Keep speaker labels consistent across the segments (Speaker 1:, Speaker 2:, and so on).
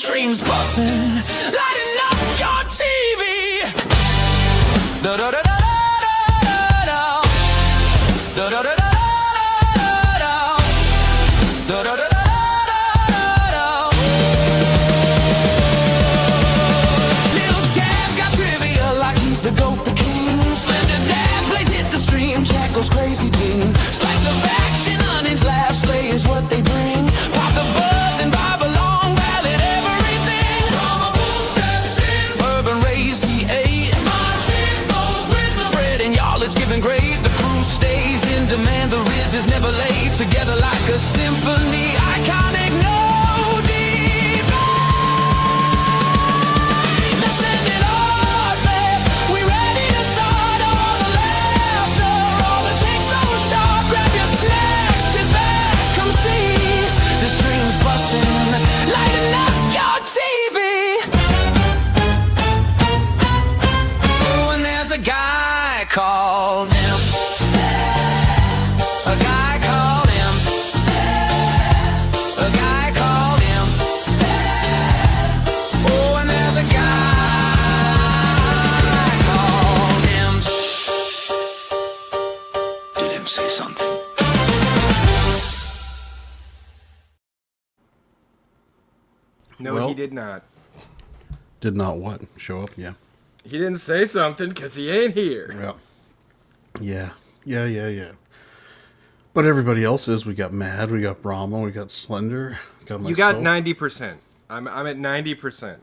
Speaker 1: streams busting, lighting up your TV. Da da da da da da da da da da. Goes crazy thing. Slice of action, onions, laughs, slay is what they bring. Pop the buzz and vibe along, ballad everything. Drama bull steps in, urban raised he ate. Marches, most wisdom spreading, y'all it's giving great. The crew stays in demand, the riz is never late. Together like a symphony, iconic no deep. Let's send it all, man. We ready to start all the laughter. All the takes so sharp, grab your snacks, sit back, come see the streams busting, lighting up your TV. Oh, and there's a guy called him. A guy called him. A guy called him. Oh, and there's a guy called him. Did him say something?
Speaker 2: No,
Speaker 3: Well-
Speaker 2: he did not.
Speaker 3: Did not what? Show up? Yeah.
Speaker 2: He didn't say something because he ain't here.
Speaker 3: Yeah. Yeah. But everybody else is. We got Mad, we got Brahma, we got Slender, got myself.
Speaker 2: You got 90%. I'm at 90%.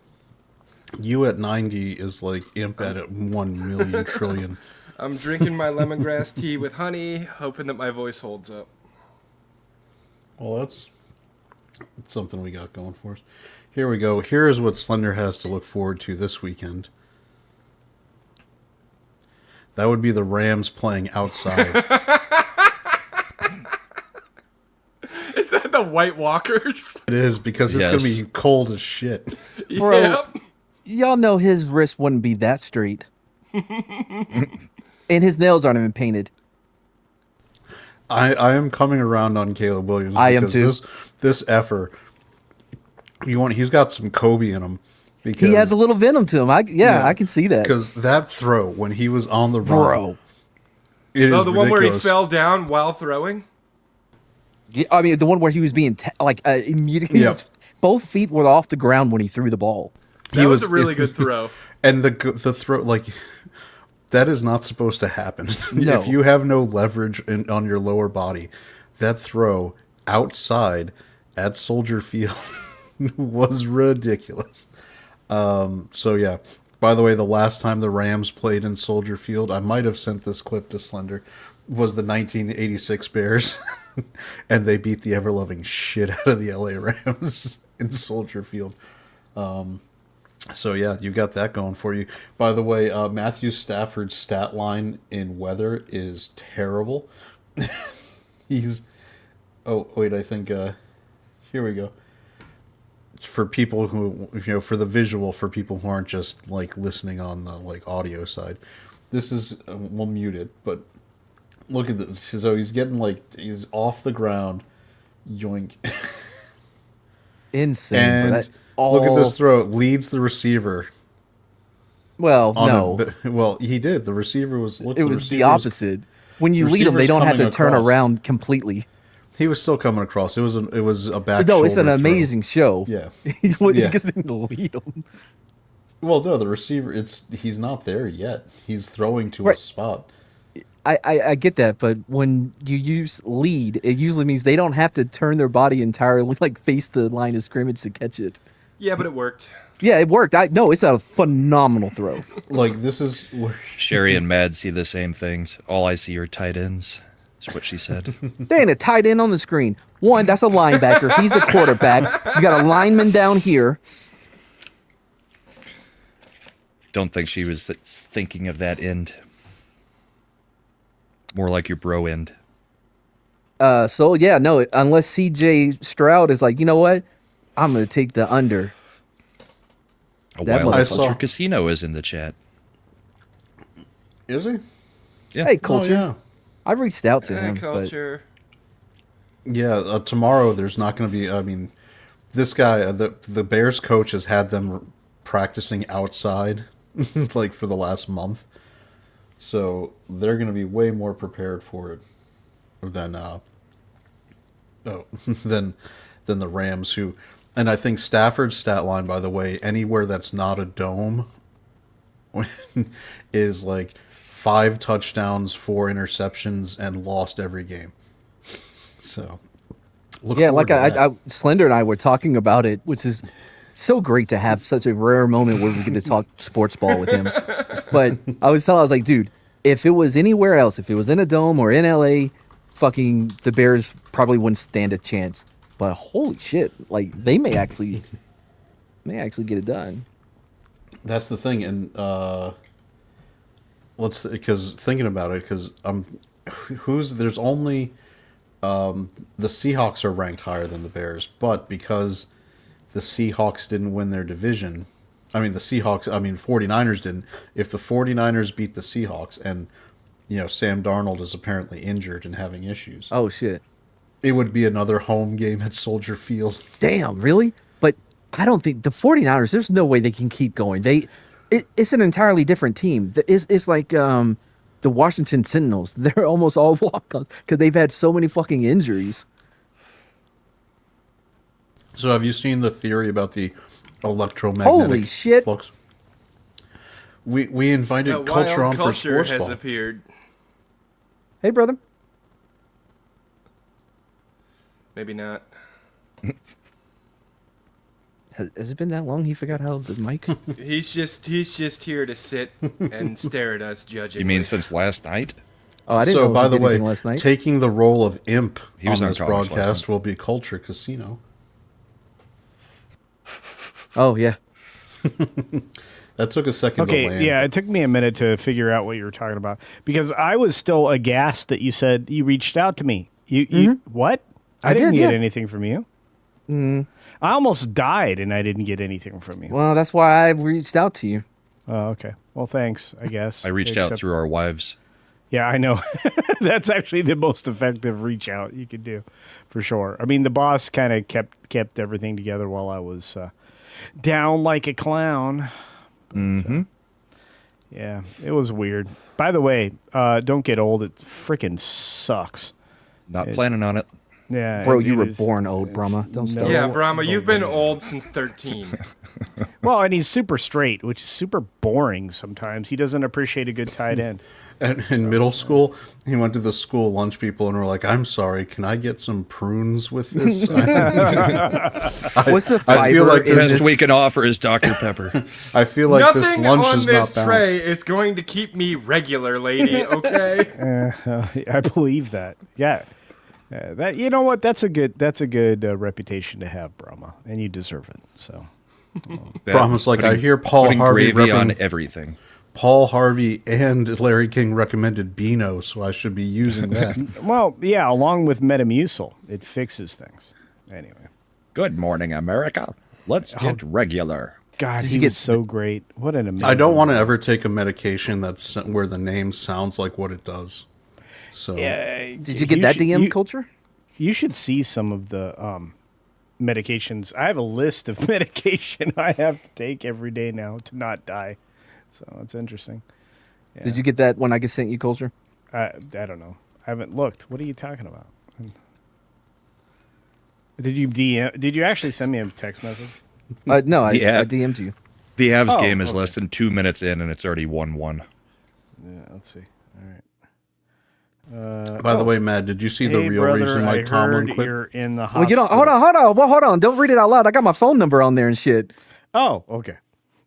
Speaker 3: You at 90 is like Imp at 1 million trillion.
Speaker 2: I'm drinking my lemongrass tea with honey, hoping that my voice holds up.
Speaker 3: Well, that's something we got going for us. Here we go. Here's what Slender has to look forward to this weekend. That would be the Rams playing outside.
Speaker 2: Is that the White Walkers?
Speaker 3: It is, because it's going to
Speaker 4: Yes.
Speaker 3: be cold as shit.
Speaker 5: Bro.
Speaker 2: Yep.
Speaker 5: Y'all know his wrist wouldn't be that straight. And his nails aren't even painted.
Speaker 3: I am coming around on Caleb Williams.
Speaker 5: I am
Speaker 3: because
Speaker 5: too.
Speaker 3: This effer, he's got some Kobe in him. Because,
Speaker 5: He has a little venom to him. I can see that.
Speaker 3: Because that throw, when he was on the run,
Speaker 5: Bro.
Speaker 3: it is
Speaker 2: Oh, the one where he
Speaker 3: ridiculous.
Speaker 2: fell down while throwing?
Speaker 5: Yeah, I mean, the one where he was being immediately,
Speaker 3: Yeah.
Speaker 5: his both feet were off the ground when he threw the ball.
Speaker 2: That was a really good throw.
Speaker 3: And the throw, like, that is not supposed to happen.
Speaker 5: No.
Speaker 3: If you have no leverage on your lower body, that throw outside at Soldier Field was ridiculous. So yeah. By the way, the last time the Rams played in Soldier Field, I might have sent this clip to Slender, was the 1986 Bears, and they beat the ever-loving shit out of the LA Rams in Soldier Field. So yeah, you got that going for you. By the way, Matthew Stafford's stat line in weather is terrible. He's, oh wait, I think here we go. For people who, for the visual, for people who aren't just like listening on the like audio side, this is we'll mute it, but look at this. So he's getting he's off the ground, yoink.
Speaker 5: Insane. bro.
Speaker 3: And
Speaker 5: That all...
Speaker 3: look at this throw. It leads the receiver.
Speaker 5: Well,
Speaker 3: On
Speaker 5: no.
Speaker 3: well, he did. The receiver was. Look,
Speaker 5: It was the opposite. When you lead them, they
Speaker 3: receiver's
Speaker 5: don't have to
Speaker 3: coming
Speaker 5: turn
Speaker 3: across.
Speaker 5: around completely.
Speaker 3: He was still coming across. It was a back.
Speaker 5: No, it's an
Speaker 3: shoulder throw.
Speaker 5: amazing show.
Speaker 3: Yeah.
Speaker 5: He
Speaker 3: Yeah.
Speaker 5: just didn't lead them.
Speaker 3: Well, no, the receiver. He's not there yet. He's throwing to a
Speaker 5: Right.
Speaker 3: spot.
Speaker 5: I get that, but when you use lead, it usually means they don't have to turn their body entirely, like face the line of scrimmage to catch it.
Speaker 2: Yeah, but it worked.
Speaker 5: Yeah, it worked. No, it's a phenomenal throw.
Speaker 3: Like this is where
Speaker 4: Sherry and Mad see the same things. All I see are tight ends, is what she said.
Speaker 5: There ain't a tight end on the screen. One, that's a linebacker. He's the quarterback. You got a lineman down here.
Speaker 4: Don't think she was thinking of that end. More like your bro end.
Speaker 5: So yeah, no, unless CJ Stroud is like, you know what? I'm gonna take the under.
Speaker 4: A
Speaker 5: That
Speaker 4: Wild
Speaker 3: I saw-
Speaker 4: Culture Casino is in the chat.
Speaker 3: is he?
Speaker 4: Yeah.
Speaker 5: Hey, culture.
Speaker 3: Oh, yeah.
Speaker 5: I've reached out to him,
Speaker 2: Culture.
Speaker 3: Yeah, tomorrow there's not going to be. I mean, This guy, the Bears coach has had them practicing outside like for the last month. So they're going to be way more prepared for it than than the Rams who, and I think Stafford's stat line, by the way, anywhere that's not a dome is like 5 touchdowns, 4 interceptions, and lost every game. So look
Speaker 5: Yeah,
Speaker 3: forward
Speaker 5: like
Speaker 3: to that.
Speaker 5: Slender and I were talking about it, which is so great to have such a rare moment where we get to talk sports ball with him. But I was like, dude, if it was anywhere else, if it was in a dome or in LA, fucking the Bears probably wouldn't stand a chance. But holy shit, like they may actually get it done.
Speaker 3: That's the thing, and because thinking about it, because there's only the Seahawks are ranked higher than the Bears, but because the Seahawks didn't win their division, 49ers didn't. If the 49ers beat the Seahawks, and Sam Darnold is apparently injured and having issues,
Speaker 5: Oh shit.
Speaker 3: it would be another home game at Soldier Field.
Speaker 5: Damn, really? But I don't think the 49ers, there's no way they can keep going. It's an entirely different team. It's like the Washington Sentinels. They're almost all walk-ons because they've had so many fucking injuries.
Speaker 3: So have you seen the theory about the electromagnetic
Speaker 5: Holy shit.
Speaker 3: flux? We invited
Speaker 2: Wild
Speaker 3: Culture on for
Speaker 2: Culture
Speaker 3: sports
Speaker 2: has
Speaker 3: ball.
Speaker 2: appeared.
Speaker 5: Hey, brother.
Speaker 2: Maybe not.
Speaker 5: Has it been that long? He forgot how the mic.
Speaker 2: He's just here to sit and stare at us judging.
Speaker 4: You mean since last night?
Speaker 5: Oh, I didn't
Speaker 3: So,
Speaker 5: know.
Speaker 3: by
Speaker 5: he
Speaker 3: the
Speaker 5: did
Speaker 3: way,
Speaker 5: anything last night.
Speaker 3: taking the role of imp
Speaker 4: He was
Speaker 3: on
Speaker 4: on
Speaker 3: this
Speaker 4: Comics last
Speaker 3: broadcast
Speaker 4: night.
Speaker 3: will be Culture Casino.
Speaker 5: Oh yeah.
Speaker 3: That took a second to
Speaker 6: Okay,
Speaker 3: land.
Speaker 6: yeah, it took me a minute to figure out what you were talking about because I was still aghast that you said you reached out to me. You what? I didn't
Speaker 5: did,
Speaker 6: get
Speaker 5: yeah.
Speaker 6: anything from you. I almost died and I didn't get anything from you.
Speaker 5: Well, that's why I reached out to you.
Speaker 6: Oh, okay. Well, thanks, I guess.
Speaker 4: I reached out
Speaker 6: Except-
Speaker 4: through our wives.
Speaker 6: Yeah, I know. That's actually the most effective reach out you could do, for sure. I mean, the boss kind of kept everything together while I was down like a clown.
Speaker 4: Mm-hmm.
Speaker 6: Yeah, it was weird. By the way, don't get old. It freaking sucks.
Speaker 4: Not planning on it.
Speaker 6: Yeah,
Speaker 5: Bro,
Speaker 6: it
Speaker 5: you were
Speaker 6: is-
Speaker 5: born old, Brahma. Don't
Speaker 6: no-
Speaker 5: start.
Speaker 2: Yeah, Brahma, you've been old since 13.
Speaker 6: Well, and he's super straight, which is super boring sometimes. He doesn't appreciate a good tight end.
Speaker 3: And in middle school, he went to the school lunch people and were like, "I'm sorry, can I get some prunes with this?"
Speaker 5: What's the fiber
Speaker 3: I feel like
Speaker 5: in
Speaker 3: this
Speaker 4: Best
Speaker 5: this?
Speaker 4: we can offer is Dr. Pepper.
Speaker 3: I feel like this
Speaker 2: Nothing
Speaker 3: lunch
Speaker 2: on
Speaker 3: is
Speaker 2: this
Speaker 3: not
Speaker 2: tray
Speaker 3: balanced.
Speaker 2: is going to keep me regular, lady. Okay.
Speaker 6: I believe that. Yeah, that you know what? That's a good reputation to have, Brahma, and you deserve it. So
Speaker 3: Promise, like I hear Paul
Speaker 4: putting
Speaker 3: Harvey
Speaker 4: gravy on everything.
Speaker 3: Paul Harvey and Larry King recommended Beano, so I should be using that.
Speaker 6: well, yeah, along with Metamucil, it fixes things. Anyway,
Speaker 4: Good morning, America. Let's get regular.
Speaker 6: God,
Speaker 5: Did
Speaker 6: he
Speaker 5: you
Speaker 6: was
Speaker 5: get
Speaker 6: so great. What an amazing.
Speaker 3: I don't want to ever take a medication that's where the name sounds like what it does. So
Speaker 5: Did you get that DM culture?
Speaker 6: You should see some of the medications. I have a list of medication I have to take every day now to not die. So it's interesting. Yeah.
Speaker 5: Did you get that when I sent you culture?
Speaker 6: I don't know. I haven't looked. What are you talking about? Did you DM? Did you actually send me a text message?
Speaker 5: No, I
Speaker 4: Yeah.
Speaker 5: DM'd you.
Speaker 4: The Avs
Speaker 6: Oh,
Speaker 4: game is
Speaker 6: okay.
Speaker 4: less than 2 minutes in, and it's already 1-1.
Speaker 6: Yeah, let's see. All right.
Speaker 3: by the way, Matt, did you see the
Speaker 6: Hey,
Speaker 3: real
Speaker 6: brother,
Speaker 3: reason Mike
Speaker 6: I
Speaker 3: Tomlin
Speaker 6: heard
Speaker 3: quit?
Speaker 6: you're in the
Speaker 5: Well,
Speaker 6: hospital.
Speaker 5: hold on. Well, hold on. Don't read it out loud. I got my phone number on there and shit.
Speaker 6: Oh, okay.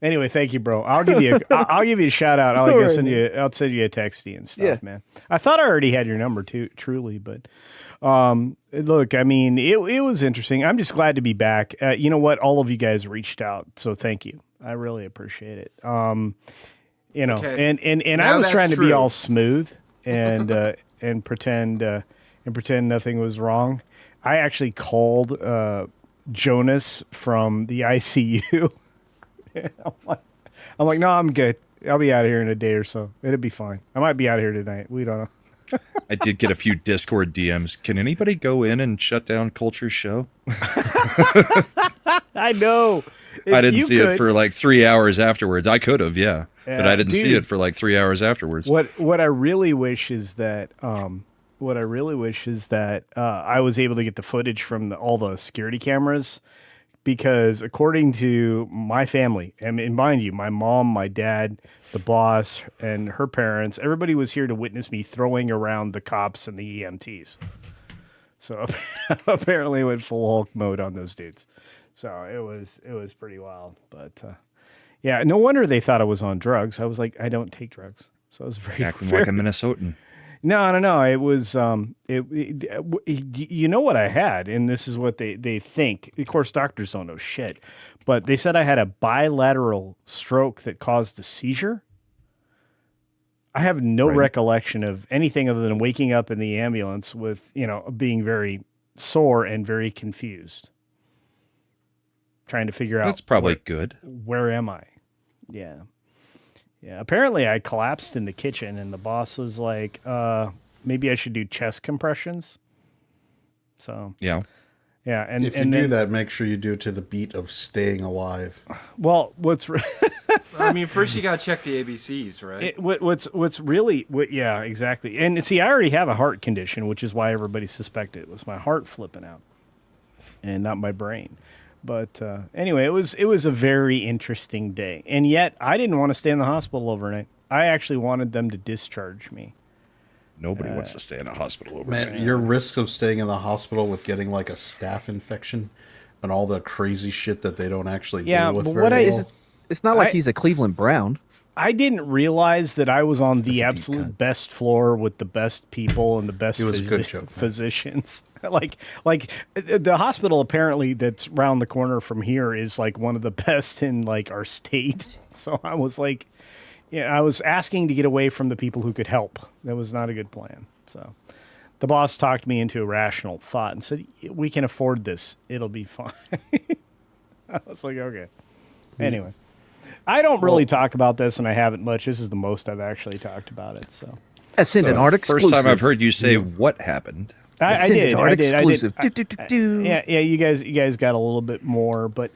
Speaker 6: Anyway, thank you, bro. I'll give you I'll give you a shout out. I'll send you a texty and stuff,
Speaker 5: Yeah.
Speaker 6: man. I thought I already had your number too, truly, but look, I mean, it was interesting. I'm just glad to be back. You know what? All of you guys reached out, so thank you. I really appreciate it. You know,
Speaker 2: Okay.
Speaker 6: and I
Speaker 2: Now
Speaker 6: was
Speaker 2: that's
Speaker 6: trying to be
Speaker 2: true.
Speaker 6: all smooth and and pretend nothing was wrong. I actually called Jonas from the ICU. I'm like, no, I'm good. I'll be out of here in a day or so. It'll be fine. I might be out of here tonight. We don't know.
Speaker 4: I did get a few Discord DMs. Can anybody go in and shut down Culture's show?
Speaker 6: I know.
Speaker 4: I didn't see it for like 3 hours afterwards. I could have, yeah. But I didn't see
Speaker 6: dude.
Speaker 4: it for like 3 hours afterwards.
Speaker 6: What I really wish is that I was able to get the footage from all the security cameras, because according to my family, and mind you, my mom, my dad, the boss, and her parents, everybody was here to witness me throwing around the cops and the EMTs. So apparently went full Hulk mode on those dudes. So it was pretty wild. But yeah, no wonder they thought I was on drugs. I was like, I don't take drugs. So I was
Speaker 4: Acting like a Minnesotan.
Speaker 6: No. It was you know what I had, and this is what they think. Of course, doctors don't know shit, but they said I had a bilateral stroke that caused a seizure. I have no recollection of anything other than waking up in the ambulance with, being very sore and very confused, trying to figure out
Speaker 4: That's probably good.
Speaker 6: where am I? Yeah. Apparently I collapsed in the kitchen, and the boss was like, maybe I should do chest compressions. So
Speaker 4: Yeah.
Speaker 6: yeah, and
Speaker 3: If you
Speaker 6: and
Speaker 3: do
Speaker 6: then,
Speaker 3: that, make sure you do it to the beat of Staying Alive.
Speaker 6: well,
Speaker 2: I mean, first you gotta check the ABCs, right?
Speaker 6: what's really yeah, exactly. And see, I already have a heart condition, which is why everybody suspected it was my heart flipping out, and not my brain. But anyway, it was a very interesting day, and yet I didn't want to stay in the hospital overnight. I actually wanted them to discharge me.
Speaker 4: Nobody wants to stay in a hospital over.
Speaker 3: Man, your risk of staying in the hospital with getting like a staph infection and all the crazy shit that they don't actually
Speaker 6: Yeah,
Speaker 3: deal with
Speaker 6: but
Speaker 3: very
Speaker 6: what I-
Speaker 3: well.
Speaker 5: It's not like
Speaker 6: I-
Speaker 5: he's a Cleveland Brown.
Speaker 6: I didn't realize that I was on the
Speaker 3: deep
Speaker 6: absolute
Speaker 3: cut.
Speaker 6: best floor with the best people and the best
Speaker 3: It was a good joke, man.
Speaker 6: physicians. like the hospital apparently that's around the corner from here is like one of the best in like our state. So I was like, I was asking to get away from the people who could help. That was not a good plan. So the boss talked me into a rational thought and said, we can afford this. It'll be fine. I was like, okay. Anyway. I don't really talk about this, and I haven't much. This is the most I've actually talked about it. So
Speaker 5: Ascendant Art
Speaker 4: First
Speaker 5: exclusive.
Speaker 4: time I've heard you say what happened.
Speaker 6: I
Speaker 5: Ascendant
Speaker 6: did.
Speaker 5: Art
Speaker 6: I did.
Speaker 5: exclusive.
Speaker 6: I did.
Speaker 5: Do, do, do, do.
Speaker 6: Yeah. You guys got a little bit more, but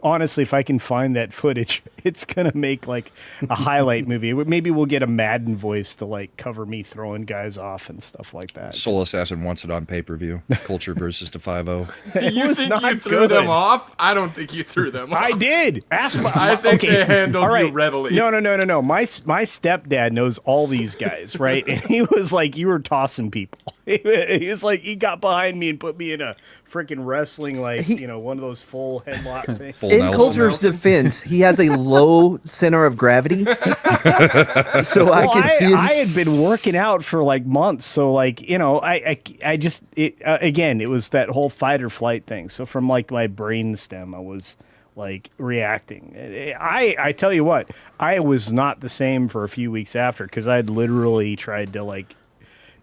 Speaker 6: honestly, if I can find that footage, it's gonna make like a highlight movie. Maybe we'll get a Madden voice to like cover me throwing guys off and stuff like that.
Speaker 4: Soul Assassin wants it on pay-per-view. Culture versus DeFivo.
Speaker 2: You
Speaker 6: was
Speaker 2: think
Speaker 6: not
Speaker 2: you threw
Speaker 6: good.
Speaker 2: them off? I don't think you threw them off.
Speaker 6: I did. Ask my.
Speaker 2: I think
Speaker 6: okay.
Speaker 2: they handled
Speaker 6: All right.
Speaker 2: you readily.
Speaker 6: No. My stepdad knows all these guys, right? And he was like, you were tossing people. He was like, he got behind me and put me in a freaking wrestling, like, one of those full headlock things.
Speaker 4: Full
Speaker 5: In
Speaker 4: Nelson.
Speaker 5: Culture's defense, he has a low center of gravity, so I can see.
Speaker 6: I had been working out for like months, so like I just again it was that whole fight or flight thing. So from like my brain stem, I was like reacting. I tell you what, I was not the same for a few weeks after, because I'd literally tried to like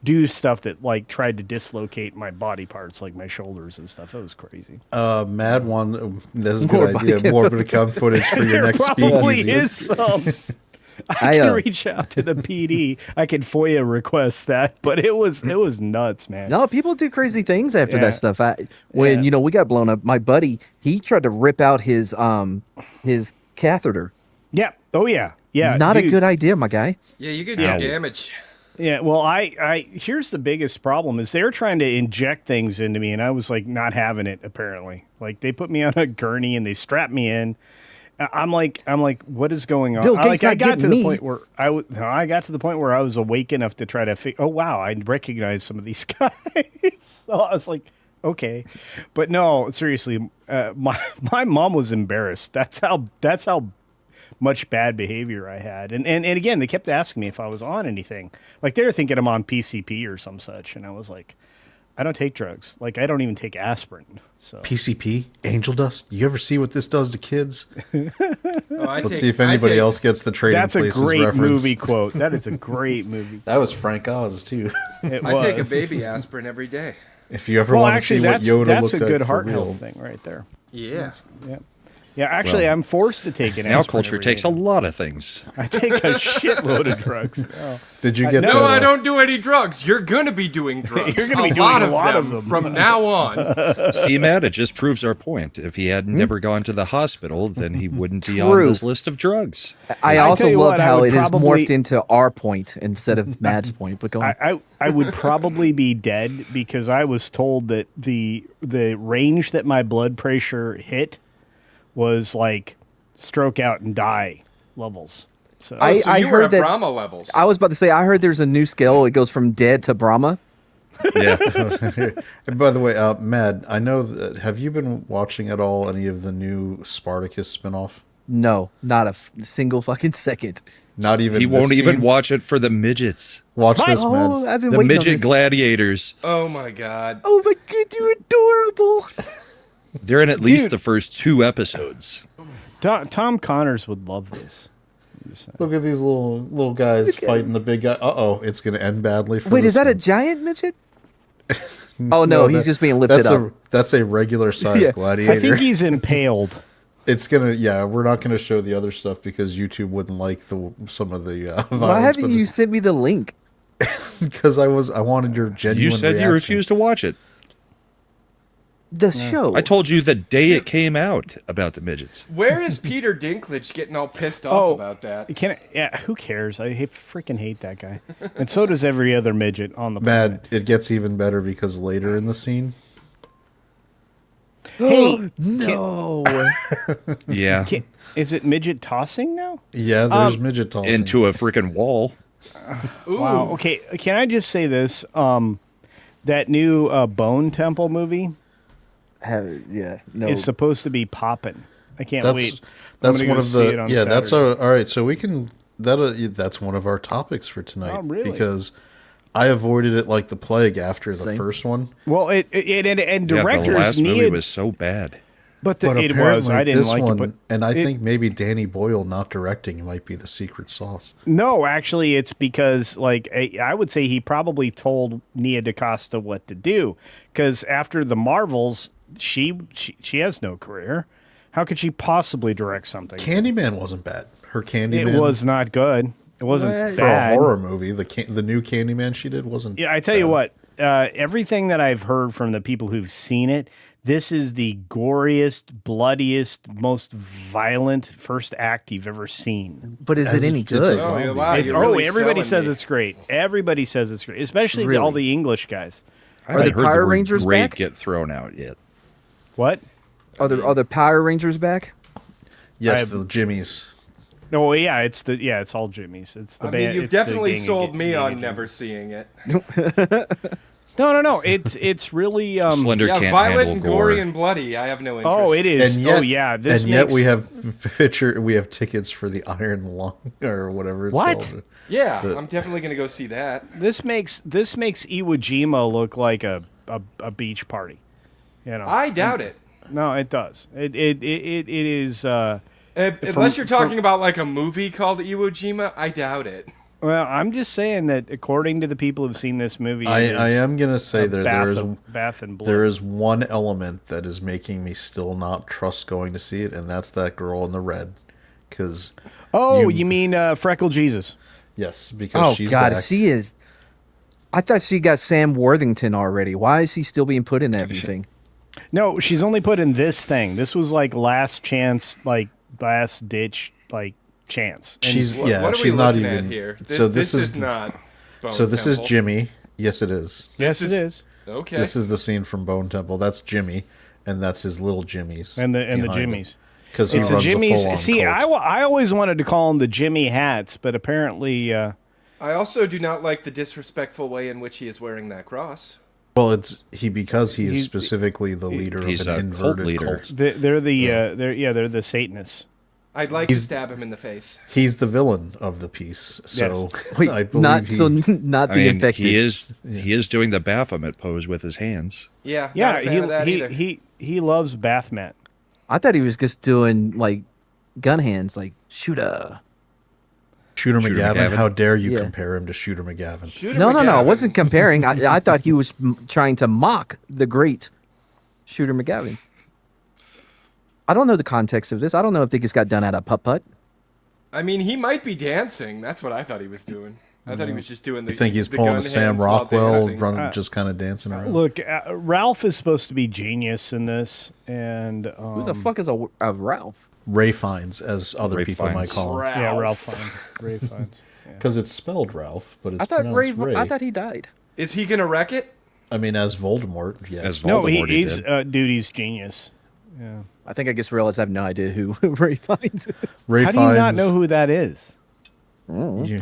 Speaker 6: do stuff that like tried to dislocate my body parts, like my shoulders and stuff. It was crazy.
Speaker 3: Mad one. That's a
Speaker 5: More
Speaker 3: good
Speaker 5: body
Speaker 3: idea.
Speaker 5: cam
Speaker 3: More become footage for your
Speaker 6: There
Speaker 3: next
Speaker 6: probably
Speaker 3: speakeasy.
Speaker 6: is some. I
Speaker 5: I,
Speaker 6: can
Speaker 5: uh,
Speaker 6: reach out to the PD. I could FOIA request that, but it was nuts, man.
Speaker 5: No, people do crazy things after
Speaker 6: Yeah.
Speaker 5: that stuff. When
Speaker 6: Yeah.
Speaker 5: we got blown up, my buddy he tried to rip out his catheter.
Speaker 6: Yeah. Oh yeah. Yeah.
Speaker 5: Not a
Speaker 6: dude.
Speaker 5: good idea, my guy.
Speaker 2: Yeah, you could do
Speaker 6: Yeah.
Speaker 2: damage.
Speaker 6: Yeah. Well, I here's the biggest problem is they're trying to inject things into me, and I was like not having it. Apparently, like they put me on a gurney and they strapped me in. I'm like, what is going on?
Speaker 5: Bill Gates
Speaker 6: I
Speaker 5: not
Speaker 6: got to
Speaker 5: getting
Speaker 6: the
Speaker 5: me.
Speaker 6: point where I got to the point where I was awake enough to try to oh wow, I recognize some of these guys. So I was like, okay, but no, seriously, my mom was embarrassed. That's how much bad behavior I had, and again, they kept asking me if I was on anything. Like they were thinking I'm on PCP or some such, and I was like, I don't take drugs. Like I don't even take aspirin. So
Speaker 3: PCP, angel dust. You ever see what this does to kids? Let's see if anybody else gets the Trading
Speaker 6: that's a
Speaker 3: Places
Speaker 6: great
Speaker 3: reference.
Speaker 6: movie quote. That is a great movie.
Speaker 3: That was Frank Oz too.
Speaker 6: It
Speaker 2: I take a
Speaker 6: was.
Speaker 2: baby aspirin every day.
Speaker 3: If you ever
Speaker 6: Well,
Speaker 3: want to
Speaker 6: actually,
Speaker 3: see what
Speaker 6: that's
Speaker 3: Yoda
Speaker 6: that's
Speaker 3: looked
Speaker 6: a good
Speaker 3: like for
Speaker 6: heart
Speaker 3: real.
Speaker 6: health thing right there.
Speaker 2: Yeah.
Speaker 6: Yeah. Yeah, actually,
Speaker 4: Well,
Speaker 6: I'm forced to take an
Speaker 4: Now
Speaker 6: aspirin
Speaker 4: culture
Speaker 6: every
Speaker 4: takes
Speaker 6: day.
Speaker 4: a lot of things.
Speaker 6: I take a shitload of drugs. No.
Speaker 3: Did you get
Speaker 6: no,
Speaker 3: that?
Speaker 2: No, I don't do any drugs. You're gonna be doing drugs.
Speaker 6: You're gonna be doing a lot of them.
Speaker 2: from now on.
Speaker 4: See, Matt, it just proves our point. If he hadn't never gone to the hospital, then he wouldn't be on
Speaker 5: True.
Speaker 4: this list of drugs.
Speaker 5: I
Speaker 6: I
Speaker 5: also
Speaker 6: tell you
Speaker 5: love
Speaker 6: what, I
Speaker 5: how
Speaker 6: would
Speaker 5: it has
Speaker 6: probably-
Speaker 5: morphed into our point instead of Matt's point. But go on.
Speaker 6: I would probably be dead because I was told that the range that my blood pressure hit was like stroke out and die levels. So
Speaker 5: I-
Speaker 2: So you were
Speaker 5: heard
Speaker 2: at
Speaker 5: that-
Speaker 2: Brahma levels.
Speaker 5: I was about to say, I heard there's a new scale. It goes from dead to Brahma.
Speaker 4: Yeah.
Speaker 3: And by the way, Mad, I know that. Have you been watching at all any of the new Spartacus spinoff?
Speaker 5: No, not a single fucking second.
Speaker 3: Not even.
Speaker 4: He
Speaker 3: this
Speaker 4: won't even
Speaker 3: scene?
Speaker 4: watch it for the midgets.
Speaker 3: Watch this,
Speaker 5: Oh,
Speaker 3: Mad.
Speaker 5: I've been
Speaker 4: The
Speaker 5: waiting on
Speaker 4: midget
Speaker 5: this.
Speaker 4: gladiators.
Speaker 2: Oh my god.
Speaker 5: Oh my god, you're adorable.
Speaker 4: They're in at least
Speaker 6: Dude.
Speaker 4: the first 2 episodes.
Speaker 6: Tom Connors would love this.
Speaker 3: Look at these little guys fighting the big guy. Uh-oh, it's going to end badly for
Speaker 5: Wait,
Speaker 3: this
Speaker 5: is that a
Speaker 3: one.
Speaker 5: giant midget? Oh no, he's just being lifted
Speaker 3: that's
Speaker 5: up.
Speaker 3: That's a regular sized
Speaker 5: Yeah.
Speaker 3: gladiator.
Speaker 6: I think he's impaled.
Speaker 3: It's gonna, we're not gonna show the other stuff because YouTube wouldn't like some of the violence.
Speaker 5: Why haven't you sent me the link?
Speaker 3: Because I wanted your genuine.
Speaker 4: You said
Speaker 3: reaction.
Speaker 4: you refused to watch it.
Speaker 5: The show.
Speaker 4: I told you the day it came out about the midgets.
Speaker 2: Where is Peter Dinklage getting all pissed off about that?
Speaker 6: Yeah, who cares? I freaking hate that guy. And so does every other midget on the planet.
Speaker 3: Mad. It gets even better because later in the scene,
Speaker 6: Hey,
Speaker 5: no.
Speaker 4: Yeah.
Speaker 6: is it midget tossing now?
Speaker 3: there's midget tossing.
Speaker 4: Into a freaking wall.
Speaker 2: Ooh.
Speaker 6: Wow. Okay, can I just say this? That new Bone Temple movie
Speaker 5: No.
Speaker 6: is supposed to be popping. I can't
Speaker 3: That's
Speaker 6: wait.
Speaker 3: that's
Speaker 6: I'm
Speaker 3: one
Speaker 6: gonna
Speaker 3: of
Speaker 6: go see
Speaker 3: the
Speaker 6: it on
Speaker 3: that's
Speaker 6: Saturday.
Speaker 3: all right. So we can that's one of our topics for tonight.
Speaker 6: Oh, really?
Speaker 3: Because I avoided it like the plague after the
Speaker 5: Same.
Speaker 3: first one.
Speaker 6: Well, and
Speaker 4: Yeah, the
Speaker 6: directors
Speaker 4: last movie
Speaker 6: need,
Speaker 4: was so bad.
Speaker 6: but
Speaker 3: But
Speaker 6: it was.
Speaker 3: apparently
Speaker 6: I didn't
Speaker 3: this
Speaker 6: like
Speaker 3: one,
Speaker 6: it, but
Speaker 3: and I
Speaker 6: it-
Speaker 3: think maybe Danny Boyle not directing might be the secret sauce.
Speaker 6: no, actually, it's because like I would say he probably told Nia DaCosta what to do because after the Marvels, she has no career. How could she possibly direct something?
Speaker 3: Candyman wasn't bad. Her Candyman
Speaker 6: It was not good. It wasn't
Speaker 3: for a
Speaker 6: bad.
Speaker 3: horror movie. The new Candyman she did wasn't.
Speaker 6: Yeah, I tell you
Speaker 3: bad.
Speaker 6: what. Everything that I've heard from the people who've seen it, this is the goriest, bloodiest, most violent first act you've ever seen.
Speaker 5: But is
Speaker 3: As
Speaker 5: it any
Speaker 3: it's
Speaker 5: good?
Speaker 3: a
Speaker 2: Oh,
Speaker 3: zombie.
Speaker 2: wow,
Speaker 6: It's,
Speaker 2: you're really
Speaker 6: everybody
Speaker 2: selling
Speaker 6: says
Speaker 2: me.
Speaker 6: it's great. Everybody says it's great, especially
Speaker 5: Really?
Speaker 6: all the English guys.
Speaker 4: I
Speaker 5: Are the
Speaker 4: haven't heard
Speaker 5: Power
Speaker 4: word
Speaker 5: Rangers
Speaker 4: great
Speaker 5: back?
Speaker 4: get thrown out yet.
Speaker 6: What?
Speaker 5: Are the Power Rangers back?
Speaker 3: Yes,
Speaker 6: I-
Speaker 3: the Jimmies.
Speaker 6: No, yeah, it's all Jimmy's. It's the
Speaker 2: I
Speaker 6: band.
Speaker 2: mean, you've
Speaker 6: it's the
Speaker 2: definitely
Speaker 6: gang of
Speaker 2: sold
Speaker 6: ga-
Speaker 2: me
Speaker 6: gang
Speaker 2: on
Speaker 6: of
Speaker 2: never seeing it.
Speaker 6: No. It's really
Speaker 4: Slender
Speaker 2: Yeah,
Speaker 4: can't
Speaker 2: violent
Speaker 4: handle
Speaker 2: and
Speaker 4: gore.
Speaker 2: gory and bloody. I have no interest.
Speaker 6: Oh, it is.
Speaker 3: And yet,
Speaker 6: oh yeah. This
Speaker 3: and yet
Speaker 6: makes,
Speaker 3: we have tickets for the Iron Lung or whatever it's
Speaker 6: What?
Speaker 3: called.
Speaker 2: Yeah, I'm definitely gonna go see that.
Speaker 6: this makes Iwo Jima look like a beach party. You know.
Speaker 2: I doubt it.
Speaker 6: No, it does. It is.
Speaker 2: Unless you're talking about like a movie called Iwo Jima, I doubt it.
Speaker 6: Well, I'm just saying that according to the people who've seen this movie,
Speaker 3: I
Speaker 6: it is
Speaker 3: am gonna say
Speaker 6: a bath and blood.
Speaker 3: there is one element that is making me still not trust going to see it, and that's that girl in the red. Because
Speaker 6: you mean Freckle Jesus?
Speaker 3: yes, because
Speaker 5: Oh
Speaker 3: she's
Speaker 5: God,
Speaker 3: back.
Speaker 5: she is. I thought she got Sam Worthington already. Why is he still being put in everything?
Speaker 6: No, she's only put in this thing. This was like last chance, like last ditch, like chance. And
Speaker 3: She's
Speaker 2: What are
Speaker 3: she's
Speaker 2: we
Speaker 3: not
Speaker 2: looking
Speaker 3: even
Speaker 2: at here?
Speaker 3: So this is
Speaker 2: not. Bone
Speaker 3: so this is
Speaker 2: Temple.
Speaker 3: Jimmy. Yes, it is.
Speaker 6: yes,
Speaker 2: this
Speaker 6: it
Speaker 2: is-
Speaker 6: is.
Speaker 2: Okay.
Speaker 3: This is the scene from Bone Temple. That's Jimmy, and that's his little Jimmys.
Speaker 6: And the Jimmies.
Speaker 3: Because he
Speaker 6: It's the
Speaker 3: runs
Speaker 6: Jimmys.
Speaker 3: a full-on
Speaker 6: See,
Speaker 3: cult.
Speaker 6: I always wanted to call them the Jimmy hats, but apparently,
Speaker 2: I also do not like the disrespectful way in which he is wearing that cross.
Speaker 3: Well, because he is
Speaker 6: He's-
Speaker 3: specifically the leader
Speaker 4: he's
Speaker 3: of
Speaker 4: a
Speaker 3: an
Speaker 4: cult
Speaker 3: inverted
Speaker 4: leader.
Speaker 3: cult.
Speaker 6: they're the Satanists.
Speaker 2: I'd like to stab him in the face.
Speaker 3: He's the villain of the piece. So
Speaker 5: Wait,
Speaker 3: I believe
Speaker 5: not
Speaker 3: he,
Speaker 5: so not
Speaker 4: I
Speaker 5: the
Speaker 4: mean,
Speaker 5: infected.
Speaker 4: he is doing the Baphomet pose with his hands.
Speaker 2: Yeah, not
Speaker 6: Yeah,
Speaker 2: a fan of that either.
Speaker 6: he loves bath mat.
Speaker 5: I thought he was just doing like gun hands, like shooter.
Speaker 3: Shooter
Speaker 4: Shooter
Speaker 3: McGavin.
Speaker 4: McGavin.
Speaker 3: How dare you
Speaker 5: Yeah.
Speaker 3: compare him to Shooter McGavin?
Speaker 2: Shooter
Speaker 5: No, I
Speaker 2: McGavin.
Speaker 5: wasn't comparing. I thought he was trying to mock the great Shooter McGavin. I don't know the context of this. I don't know if they just got done at a putt-putt.
Speaker 2: I mean, he might be dancing. That's what I thought he was doing. I thought he was just doing the.
Speaker 3: You think he's
Speaker 2: the
Speaker 3: pulling
Speaker 2: gun
Speaker 3: a Sam
Speaker 2: hands while
Speaker 3: Rockwell,
Speaker 2: dancing.
Speaker 3: running, just kind of dancing around?
Speaker 6: Look, Ralph is supposed to be genius in this, and
Speaker 5: Who the fuck is a Ralph?
Speaker 3: Ray Fiennes, as other
Speaker 4: Ray
Speaker 3: people might
Speaker 4: Fiennes.
Speaker 3: call him.
Speaker 6: yeah, Ralph Fiennes, Ray Fiennes. Yeah.
Speaker 3: Because it's spelled Ralph, but it's
Speaker 5: I thought
Speaker 3: pronounced Ray.
Speaker 5: I thought he died.
Speaker 2: Is he gonna wreck it?
Speaker 3: I mean, as Voldemort, yes.
Speaker 4: As
Speaker 6: No,
Speaker 4: Voldemort, he
Speaker 6: he's
Speaker 4: did.
Speaker 6: dude, he's genius. Yeah.
Speaker 5: I think I just realized I have no idea who Ray Fiennes is.
Speaker 3: Ray
Speaker 6: How do you not
Speaker 3: Fiennes-
Speaker 6: know who that is?
Speaker 3: You-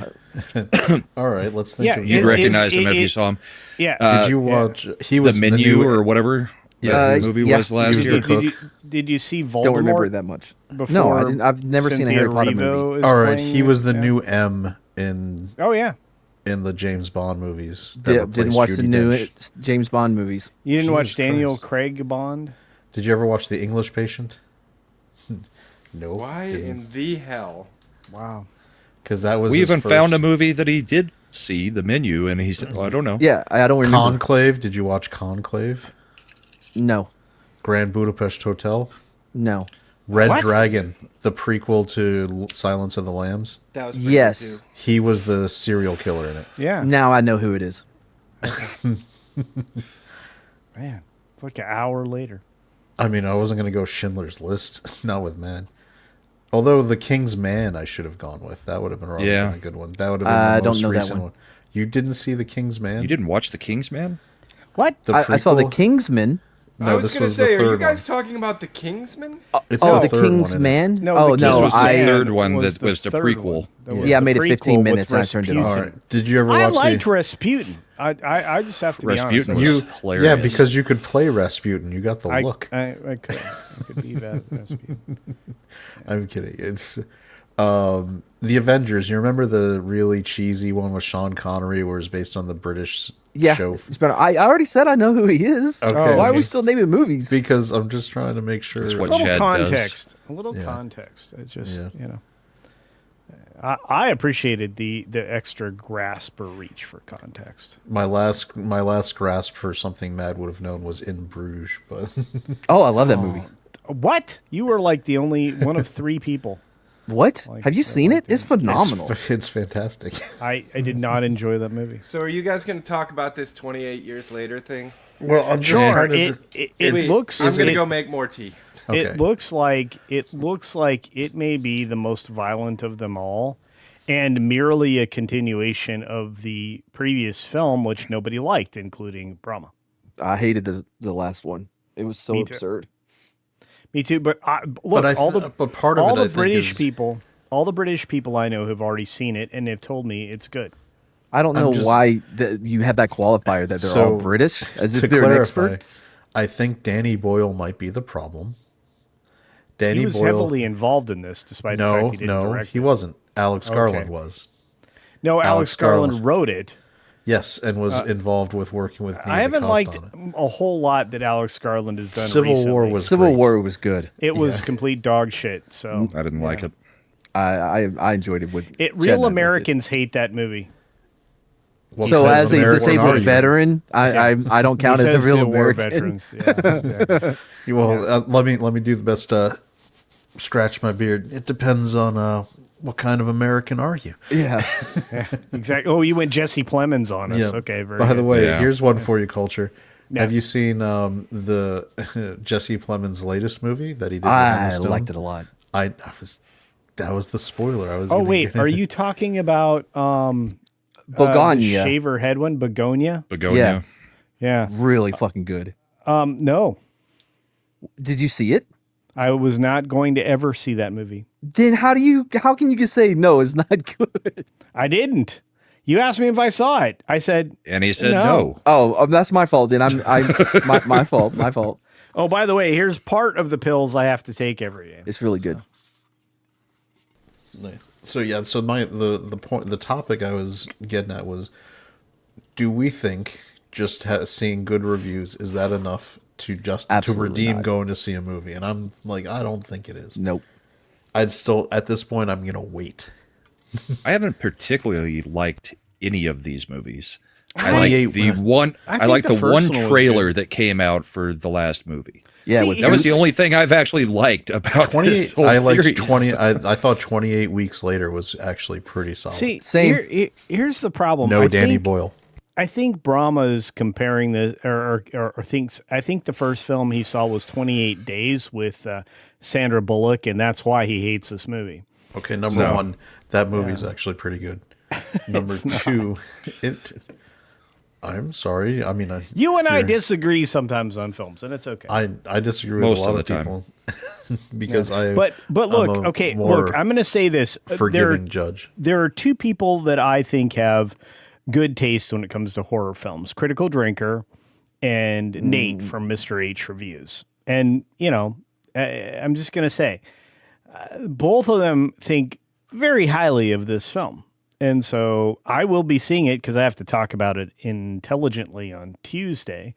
Speaker 3: All right, let's think
Speaker 6: Yeah,
Speaker 3: of
Speaker 4: You'd
Speaker 6: Is-
Speaker 4: recognize him
Speaker 6: is-
Speaker 4: if you
Speaker 6: is-
Speaker 4: saw him.
Speaker 6: Yeah.
Speaker 3: Did you
Speaker 6: yeah.
Speaker 3: watch? He was
Speaker 4: The Menu
Speaker 3: new,
Speaker 4: or whatever
Speaker 3: Yeah,
Speaker 4: the movie
Speaker 5: yeah.
Speaker 4: was last
Speaker 3: He was
Speaker 4: year.
Speaker 3: the cook.
Speaker 6: Did you see Voldemort?
Speaker 5: Don't remember it that much.
Speaker 6: Before
Speaker 5: No, I didn't. I've never seen a
Speaker 6: Cynthia
Speaker 5: Harry Potter
Speaker 6: Erivo
Speaker 5: movie.
Speaker 6: is
Speaker 3: All right,
Speaker 6: playing
Speaker 3: he was the
Speaker 6: it? Yeah.
Speaker 3: new M
Speaker 6: Oh yeah,
Speaker 3: in the James Bond movies. that
Speaker 5: Didn't
Speaker 3: replaced
Speaker 5: watch the
Speaker 3: Judi
Speaker 5: new
Speaker 3: Dench.
Speaker 5: James Bond movies.
Speaker 6: you didn't
Speaker 3: Jesus
Speaker 6: watch Daniel
Speaker 3: Christ.
Speaker 6: Craig Bond?
Speaker 3: Did you ever watch The English Patient? No.
Speaker 2: Why in the hell?
Speaker 6: Wow.
Speaker 3: Because that was
Speaker 4: We
Speaker 3: his
Speaker 4: even
Speaker 3: first.
Speaker 4: found a movie that he did see, The Menu, and he said, "Oh, I don't know."
Speaker 5: Yeah, I don't remember.
Speaker 3: Conclave. Did you watch Conclave?
Speaker 5: No,
Speaker 3: Grand Budapest Hotel.
Speaker 5: no.
Speaker 3: Red
Speaker 6: What?
Speaker 3: Dragon, the prequel to Silence of the Lambs.
Speaker 2: That was pretty
Speaker 5: Yes.
Speaker 2: good, too.
Speaker 3: He was the serial killer in it.
Speaker 6: Yeah.
Speaker 5: Now I know who it is.
Speaker 6: Man, it's like an hour later.
Speaker 3: I mean, I wasn't going to go Schindler's List, not with Man. Although The King's Man, I should have gone with. That would have been probably
Speaker 4: Yeah.
Speaker 3: been a good one. That would have been
Speaker 5: I
Speaker 3: the
Speaker 5: don't
Speaker 3: most
Speaker 5: know that
Speaker 3: recent
Speaker 5: one.
Speaker 3: one. You didn't see The King's Man?
Speaker 4: You didn't watch The King's Man?
Speaker 6: What?
Speaker 3: The
Speaker 5: I saw the
Speaker 3: prequel?
Speaker 5: Kingsman.
Speaker 3: No,
Speaker 2: I was
Speaker 3: this
Speaker 2: gonna
Speaker 3: was
Speaker 2: say,
Speaker 3: the
Speaker 2: are you
Speaker 3: third
Speaker 2: guys
Speaker 3: one.
Speaker 2: talking about the Kingsman?
Speaker 3: It's
Speaker 5: Oh,
Speaker 3: the
Speaker 5: the
Speaker 3: third one,
Speaker 5: King's
Speaker 3: isn't it?
Speaker 5: Man.
Speaker 6: No,
Speaker 5: oh
Speaker 6: the
Speaker 5: no,
Speaker 4: This was the
Speaker 5: I
Speaker 4: third one
Speaker 6: was
Speaker 4: that
Speaker 6: the
Speaker 4: was the
Speaker 6: third
Speaker 4: prequel.
Speaker 6: one. That was
Speaker 5: Yeah, I
Speaker 6: the
Speaker 5: made it
Speaker 6: prequel
Speaker 5: 15
Speaker 6: with
Speaker 5: minutes and I turned it off.
Speaker 3: All
Speaker 6: Rasputin.
Speaker 3: right. Did you ever
Speaker 6: I
Speaker 3: watch
Speaker 6: liked
Speaker 3: the...
Speaker 6: Rasputin. I just have to be
Speaker 4: Rasputin
Speaker 6: honest.
Speaker 4: was
Speaker 3: You,
Speaker 4: hilarious.
Speaker 3: yeah, because you could play Rasputin. You got the
Speaker 6: I
Speaker 3: look.
Speaker 6: I could be that Rasputin.
Speaker 3: I'm kidding. It's the Avengers. You remember the really cheesy one with Sean Connery, where it's based on the British
Speaker 5: Yeah,
Speaker 3: show?
Speaker 5: it's better. I already said I know who he is.
Speaker 3: Okay.
Speaker 5: Why are we
Speaker 3: Okay.
Speaker 5: still naming movies?
Speaker 3: Because I'm just trying to make sure.
Speaker 4: That's
Speaker 6: A
Speaker 4: what
Speaker 6: little
Speaker 4: Chad
Speaker 6: context. A little
Speaker 3: Yeah.
Speaker 6: context. It's just
Speaker 3: Yeah.
Speaker 6: you know. I appreciated the extra grasp or reach for context.
Speaker 3: My last grasp for something Mad would have known was In Bruges, but
Speaker 5: Oh, I love that movie.
Speaker 6: What? You were like the only one of three people.
Speaker 5: What?
Speaker 6: Like,
Speaker 5: Have you seen it? It's
Speaker 3: it's,
Speaker 5: phenomenal.
Speaker 3: it's fantastic.
Speaker 6: I did not enjoy that movie.
Speaker 2: So are you guys gonna talk about this 28 years later thing?
Speaker 3: Well, I'm
Speaker 6: Sure. It
Speaker 2: Sweet.
Speaker 6: looks.
Speaker 2: I'm gonna
Speaker 6: it-
Speaker 2: go make more tea.
Speaker 3: Okay.
Speaker 6: It looks like it may be the most violent of them all, and merely a continuation of the previous film, which nobody liked, including Brahma.
Speaker 5: I hated the last one. It was so
Speaker 6: Me too.
Speaker 5: absurd.
Speaker 6: Me too. But look,
Speaker 3: but part of
Speaker 6: all
Speaker 3: it, I
Speaker 6: the
Speaker 3: think,
Speaker 6: British
Speaker 3: is-
Speaker 6: people, all the British people I know have already seen it, and they've told me it's good.
Speaker 5: I don't know
Speaker 3: just-
Speaker 5: why you have that qualifier that they're all
Speaker 3: So,
Speaker 5: British, as
Speaker 3: to
Speaker 5: if they're an
Speaker 3: clarify,
Speaker 5: expert.
Speaker 3: I think Danny Boyle might be the problem. Danny
Speaker 6: He was
Speaker 3: Boyle.
Speaker 6: heavily involved in this, despite the
Speaker 3: no,
Speaker 6: fact he didn't
Speaker 3: no,
Speaker 6: direct
Speaker 3: he
Speaker 6: it.
Speaker 3: wasn't. Alex Garland
Speaker 6: Okay.
Speaker 3: was.
Speaker 6: No, Alex
Speaker 3: Alex
Speaker 6: Garland
Speaker 3: Garland.
Speaker 6: wrote it.
Speaker 3: Yes, and was involved with working with. Nia
Speaker 6: I haven't
Speaker 3: DaCosta
Speaker 6: liked
Speaker 3: on it.
Speaker 6: a whole lot that Alex Garland has done.
Speaker 3: Civil War
Speaker 6: recently.
Speaker 3: was
Speaker 5: Civil
Speaker 3: great.
Speaker 5: War was good.
Speaker 6: It was complete dog shit. So
Speaker 4: I didn't like it.
Speaker 5: I enjoyed it with
Speaker 6: it.
Speaker 5: Chad
Speaker 6: Real
Speaker 5: and I both
Speaker 6: Americans hate that movie.
Speaker 3: What
Speaker 5: did. So
Speaker 3: says
Speaker 5: as a
Speaker 3: American
Speaker 5: disabled
Speaker 3: are you?
Speaker 5: veteran, I don't count
Speaker 6: He
Speaker 5: as a
Speaker 6: says
Speaker 5: real
Speaker 6: the war
Speaker 5: American.
Speaker 6: veterans. Yeah, exactly.
Speaker 3: Well, let me do the best. Scratch my beard. It depends on what kind of American are you.
Speaker 5: Yeah.
Speaker 6: Exactly. Oh, you went Jesse Plemons on us.
Speaker 3: Yeah.
Speaker 6: Okay, very
Speaker 3: By the
Speaker 6: good.
Speaker 3: way,
Speaker 4: Yeah.
Speaker 3: here's one for you, Culture.
Speaker 6: Yeah.
Speaker 3: Have you seen the Jesse Plemons' latest movie that he did? with
Speaker 5: I
Speaker 3: Emma Stone?
Speaker 5: liked it a lot.
Speaker 3: I was that was the spoiler. I was.
Speaker 6: Oh
Speaker 3: gonna
Speaker 6: wait,
Speaker 3: get
Speaker 6: are
Speaker 3: into.
Speaker 6: you talking about the
Speaker 5: Begonia.
Speaker 6: shaver head one, Begonia?
Speaker 4: Begonia.
Speaker 6: Yeah.
Speaker 5: Really fucking good.
Speaker 6: No,
Speaker 5: Did you see it?
Speaker 6: I was not going to ever see that movie.
Speaker 5: Then how can you just say no, it's not good?
Speaker 6: I didn't. You asked me if I saw it. I said,
Speaker 4: And he said
Speaker 6: No.
Speaker 4: no.
Speaker 5: Oh, that's my fault. Then my fault. My fault.
Speaker 6: "Oh, by the way, here's part of the pills I have to take every day."
Speaker 5: It's really good.
Speaker 3: Nice. So yeah, so the point, the topic I was getting at was, do we think just seeing good reviews is that enough to
Speaker 5: Absolutely
Speaker 3: redeem
Speaker 5: not.
Speaker 3: going to see a movie? And I'm like, I don't think it is.
Speaker 5: Nope.
Speaker 3: I'd still at this point I'm gonna wait.
Speaker 4: I haven't particularly liked any of these movies. I like
Speaker 3: 28
Speaker 4: the one.
Speaker 6: I
Speaker 4: I,
Speaker 6: think
Speaker 4: like
Speaker 6: the
Speaker 4: the
Speaker 6: first
Speaker 4: one
Speaker 6: one was
Speaker 4: trailer
Speaker 6: good.
Speaker 4: that came out for the last movie.
Speaker 5: Yeah,
Speaker 6: See,
Speaker 5: with
Speaker 4: That was the
Speaker 5: Bruce.
Speaker 4: only thing I've actually liked about
Speaker 3: 28
Speaker 4: this whole
Speaker 3: I liked
Speaker 4: series.
Speaker 3: 20 I thought 28 weeks later was actually pretty solid.
Speaker 6: See,
Speaker 5: Same.
Speaker 6: here's the problem.
Speaker 3: no
Speaker 6: I
Speaker 3: Danny
Speaker 6: think,
Speaker 3: Boyle.
Speaker 6: I think Brahma is comparing the or thinks. I think the first film he saw was 28 Days with Sandra Bullock, and that's why he hates this movie.
Speaker 3: Okay, number one, that movie's actually pretty good. Number two, I'm sorry. I mean,
Speaker 6: You and I
Speaker 3: you're-
Speaker 6: disagree sometimes on films, and it's okay.
Speaker 3: I disagree with
Speaker 4: Most
Speaker 3: a lot
Speaker 4: of
Speaker 3: of
Speaker 4: the time.
Speaker 3: people because
Speaker 6: but look,
Speaker 3: I'm a
Speaker 6: okay,
Speaker 3: more
Speaker 6: look. I'm going to say this:
Speaker 3: forgiving judge.
Speaker 6: there are two people that I think have good taste when it comes to horror films: Critical Drinker and Nate from Mr. H Reviews. And you know, I'm just going to say, both of them think very highly of this film. And so I will be seeing it because I have to talk about it intelligently on Tuesday.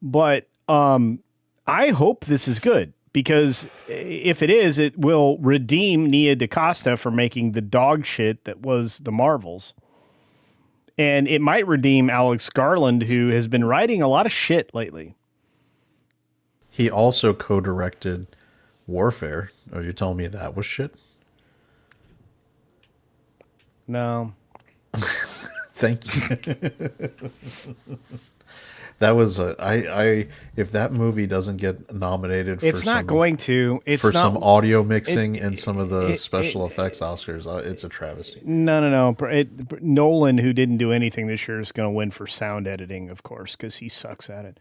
Speaker 6: But I hope this is good because if it is, it will redeem Nia DaCosta for making the dog shit that was The Marvels. And it might redeem Alex Garland, who has been writing a lot of shit lately.
Speaker 3: He also co-directed Warfare. Are you telling me that was shit?
Speaker 6: No.
Speaker 3: Thank you. That was I if that movie doesn't get nominated for
Speaker 6: It's not
Speaker 3: some,
Speaker 6: going to. It's
Speaker 3: for
Speaker 6: not,
Speaker 3: some audio mixing and some of the special effects Oscars, it's a travesty.
Speaker 6: No. Nolan, who didn't do anything this year, is going to win for sound editing, of course, because he sucks at it.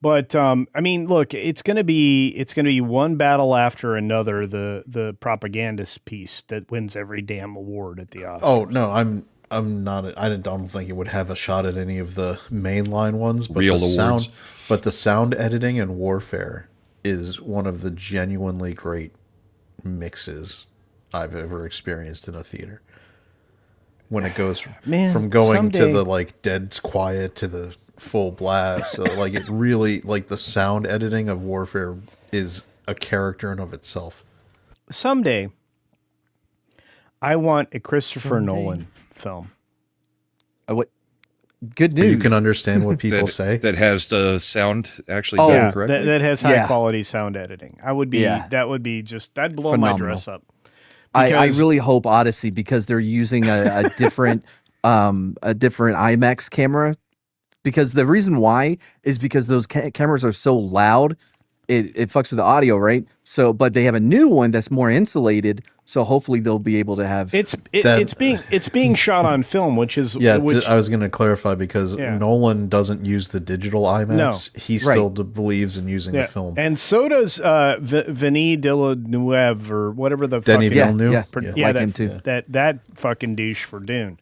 Speaker 6: But I mean, look, it's going to be one battle after another. The propagandist piece that wins every damn award at the Oscars.
Speaker 3: Oh no, I'm not. I don't think it would have a shot at any of the mainline ones. But
Speaker 4: Real
Speaker 3: the
Speaker 4: awards.
Speaker 3: sound editing in Warfare is one of the genuinely great mixes I've ever experienced in a theater. When it goes
Speaker 6: Man,
Speaker 3: from going to
Speaker 6: someday-
Speaker 3: the like dead quiet to the full blast, so like it really like the sound editing of Warfare is a character in of itself.
Speaker 6: Someday, I want a Christopher Nolan film.
Speaker 5: What? Good news.
Speaker 3: You can understand what people
Speaker 4: that,
Speaker 3: say.
Speaker 4: that has the sound actually
Speaker 5: Oh,
Speaker 4: done
Speaker 6: Yeah,
Speaker 4: correctly.
Speaker 6: that has high
Speaker 5: Yeah.
Speaker 6: quality sound editing. I would be.
Speaker 5: Yeah.
Speaker 6: That would be just. That'd blow my
Speaker 5: Phenomenal.
Speaker 6: dress up.
Speaker 5: I
Speaker 6: Because-
Speaker 5: really hope Odyssey because they're using a different IMAX camera. Because the reason why is because those cameras are so loud, it fucks with the audio, right? So, but they have a new one that's more insulated, so hopefully they'll be able to have.
Speaker 6: It's being shot on film, which is
Speaker 3: Yeah,
Speaker 6: Which,
Speaker 3: I was going to clarify because
Speaker 6: Yeah.
Speaker 3: Nolan doesn't use the digital IMAX.
Speaker 6: No.
Speaker 3: He
Speaker 5: Right.
Speaker 3: still believes in using the film.
Speaker 6: and so does Vinny Villeneuve or whatever the
Speaker 3: Denny
Speaker 6: fucking,
Speaker 3: Villeneuve?
Speaker 5: yeah.
Speaker 6: pro-
Speaker 3: Yeah.
Speaker 6: yeah,
Speaker 5: Like
Speaker 6: that,
Speaker 5: him too.
Speaker 6: That fucking douche for Dune.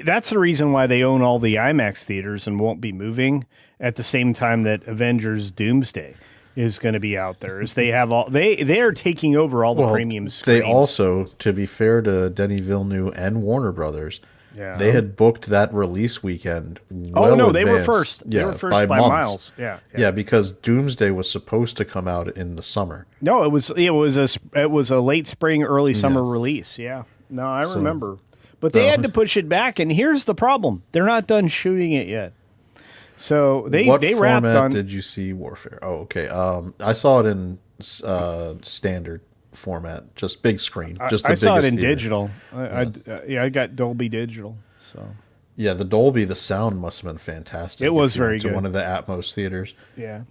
Speaker 6: That's the reason why they own all the IMAX theaters and won't be moving at the same time that Avengers Doomsday is going to be out there. Is they have all they are taking over all the premium screens.
Speaker 3: They also, to be fair to Denny Villeneuve and Warner Brothers,
Speaker 6: Yeah.
Speaker 3: they had booked that release weekend.
Speaker 6: Oh
Speaker 3: Well
Speaker 6: no, they were
Speaker 3: advanced.
Speaker 6: first. They
Speaker 3: Yeah,
Speaker 6: were first by
Speaker 3: months.
Speaker 6: miles. Yeah.
Speaker 3: Yeah, because Doomsday was supposed to come out in the summer.
Speaker 6: No, it was a late spring, early summer release. Yeah. No, I remember. But they had to push it back, and here's the problem: they're not done shooting it yet. So they
Speaker 3: What
Speaker 6: wrapped
Speaker 3: format
Speaker 6: on.
Speaker 3: did you see Warfare? Oh, okay. I saw it in standard format, just big screen, just the
Speaker 6: I
Speaker 3: biggest
Speaker 6: saw it in
Speaker 3: theater.
Speaker 6: digital. I got Dolby Digital. So
Speaker 3: Yeah, the Dolby, the sound must have been fantastic.
Speaker 6: It was
Speaker 3: if you went
Speaker 6: very
Speaker 3: to
Speaker 6: good.
Speaker 3: one of the Atmos theaters.
Speaker 6: yeah.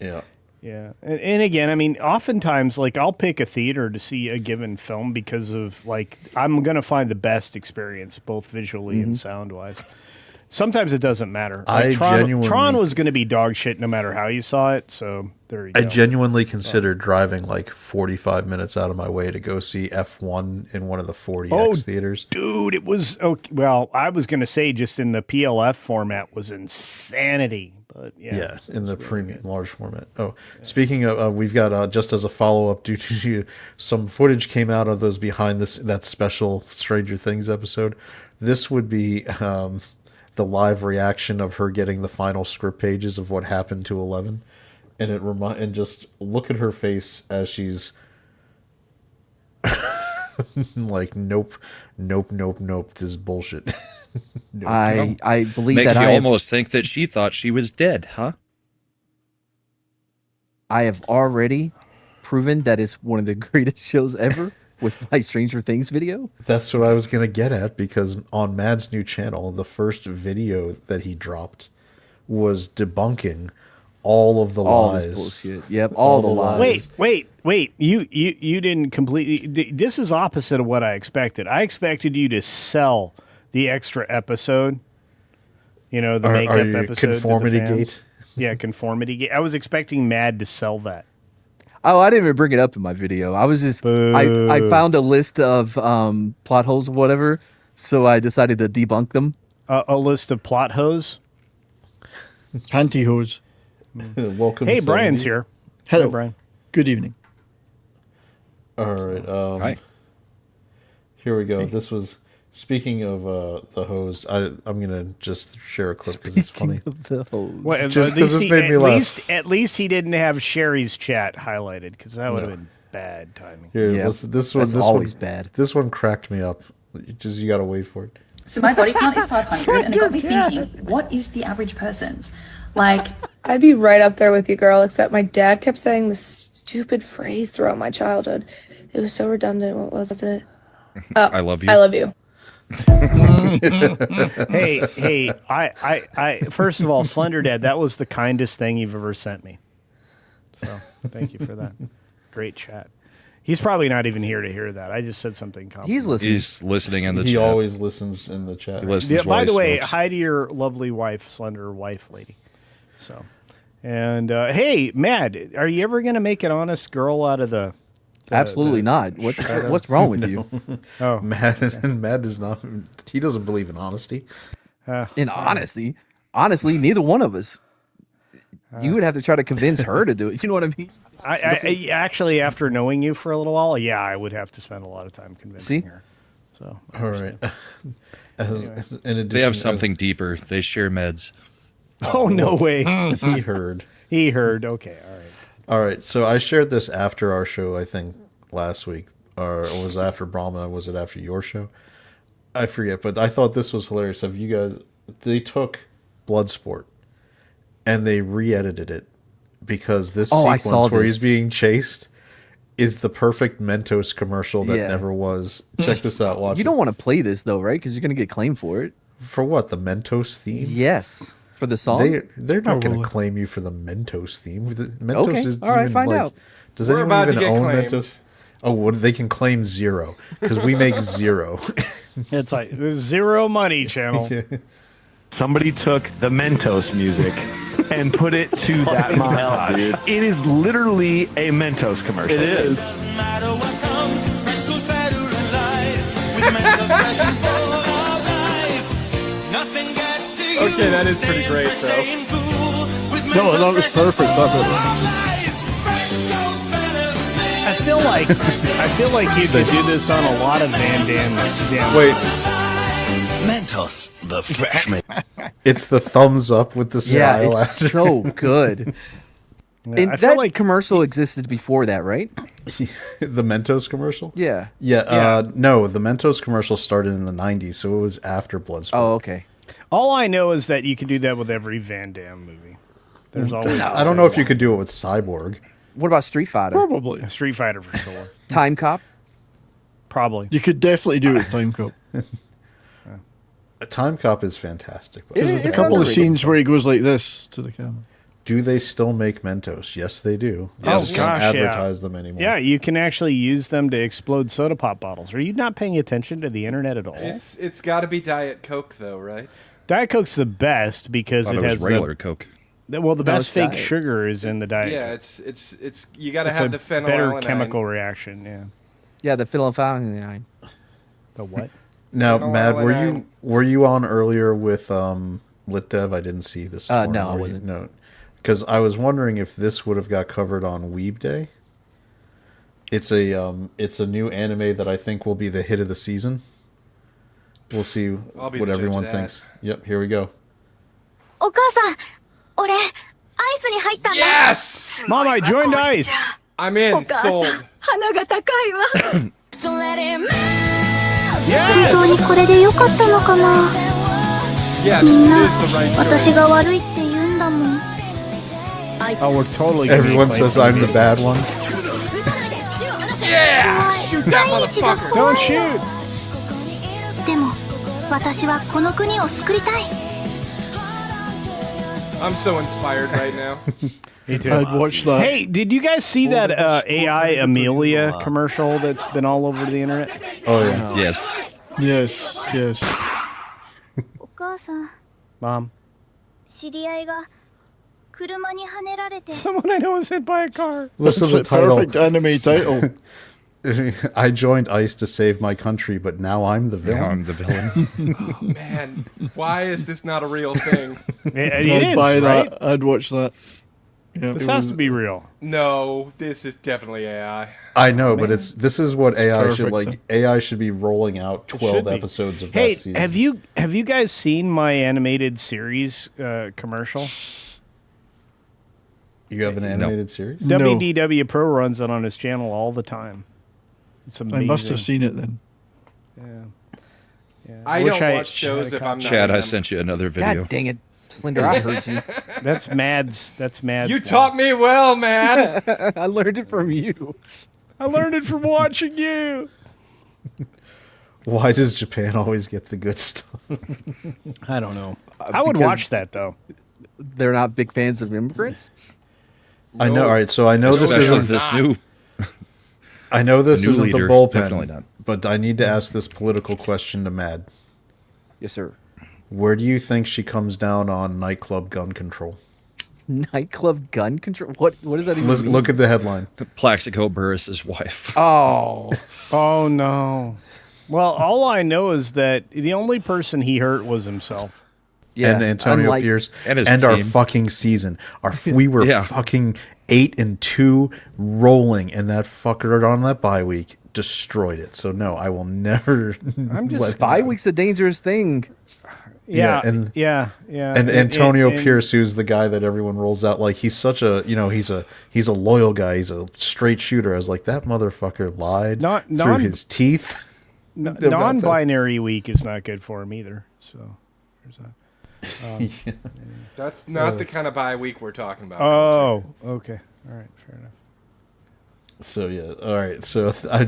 Speaker 3: Yeah.
Speaker 6: Yeah, and again, I mean, oftentimes, like I'll pick a theater to see a given film because of like I'm gonna find the best experience both visually and sound wise. Sometimes it doesn't matter. Like
Speaker 3: I
Speaker 6: Tron,
Speaker 3: genuinely-
Speaker 6: Tron was going to be dog shit no matter how you saw it. So there you go.
Speaker 3: I genuinely considered driving like 45 minutes out of my way to go see F1 in one of the 40X
Speaker 6: Oh,
Speaker 3: theaters.
Speaker 6: Dude, it was okay. Well, I was going to say just in the PLF format was insanity. But
Speaker 3: Yeah, in the premium large format. Oh, speaking of, we've got just as a follow up due to some footage came out of those behind this that special Stranger Things episode. This would be the live reaction of her getting the final script pages of what happened to 11, and and just look at her face as she's like, nope, nope, nope, nope. This is bullshit. Nope.
Speaker 5: I believe
Speaker 4: Makes
Speaker 5: that
Speaker 4: you
Speaker 5: I have,
Speaker 4: almost think that she thought she was dead, huh?
Speaker 5: I have already proven that it's one of the greatest shows ever with my Stranger Things video.
Speaker 3: That's what I was gonna get at, because on Mad's new channel, the first video that he dropped was debunking all of the
Speaker 5: All
Speaker 3: lies.
Speaker 5: this bullshit. Yep, all the lies.
Speaker 6: Wait. You didn't completely. This is opposite of what I expected. I expected you to sell the extra episode. You know, the makeup
Speaker 3: you
Speaker 6: episode.
Speaker 3: Conformity
Speaker 6: to the fans.
Speaker 3: Gate?
Speaker 6: Yeah, Conformity Gate. I was expecting Mad to sell that.
Speaker 5: Oh, I didn't even bring it up in my video. I was just I found a list of plot holes or whatever, so I decided to debunk them.
Speaker 6: A list of plot holes.
Speaker 7: Pantyhose.
Speaker 3: Welcome.
Speaker 6: Hey,
Speaker 3: to
Speaker 6: Brian's
Speaker 3: 70s.
Speaker 6: here.
Speaker 7: Hello.
Speaker 6: Hi, Brian.
Speaker 7: Good evening.
Speaker 3: All right.
Speaker 4: Hi.
Speaker 3: Here we go. This was speaking of the hose. I'm gonna just share a clip because it's funny.
Speaker 6: Well,
Speaker 3: Just
Speaker 6: at
Speaker 3: 'cause
Speaker 6: least
Speaker 3: this made me laugh.
Speaker 6: At least he didn't have Sherry's chat highlighted because that would have been bad timing.
Speaker 3: Here,
Speaker 5: Yeah,
Speaker 3: listen, this one.
Speaker 5: that's
Speaker 3: This
Speaker 5: always
Speaker 3: one,
Speaker 5: bad.
Speaker 3: This one cracked me up. You gotta wait for it.
Speaker 8: So my body count is 500, and it got me thinking, what is the average person's? Like,
Speaker 9: I'd be right up there with you, girl, except my dad kept saying this stupid phrase throughout my childhood. It was so redundant. What was it?
Speaker 4: I love you.
Speaker 9: I love you.
Speaker 6: Hey, I first of all, Slender Dad, that was the kindest thing you've ever sent me. So thank you for that. Great chat. He's probably not even here to hear that. I just said something complimentary.
Speaker 5: He's listening.
Speaker 4: He's listening in the
Speaker 3: He
Speaker 4: chat.
Speaker 3: always listens in the chat.
Speaker 4: He listens
Speaker 6: Yeah,
Speaker 4: while
Speaker 6: by
Speaker 4: he
Speaker 6: the way,
Speaker 4: smokes.
Speaker 6: hi to your lovely wife, Slender wife lady. So, and hey, Mad, are you ever going to make an honest girl out of the?
Speaker 5: Absolutely not. What's wrong with you?
Speaker 6: Oh,
Speaker 3: Matt does not. He doesn't believe in honesty.
Speaker 5: In honesty, honestly, neither one of us. You would have to try to convince her to do it. You know what I mean?
Speaker 6: I actually, after knowing you for a little while, yeah, I would have to spend a lot of time convincing
Speaker 5: See?
Speaker 6: her. So,
Speaker 3: All right. In addition,
Speaker 4: They have something deeper. They share meds.
Speaker 6: oh no way,
Speaker 3: he heard.
Speaker 6: he heard. Okay, all right.
Speaker 3: All right, so I shared this after our show, I think, last week. Or was it after Brahma? Was it after your show? I forget, but I thought this was hilarious. Have you guys... They took Bloodsport and they re-edited it because this
Speaker 5: Oh, I saw
Speaker 3: sequence where
Speaker 5: this.
Speaker 3: he's being chased is the perfect Mentos commercial that
Speaker 5: Yeah.
Speaker 3: never was. Check this out. Watch
Speaker 5: You
Speaker 3: it.
Speaker 5: don't want to play this though, right? Because you're gonna get claimed for it.
Speaker 3: For what? The Mentos theme?
Speaker 5: Yes, for the song.
Speaker 3: They're not going to claim you for the Mentos theme. The Mentos
Speaker 5: Okay,
Speaker 3: is
Speaker 5: all right,
Speaker 3: even,
Speaker 5: find
Speaker 3: like,
Speaker 5: out.
Speaker 3: Does
Speaker 2: We're
Speaker 3: anyone
Speaker 2: about to
Speaker 3: even
Speaker 2: get
Speaker 3: own
Speaker 2: claimed.
Speaker 3: Mentos? Oh, what, they can claim zero because we make zero.
Speaker 6: It's like zero money channel.
Speaker 10: Somebody took the Mentos music and put it to that montage. It is literally a Mentos commercial.
Speaker 7: It is.
Speaker 1: No matter what comes, fresh goes better alive. With Mentos fresh and full of life. Nothing gets to you.
Speaker 2: Okay, that is pretty great, though.
Speaker 1: Staying cool. With
Speaker 7: No,
Speaker 1: Mentos
Speaker 7: that was
Speaker 1: fresh and
Speaker 7: perfect.
Speaker 1: full
Speaker 7: That was-
Speaker 1: of life. Fresh goes better than
Speaker 6: I feel like you could do this on a lot of Van Damme.
Speaker 3: Wait,
Speaker 1: Mentos, the freshman.
Speaker 3: it's the thumbs up with the
Speaker 5: Yeah,
Speaker 3: smile
Speaker 5: it's
Speaker 3: after.
Speaker 5: so good. And
Speaker 6: I feel
Speaker 5: that
Speaker 6: like
Speaker 5: commercial existed before that, right?
Speaker 3: The Mentos commercial?
Speaker 5: Yeah.
Speaker 3: Yeah, no, the Mentos commercial started in the 90s, so it was after Bloodsport.
Speaker 5: Oh, okay.
Speaker 6: all I know is that you can do that with every Van Damme movie. There's always
Speaker 3: I don't know if you could do it with Cyborg.
Speaker 5: What about Street Fighter?
Speaker 7: Probably.
Speaker 6: a Street Fighter for sure.
Speaker 5: Time Cop?
Speaker 6: Probably.
Speaker 7: You could definitely do it with Time Cop.
Speaker 3: Time Cop is fantastic. but
Speaker 5: It-
Speaker 7: There's a
Speaker 5: it's
Speaker 7: couple of
Speaker 5: underrated.
Speaker 7: scenes where he goes like this to the camera.
Speaker 3: Do they still make Mentos? Yes, they do. They
Speaker 6: Oh,
Speaker 3: just
Speaker 6: gosh,
Speaker 3: don't
Speaker 6: yeah.
Speaker 3: advertise them anymore.
Speaker 6: Yeah, you can actually use them to explode soda pop bottles. Are you not paying attention to the internet at all?
Speaker 2: It's got to be Diet Coke though, right?
Speaker 6: Diet Coke's the best because
Speaker 4: Thought
Speaker 6: it
Speaker 4: it was
Speaker 6: has
Speaker 4: regular Coke.
Speaker 6: the
Speaker 5: No,
Speaker 6: best
Speaker 5: it's
Speaker 6: fake
Speaker 5: Diet.
Speaker 6: sugar is in the Diet
Speaker 2: Yeah,
Speaker 6: Coke.
Speaker 2: it's you got to
Speaker 6: It's
Speaker 2: have
Speaker 6: a
Speaker 2: the phenylalanine.
Speaker 6: better chemical reaction. Yeah.
Speaker 5: Yeah, the phenylalanine.
Speaker 6: The what?
Speaker 3: Now,
Speaker 2: Phenylalanine.
Speaker 3: Matt, were you on earlier with Lit Dev? I didn't see this.
Speaker 5: No,
Speaker 3: morning.
Speaker 5: I
Speaker 3: Were you-
Speaker 5: wasn't.
Speaker 3: No, because I was wondering if this would have got covered on Weeb Day. It's a new anime that I think will be the hit of the season. We'll see
Speaker 2: I'll be
Speaker 3: what
Speaker 2: the judge
Speaker 3: everyone
Speaker 2: of that.
Speaker 3: thinks. Yep, here we go.
Speaker 11: お母さん、俺、アイスに入ったんだ。
Speaker 2: Yes,
Speaker 6: Mom, I joined ICE.
Speaker 2: I'm in.
Speaker 11: お母さん、
Speaker 2: Sold.
Speaker 11: 鼻が高いわ。Don't let it melt.
Speaker 6: 本
Speaker 11: 当にこれで良かったのかな。
Speaker 2: Yes,
Speaker 11: み
Speaker 2: it
Speaker 11: んな
Speaker 2: is the right
Speaker 11: 私
Speaker 2: choice.
Speaker 11: が悪いって言うんだもん。
Speaker 6: Oh, we're totally. gonna be
Speaker 3: Everyone
Speaker 6: playing
Speaker 3: says I'm the bad one.
Speaker 2: Yeah! Shoot that motherfucker!
Speaker 6: Don't shoot.
Speaker 11: でも私はこの国を救いたい。
Speaker 2: I'm so inspired right now.
Speaker 6: Me too.
Speaker 7: I'd watch that.
Speaker 6: Hey, did you guys see that AI Amelia commercial that's been all over the internet?
Speaker 3: Oh yeah.
Speaker 4: Yes.
Speaker 7: Yes, yes.
Speaker 11: お母さん、
Speaker 6: Mom.
Speaker 11: 知り合いが車にはねられて。
Speaker 6: Someone I know was hit by a car.
Speaker 3: Listen
Speaker 7: That's
Speaker 3: to the
Speaker 7: a
Speaker 3: title.
Speaker 7: perfect anime title.
Speaker 3: I joined ICE to save my country, but now I'm the
Speaker 4: Now
Speaker 3: villain.
Speaker 4: I'm the villain.
Speaker 2: Man, why is this not a real thing?
Speaker 6: It
Speaker 7: I'd
Speaker 6: is,
Speaker 7: buy
Speaker 6: right?
Speaker 7: that. I'd watch that. Yeah,
Speaker 6: This
Speaker 7: it
Speaker 6: has
Speaker 7: was-
Speaker 6: to be real.
Speaker 2: No, this is definitely AI.
Speaker 3: I know, but this is what AI should
Speaker 7: perfect.
Speaker 3: AI should be rolling out
Speaker 6: It
Speaker 3: 12
Speaker 6: should be.
Speaker 3: episodes of
Speaker 6: Hey,
Speaker 3: that season.
Speaker 6: have you guys seen my animated series commercial?
Speaker 3: You have an animated series?
Speaker 7: No.
Speaker 6: WDW Pro runs it on his channel all the time. It's amazing.
Speaker 7: I must have seen it then.
Speaker 6: Yeah. Yeah.
Speaker 2: I
Speaker 6: wish
Speaker 2: don't watch shows
Speaker 6: had a
Speaker 2: if I'm
Speaker 6: copy.
Speaker 2: not
Speaker 4: Chad,
Speaker 2: in
Speaker 4: I
Speaker 2: them.
Speaker 4: sent you another video.
Speaker 5: God dang it, Slender! I heard you.
Speaker 6: That's Mads. That's Mads.
Speaker 2: You
Speaker 6: now.
Speaker 2: taught me well, man.
Speaker 5: I learned it from you.
Speaker 6: I learned it from watching you.
Speaker 3: Why does Japan always get the good stuff?
Speaker 6: I don't know. I would
Speaker 5: because-
Speaker 6: watch that though.
Speaker 5: They're not big fans of immigrants.
Speaker 3: I know. All right, so I know this
Speaker 4: Especially
Speaker 3: isn't
Speaker 4: this new.
Speaker 3: I know this
Speaker 4: new
Speaker 3: isn't
Speaker 4: leader,
Speaker 3: the bullpen,
Speaker 4: definitely not.
Speaker 3: but I need to ask this political question to Mad.
Speaker 5: Yes, sir.
Speaker 3: Where do you think she comes down on nightclub gun control?
Speaker 5: Nightclub gun control. What does that even mean?
Speaker 3: Look at the headline.
Speaker 4: Plaxico Burris' wife.
Speaker 5: Oh,
Speaker 6: Oh no. Well, all I know is that the only person he hurt was himself.
Speaker 5: yeah.
Speaker 3: And Antonio
Speaker 5: unlike-
Speaker 3: Pierce
Speaker 4: And his
Speaker 3: our
Speaker 4: team.
Speaker 3: fucking season. We were
Speaker 4: Yeah.
Speaker 3: fucking 8-2 rolling, and that fucker on that bye week destroyed it. So no, I will never.
Speaker 6: I'm just-
Speaker 3: let him
Speaker 5: Bye
Speaker 3: go.
Speaker 5: week's a dangerous thing.
Speaker 6: Yeah.
Speaker 3: and-
Speaker 6: yeah.
Speaker 3: And Antonio
Speaker 6: and-
Speaker 3: Pierce, who's the guy that everyone rolls out, like he's such a he's a loyal guy. He's a straight shooter. I was like, that motherfucker lied through his teeth. about that.
Speaker 6: Non-binary week is not good for him either. So there's that.
Speaker 2: That's not the kind of bye week we're talking about.
Speaker 6: Oh, okay. All right. Fair enough.
Speaker 3: So yeah, all right. So I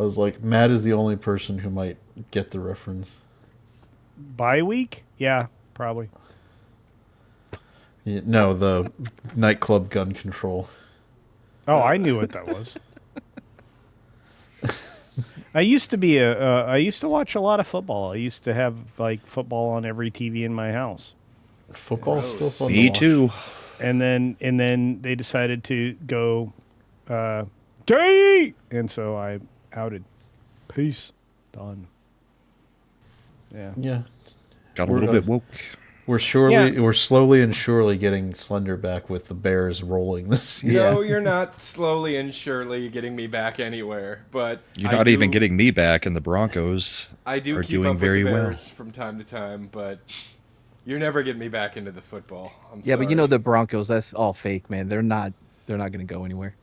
Speaker 3: was like, Matt is the only person who might get the reference.
Speaker 6: Bye week? Yeah, probably.
Speaker 3: Yeah, no, the nightclub gun control.
Speaker 6: Oh, I knew what that was. I used to watch a lot of football. I used to have like football on every TV in my house.
Speaker 3: Football's still fun. to
Speaker 4: Me
Speaker 3: watch.
Speaker 4: too.
Speaker 6: And then they decided to go gay, and so I outed. Peace. Done. Yeah.
Speaker 3: Yeah,
Speaker 4: Got a little bit woke.
Speaker 3: we're slowly and surely getting Slender back with the Bears rolling this season.
Speaker 2: No, you're not slowly and surely getting me back anywhere, but
Speaker 4: You're
Speaker 2: I
Speaker 4: not even
Speaker 2: do-
Speaker 4: getting me back, and the Broncos
Speaker 2: I do
Speaker 4: are
Speaker 2: keep
Speaker 4: doing
Speaker 2: up
Speaker 4: very
Speaker 2: with the
Speaker 4: well.
Speaker 2: Bears from time to time, but you're never getting me back into the football. I'm
Speaker 5: Yeah, but you
Speaker 2: sorry.
Speaker 5: know the Broncos. That's all fake, man. They're not going to go anywhere.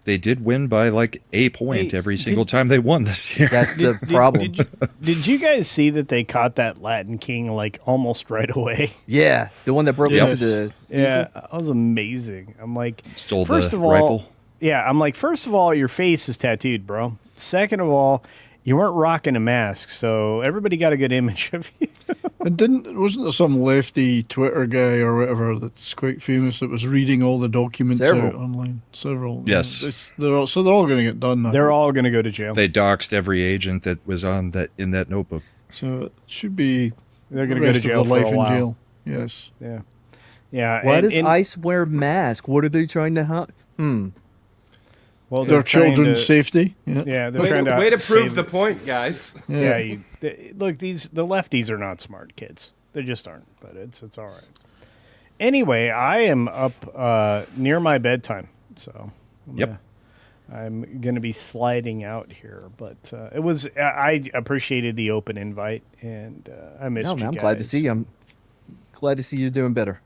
Speaker 4: They did win by like a point
Speaker 6: Hey,
Speaker 4: every single time they won this year.
Speaker 5: That's the problem.
Speaker 6: Did you guys see that they caught that Latin King like almost right away?
Speaker 5: Yeah, the one that broke
Speaker 7: Yes.
Speaker 5: into the.
Speaker 6: Yeah, that was amazing. I'm like,
Speaker 4: Stole
Speaker 6: first
Speaker 4: the
Speaker 6: of all,
Speaker 4: rifle.
Speaker 6: yeah, I'm like, first of all, your face is tattooed, bro. Second of all, you weren't rocking a mask, so everybody got a good image of you.
Speaker 7: And wasn't there some lefty Twitter guy or whatever that's quite famous that was reading all the documents
Speaker 5: Several.
Speaker 7: out online? Several.
Speaker 4: Yes.
Speaker 7: They're all going to get done now.
Speaker 6: They're all gonna go to jail.
Speaker 4: They doxed every agent that was on that in that notebook.
Speaker 7: So it should be
Speaker 6: They're
Speaker 7: the
Speaker 6: gonna go to
Speaker 7: rest of
Speaker 6: jail
Speaker 7: their
Speaker 6: for
Speaker 7: life
Speaker 6: a while.
Speaker 7: in jail. Yes.
Speaker 6: Yeah, yeah.
Speaker 5: Why
Speaker 6: and-
Speaker 5: does
Speaker 6: and-
Speaker 5: ICE wear mask? What are they trying to?
Speaker 6: Well,
Speaker 7: Their
Speaker 6: they're trying
Speaker 7: children's
Speaker 6: to-
Speaker 7: safety. Yeah.
Speaker 6: Yeah, they're
Speaker 2: way
Speaker 6: trying
Speaker 2: to,
Speaker 6: to
Speaker 2: way to prove
Speaker 6: save-
Speaker 2: the point, guys.
Speaker 6: Yeah, look, the lefties are not smart kids. They just aren't. But it's all right. Anyway, I am up near my bedtime, so I'm gonna be sliding out here. But it was I appreciated the open invite, and I missed
Speaker 5: No,
Speaker 6: you
Speaker 5: man, I'm
Speaker 6: guys.
Speaker 5: glad to see you. I'm glad to see you doing better.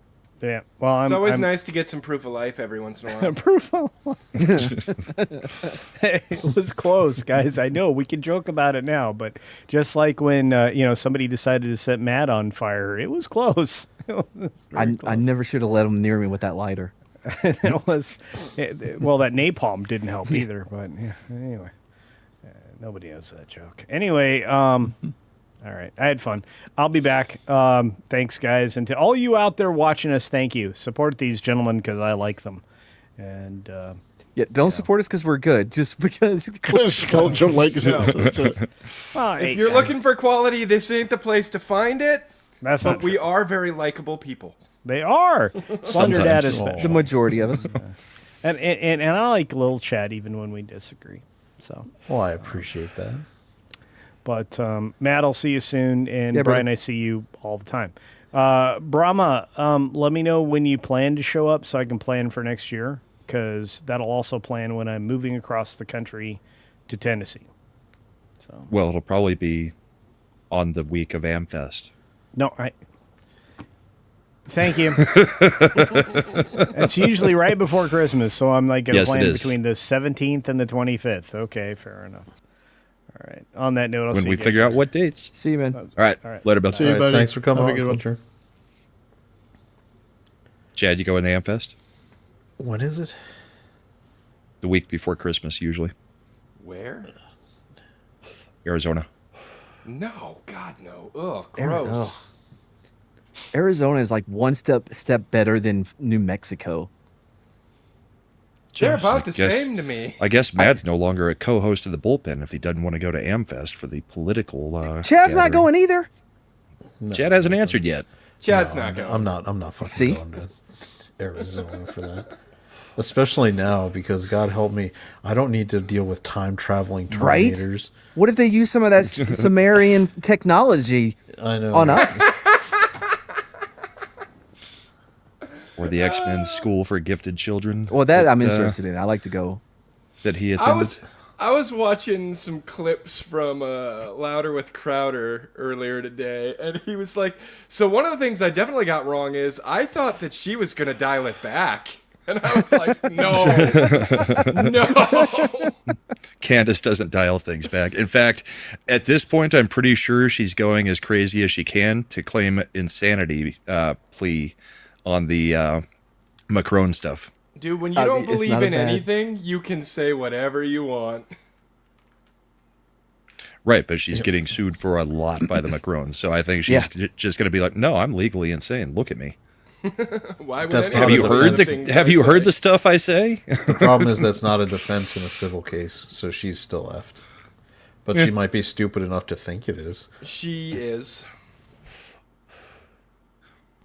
Speaker 6: Yeah. Well,
Speaker 2: It's always
Speaker 6: I'm
Speaker 2: nice to get some proof of life every once in a while.
Speaker 6: proof of it was close, guys. I know we can joke about it now, but just like when somebody decided to set Matt on fire, it was close. It was very
Speaker 5: I never should have let him near me with that lighter.
Speaker 6: that was well, that napalm didn't help either. But yeah, anyway, nobody knows that joke. Anyway, all right, I had fun. I'll be back. Thanks, guys, and to all you out there watching us, thank you. Support these gentlemen because I like them, and
Speaker 5: Yeah, don't support us because we're good. Just because
Speaker 7: Culture likes it. That's it.
Speaker 6: well,
Speaker 2: If you're looking for quality, this ain't the place to find it.
Speaker 6: that's
Speaker 2: But
Speaker 6: not
Speaker 2: we are very likable people.
Speaker 6: They are. Slender Dad
Speaker 3: Sometimes.
Speaker 6: is
Speaker 5: the
Speaker 6: special.
Speaker 5: majority of us.
Speaker 6: And I like little chat even when we disagree. So,
Speaker 3: Well, I appreciate that.
Speaker 6: but Matt, I'll see you soon, and
Speaker 5: Yeah,
Speaker 6: Brian,
Speaker 5: brother.
Speaker 6: I see you all the time. Brahma, let me know when you plan to show up so I can plan for next year, because that'll also plan when I'm moving across the country to Tennessee. So,
Speaker 4: Well, it'll probably be on the week of AmFest.
Speaker 6: no, Thank you. It's usually right before Christmas, so I'm like going to
Speaker 4: Yes, it
Speaker 6: plan
Speaker 4: is.
Speaker 6: between the 17th and the 25th. Okay, fair enough. All right. On that note, I'll
Speaker 4: When
Speaker 6: see
Speaker 4: we
Speaker 6: you guys
Speaker 4: figure out
Speaker 6: soon.
Speaker 4: what dates.
Speaker 5: See you, man.
Speaker 4: All right.
Speaker 6: All right.
Speaker 4: Later, Bill.
Speaker 7: See you,
Speaker 3: All right,
Speaker 7: buddy.
Speaker 3: thanks for coming
Speaker 7: Have a
Speaker 3: on,
Speaker 7: good one.
Speaker 3: Culture.
Speaker 4: Chad, you going to AmFest?
Speaker 3: When is it?
Speaker 4: The week before Christmas, usually.
Speaker 2: Where?
Speaker 4: Arizona.
Speaker 2: No, God, no. Ugh, gross.
Speaker 5: Arizona is like one step better than New Mexico.
Speaker 2: They're
Speaker 4: Jeez,
Speaker 2: about
Speaker 4: I
Speaker 2: the
Speaker 4: guess-
Speaker 2: same to me.
Speaker 4: I guess Matt's no longer a co-host of the Bullpen if he doesn't want to go to AmFest for the political.
Speaker 5: Chad's not
Speaker 4: gathering.
Speaker 5: going either.
Speaker 4: Chad hasn't answered yet.
Speaker 2: Chad's
Speaker 3: No,
Speaker 2: not going.
Speaker 3: I'm not fucking
Speaker 5: See?
Speaker 3: going to Arizona for that. Especially now, because God help me, I don't need to deal with time traveling
Speaker 5: Right?
Speaker 3: Terminators.
Speaker 5: What if they use some of that Sumerian technology
Speaker 3: I know.
Speaker 5: on us?
Speaker 4: Or the X-Men School for Gifted Children.
Speaker 5: Well, that I'm
Speaker 4: uh,
Speaker 5: interested in. I like to go.
Speaker 4: That he attended.
Speaker 2: I was watching some clips from Louder with Crowder earlier today, and he was like, so one of the things I definitely got wrong is I thought that she was going to dial it back. And I was like, no. No.
Speaker 4: Candace doesn't dial things back. In fact, at this point, I'm pretty sure she's going as crazy as she can to claim insanity plea on the Macron stuff.
Speaker 2: Dude, when you don't
Speaker 5: It's
Speaker 2: believe
Speaker 5: not a
Speaker 2: in
Speaker 5: bad-
Speaker 2: anything, you can say whatever you want.
Speaker 4: Right, but she's getting sued for a lot by the Macrons. So I think she's just going to be like, no, I'm legally insane. Look at me.
Speaker 2: Why would
Speaker 3: That's
Speaker 2: any
Speaker 3: not
Speaker 4: Have
Speaker 2: of
Speaker 3: a
Speaker 4: you
Speaker 2: the
Speaker 4: heard
Speaker 2: things
Speaker 4: the Have
Speaker 2: I
Speaker 4: you heard
Speaker 2: say-
Speaker 4: the stuff I say?
Speaker 3: The problem is that's not a defense in a civil case, so she's still left. But she might be stupid enough to think it is.
Speaker 2: She is.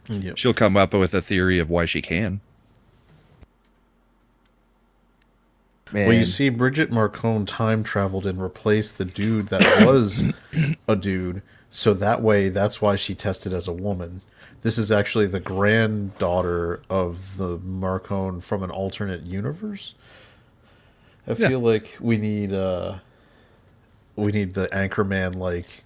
Speaker 3: Yep.
Speaker 4: She'll come up with a theory of why she can.
Speaker 5: Man,
Speaker 3: Well, you see, Bridget Marcone time traveled and replaced the dude that was a dude, so that way, that's why she tested as a woman. This is actually the granddaughter of the Marcone from an alternate universe. I feel like we need the Anchorman like.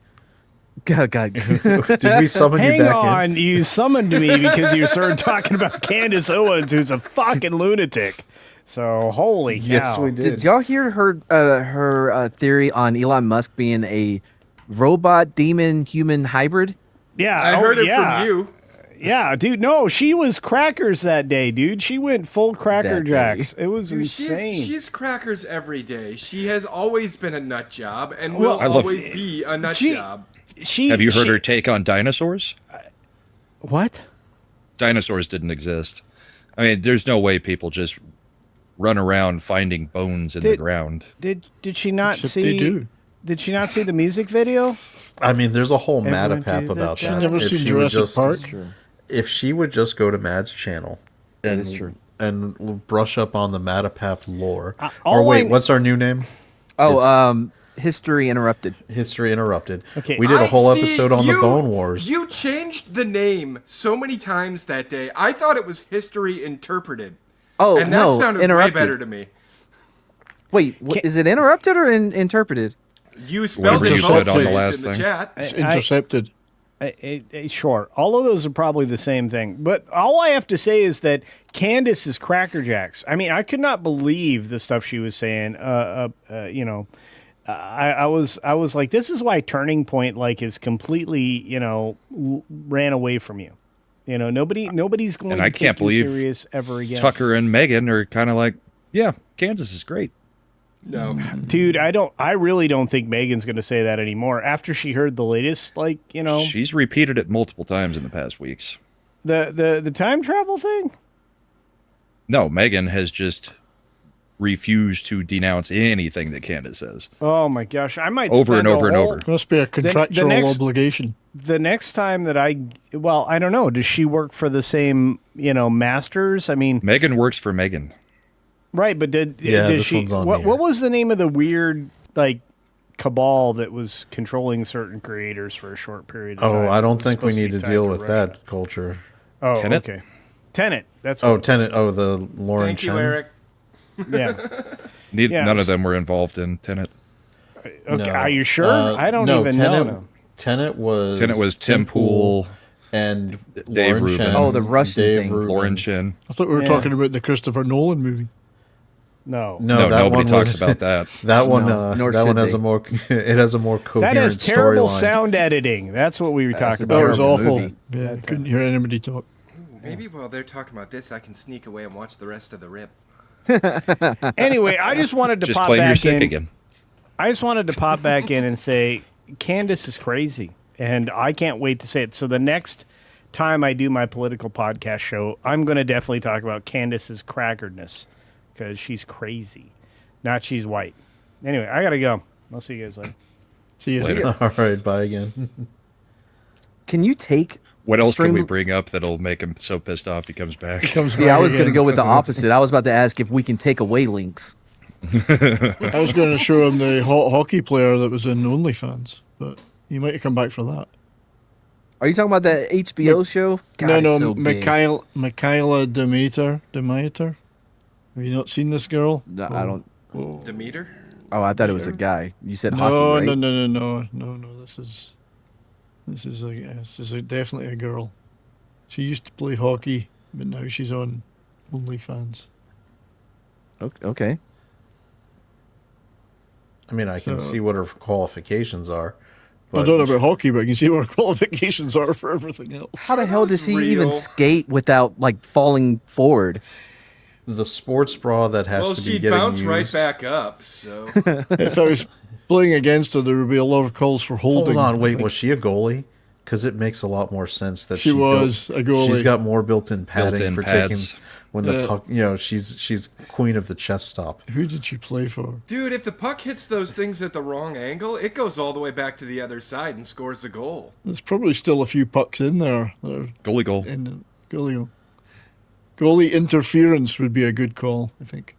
Speaker 5: God.
Speaker 3: Did we summon
Speaker 6: Hang
Speaker 3: you back
Speaker 6: on,
Speaker 3: in?
Speaker 6: you summoned me because you started talking about Candace Owens, who's a fucking lunatic. So holy cow!
Speaker 3: Yes, we did.
Speaker 5: Did y'all hear her theory on Elon Musk being a robot demon human hybrid?
Speaker 6: Yeah,
Speaker 2: I heard it from you.
Speaker 6: Yeah, dude. No, she was crackers that day, dude. She went full Cracker
Speaker 5: That day.
Speaker 6: Jacks. It was
Speaker 2: Dude,
Speaker 6: insane.
Speaker 2: she's crackers every day. She has always been a nut job and
Speaker 6: Well,
Speaker 2: will
Speaker 4: I love-
Speaker 2: always be a nut
Speaker 6: She-
Speaker 2: job.
Speaker 4: Have you heard her take on dinosaurs?
Speaker 6: What?
Speaker 4: Dinosaurs didn't exist. I mean, there's no way people just run around finding bones in the ground.
Speaker 6: Did she not
Speaker 7: Except
Speaker 6: see?
Speaker 7: they do.
Speaker 6: Did she not see the music video?
Speaker 3: I mean, there's a whole
Speaker 6: Everyone
Speaker 3: Matapap
Speaker 6: do the
Speaker 3: about
Speaker 6: job.
Speaker 3: that.
Speaker 7: Never
Speaker 3: If
Speaker 7: seen
Speaker 3: she would
Speaker 7: Jurassic
Speaker 3: just-
Speaker 7: Park.
Speaker 3: If she would just go to Mad's channel
Speaker 5: That
Speaker 3: and,
Speaker 5: is true.
Speaker 3: and brush up on the Matapap lore.
Speaker 6: all
Speaker 3: Or wait,
Speaker 6: I-
Speaker 3: what's our new name?
Speaker 5: Oh, History Interrupted.
Speaker 3: History Interrupted.
Speaker 6: Okay.
Speaker 3: We did a whole
Speaker 2: I- see,
Speaker 3: episode on the Bone Wars.
Speaker 2: You changed the name so many times that day. I thought it was History Interpreted.
Speaker 5: Oh,
Speaker 2: And that
Speaker 5: no,
Speaker 2: sounded way
Speaker 5: interrupted.
Speaker 2: better to me.
Speaker 5: Wait, is it interrupted or interpreted?
Speaker 2: You spelled
Speaker 4: Whatever
Speaker 2: it
Speaker 4: you
Speaker 2: both
Speaker 4: said on the
Speaker 2: ways
Speaker 4: last
Speaker 2: in the
Speaker 4: thing.
Speaker 2: chat.
Speaker 7: It's intercepted.
Speaker 6: Sure, all of those are probably the same thing. But all I have to say is that Candace is Cracker Jacks. I mean, I could not believe the stuff she was saying. You know, I was like, this is why Turning Point is completely, you know, ran away from you. You know, nobody's going
Speaker 4: And
Speaker 6: to
Speaker 4: I
Speaker 6: take
Speaker 4: can't
Speaker 6: you
Speaker 4: believe
Speaker 6: serious ever again.
Speaker 4: Tucker and Megan are kind of like, yeah, Kansas is great.
Speaker 2: No,
Speaker 6: Dude, I really don't think Megan's going to say that anymore after she heard the latest, you know,
Speaker 4: She's repeated it multiple times in the past weeks.
Speaker 6: the time travel thing.
Speaker 4: No, Megan has just refused to denounce anything that Candace says.
Speaker 6: Oh my gosh, I might
Speaker 4: Over
Speaker 6: spend
Speaker 4: and over
Speaker 6: a
Speaker 4: and
Speaker 6: whole-
Speaker 4: over.
Speaker 7: Must be a contractual
Speaker 6: next-
Speaker 7: obligation.
Speaker 6: The next time that I don't know. Does she work for the same, you know, masters? I mean,
Speaker 4: Megan works for Megan.
Speaker 6: right? But did
Speaker 3: this
Speaker 6: she?
Speaker 3: one's on
Speaker 6: What
Speaker 3: here.
Speaker 6: was the name of the weird cabal that was controlling certain creators for a short period of time?
Speaker 3: Oh, I
Speaker 6: It
Speaker 3: don't
Speaker 6: was
Speaker 3: think we
Speaker 6: supposed
Speaker 3: need to
Speaker 6: be tied
Speaker 3: deal with
Speaker 6: Russia.
Speaker 3: that culture.
Speaker 6: Oh,
Speaker 4: Tenet?
Speaker 6: okay. Tenet. That's
Speaker 3: Oh,
Speaker 6: what
Speaker 3: Tenet. Oh, the Lauren
Speaker 2: thank you,
Speaker 3: Chen.
Speaker 2: Eric.
Speaker 6: Yeah. Yeah.
Speaker 4: None of them were involved in Tenet.
Speaker 6: Okay.
Speaker 3: No.
Speaker 6: Are you sure? I don't
Speaker 3: no,
Speaker 6: even
Speaker 3: Tenet,
Speaker 6: know.
Speaker 3: Tenet was
Speaker 4: Tim Pool,
Speaker 3: and
Speaker 4: Dave
Speaker 3: Lauren
Speaker 4: Rubin.
Speaker 3: Chen,
Speaker 5: Oh, the Russian
Speaker 3: Dave
Speaker 5: thing.
Speaker 3: Rubin.
Speaker 4: Lauren Chin.
Speaker 7: I thought we were
Speaker 6: Yeah.
Speaker 7: talking about the Christopher Nolan movie.
Speaker 6: No.
Speaker 3: No, that
Speaker 4: nobody
Speaker 3: one
Speaker 4: talks
Speaker 3: was-
Speaker 4: about that.
Speaker 3: That one,
Speaker 5: No, nor
Speaker 3: that one
Speaker 5: should
Speaker 3: has
Speaker 5: they.
Speaker 3: a more. It has a more
Speaker 6: That
Speaker 3: coherent
Speaker 6: has terrible
Speaker 3: storyline.
Speaker 6: sound editing. That's what we were talking
Speaker 5: a
Speaker 7: That
Speaker 6: about.
Speaker 7: was
Speaker 5: Terrible
Speaker 7: awful.
Speaker 5: movie.
Speaker 7: Yeah, couldn't hear anybody talk.
Speaker 2: Maybe while they're talking about this, I can sneak away and watch the rest of the rip.
Speaker 6: Anyway, I just wanted to
Speaker 4: Just
Speaker 6: pop
Speaker 4: claim you're
Speaker 6: back
Speaker 4: sick
Speaker 6: in.
Speaker 4: again.
Speaker 6: I just wanted to pop back in and say Candace is crazy, and I can't wait to say it. So the next time I do my political podcast show, I'm going to definitely talk about Candace's crackerness because she's crazy, not she's white. Anyway, I gotta go. I'll see you guys later.
Speaker 7: See you
Speaker 4: Later.
Speaker 3: All right, bye again.
Speaker 5: Can you take?
Speaker 4: What else can we
Speaker 5: String-
Speaker 4: bring up that'll make him so pissed off he comes back?
Speaker 5: See, I was going to go with the opposite. I was about to ask if we can take away links.
Speaker 7: I was going to show him the hot hockey player that was in OnlyFans, but he might have come back for that.
Speaker 5: Are you talking about that HBO show? God,
Speaker 7: no,
Speaker 5: it's so big.
Speaker 7: Michaela Demeter. Have you not seen this girl?
Speaker 5: No, I don't.
Speaker 2: Demeter?
Speaker 5: Oh, I thought it was a guy. You said
Speaker 7: No,
Speaker 5: hockey, right?
Speaker 7: no. This is definitely a girl. She used to play hockey, but now she's on OnlyFans.
Speaker 5: Okay.
Speaker 3: I mean, I can
Speaker 7: So-
Speaker 3: see what her qualifications are.
Speaker 7: I don't know about hockey, but I can see what her qualifications are for everything else.
Speaker 5: How the hell does he even
Speaker 2: real.
Speaker 5: skate without falling forward?
Speaker 3: the sports bra that has
Speaker 2: Well,
Speaker 3: to be
Speaker 2: she'd
Speaker 3: getting
Speaker 2: bounce
Speaker 3: used.
Speaker 2: right back up, so.
Speaker 7: If I was playing against her, there would be a lot of calls for holding.
Speaker 3: Hold on,
Speaker 7: I
Speaker 3: wait,
Speaker 7: think.
Speaker 3: was she a goalie? Because it makes a lot more sense that
Speaker 7: She was a goalie.
Speaker 3: She's got more built-in padding
Speaker 4: Built-in
Speaker 3: for
Speaker 4: pads.
Speaker 3: taking when the puck. You know, she's queen of the chest stop.
Speaker 7: Who did she play for?
Speaker 2: Dude, if the puck hits those things at the wrong angle, it goes all the way back to the other side and scores the goal.
Speaker 7: There's probably still a few pucks in there. That are
Speaker 4: Goalie goal.
Speaker 7: in the goalie interference would be a good call, I think.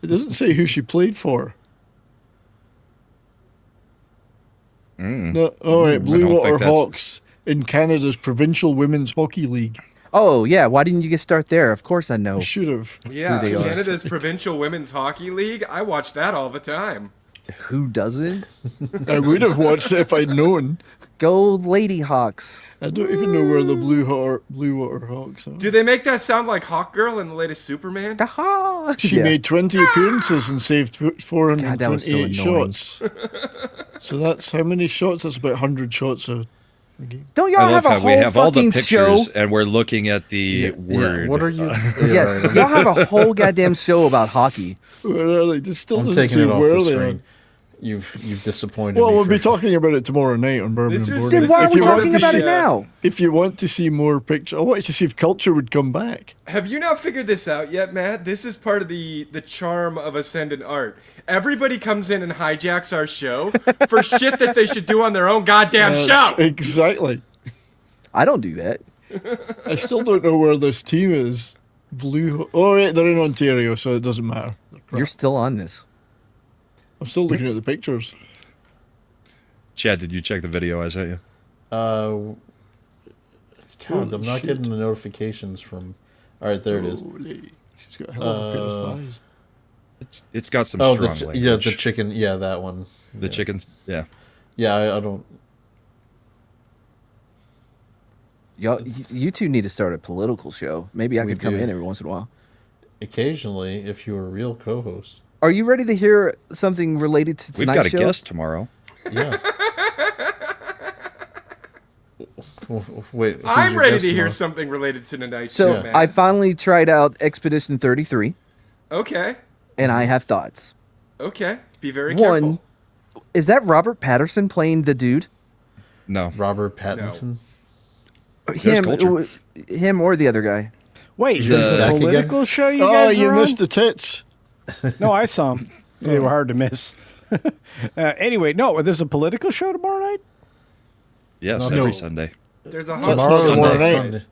Speaker 7: It doesn't say who she played for. No, oh, wait, Blue
Speaker 4: don't
Speaker 7: Water
Speaker 4: think that's-
Speaker 7: Hawks in Canada's Provincial Women's Hockey League.
Speaker 5: Oh yeah, why didn't you get start there? Of course I know.
Speaker 7: Should have.
Speaker 2: Yeah,
Speaker 5: they are.
Speaker 2: Canada's Provincial Women's Hockey League. I watch that all the time.
Speaker 5: Who doesn't?
Speaker 7: I would have watched it if I'd known.
Speaker 5: Go Lady Hawks.
Speaker 7: I don't even know where the Blue Water Hawks are.
Speaker 2: Do they make that sound like Hawk Girl in the latest Superman?
Speaker 5: Aha!
Speaker 7: She
Speaker 5: Yeah.
Speaker 7: made 20 appearances and saved
Speaker 5: God, that was so
Speaker 7: 428
Speaker 5: annoying.
Speaker 7: shots. So that's how many shots? That's about 100 shots a game.
Speaker 5: Don't
Speaker 4: I
Speaker 5: y'all
Speaker 4: love
Speaker 5: have a
Speaker 4: how
Speaker 5: whole
Speaker 4: we have all the
Speaker 5: fucking
Speaker 4: pictures
Speaker 5: show?
Speaker 4: and we're looking at the word.
Speaker 3: What are you?
Speaker 5: Yeah,
Speaker 3: right.
Speaker 5: y'all have a whole goddamn show about hockey.
Speaker 7: Where are they? They still
Speaker 3: I'm
Speaker 7: doesn't
Speaker 3: taking
Speaker 7: say
Speaker 3: it off
Speaker 7: where
Speaker 3: the
Speaker 7: they are.
Speaker 3: screen. You've disappointed
Speaker 7: Well,
Speaker 3: me.
Speaker 7: we'll be
Speaker 3: for-
Speaker 7: talking about it tomorrow night on Bourbon
Speaker 2: This
Speaker 7: and
Speaker 2: is-
Speaker 7: Borders.
Speaker 5: Then why
Speaker 2: If
Speaker 5: are we
Speaker 2: you wanted
Speaker 5: talking
Speaker 2: to
Speaker 5: about
Speaker 2: see-
Speaker 5: it now?
Speaker 7: If you want to see more pictures, I want to see if culture would come back.
Speaker 2: Have you not figured this out yet, Matt? This is part of the charm of Ascendant Art. Everybody comes in and hijacks our show for shit that they should do on their own goddamn show.
Speaker 7: Exactly.
Speaker 5: I don't do that.
Speaker 7: I still don't know where this team is. Oh, right, they're in Ontario, so it doesn't matter.
Speaker 5: You're still on this.
Speaker 7: I'm still looking at the pictures.
Speaker 4: Chad, did you check the video I sent you?
Speaker 3: God, I'm
Speaker 7: Holy
Speaker 3: not
Speaker 7: shit.
Speaker 3: getting the notifications from. All right, there it is.
Speaker 7: Holy. She's got a hell of a pair of thighs.
Speaker 4: It's got some
Speaker 3: Oh,
Speaker 4: strong
Speaker 3: the
Speaker 4: language.
Speaker 3: yeah, the chicken. Yeah, that one.
Speaker 4: The chickens. Yeah.
Speaker 3: Yeah, I don't.
Speaker 5: Y'all, you two need to start a political show. Maybe I
Speaker 3: We
Speaker 5: could come
Speaker 3: do.
Speaker 5: in every once in a while.
Speaker 3: Occasionally, if you're a real co-host.
Speaker 5: Are you ready to hear something related to
Speaker 4: We've
Speaker 5: tonight's
Speaker 4: got a
Speaker 5: show?
Speaker 4: guest tomorrow.
Speaker 3: Yeah. Wait, who's
Speaker 2: I'm
Speaker 3: your
Speaker 2: ready
Speaker 3: guest
Speaker 2: to hear
Speaker 3: tomorrow?
Speaker 2: something related to tonight's
Speaker 5: So
Speaker 2: show, man.
Speaker 5: I finally tried out Expedition 33,
Speaker 2: Okay.
Speaker 5: and I have thoughts.
Speaker 2: Okay. Be very
Speaker 5: One,
Speaker 2: careful.
Speaker 5: is that Robert Patterson playing the dude?
Speaker 4: No.
Speaker 3: Robert Pattinson.
Speaker 5: Him or the other guy?
Speaker 6: Wait,
Speaker 4: The-
Speaker 6: there's a
Speaker 3: Back again?
Speaker 6: political show you
Speaker 7: Oh,
Speaker 6: guys
Speaker 7: you
Speaker 6: are on?
Speaker 7: missed the tits.
Speaker 6: No, I saw them. They were hard to miss. Anyway, no, there's a political show tomorrow night?
Speaker 4: Yes,
Speaker 3: No.
Speaker 4: every Sunday.
Speaker 2: There's a
Speaker 7: Tomorrow
Speaker 2: hot
Speaker 7: or
Speaker 3: Sunday,
Speaker 7: tomorrow night.
Speaker 3: Sunday.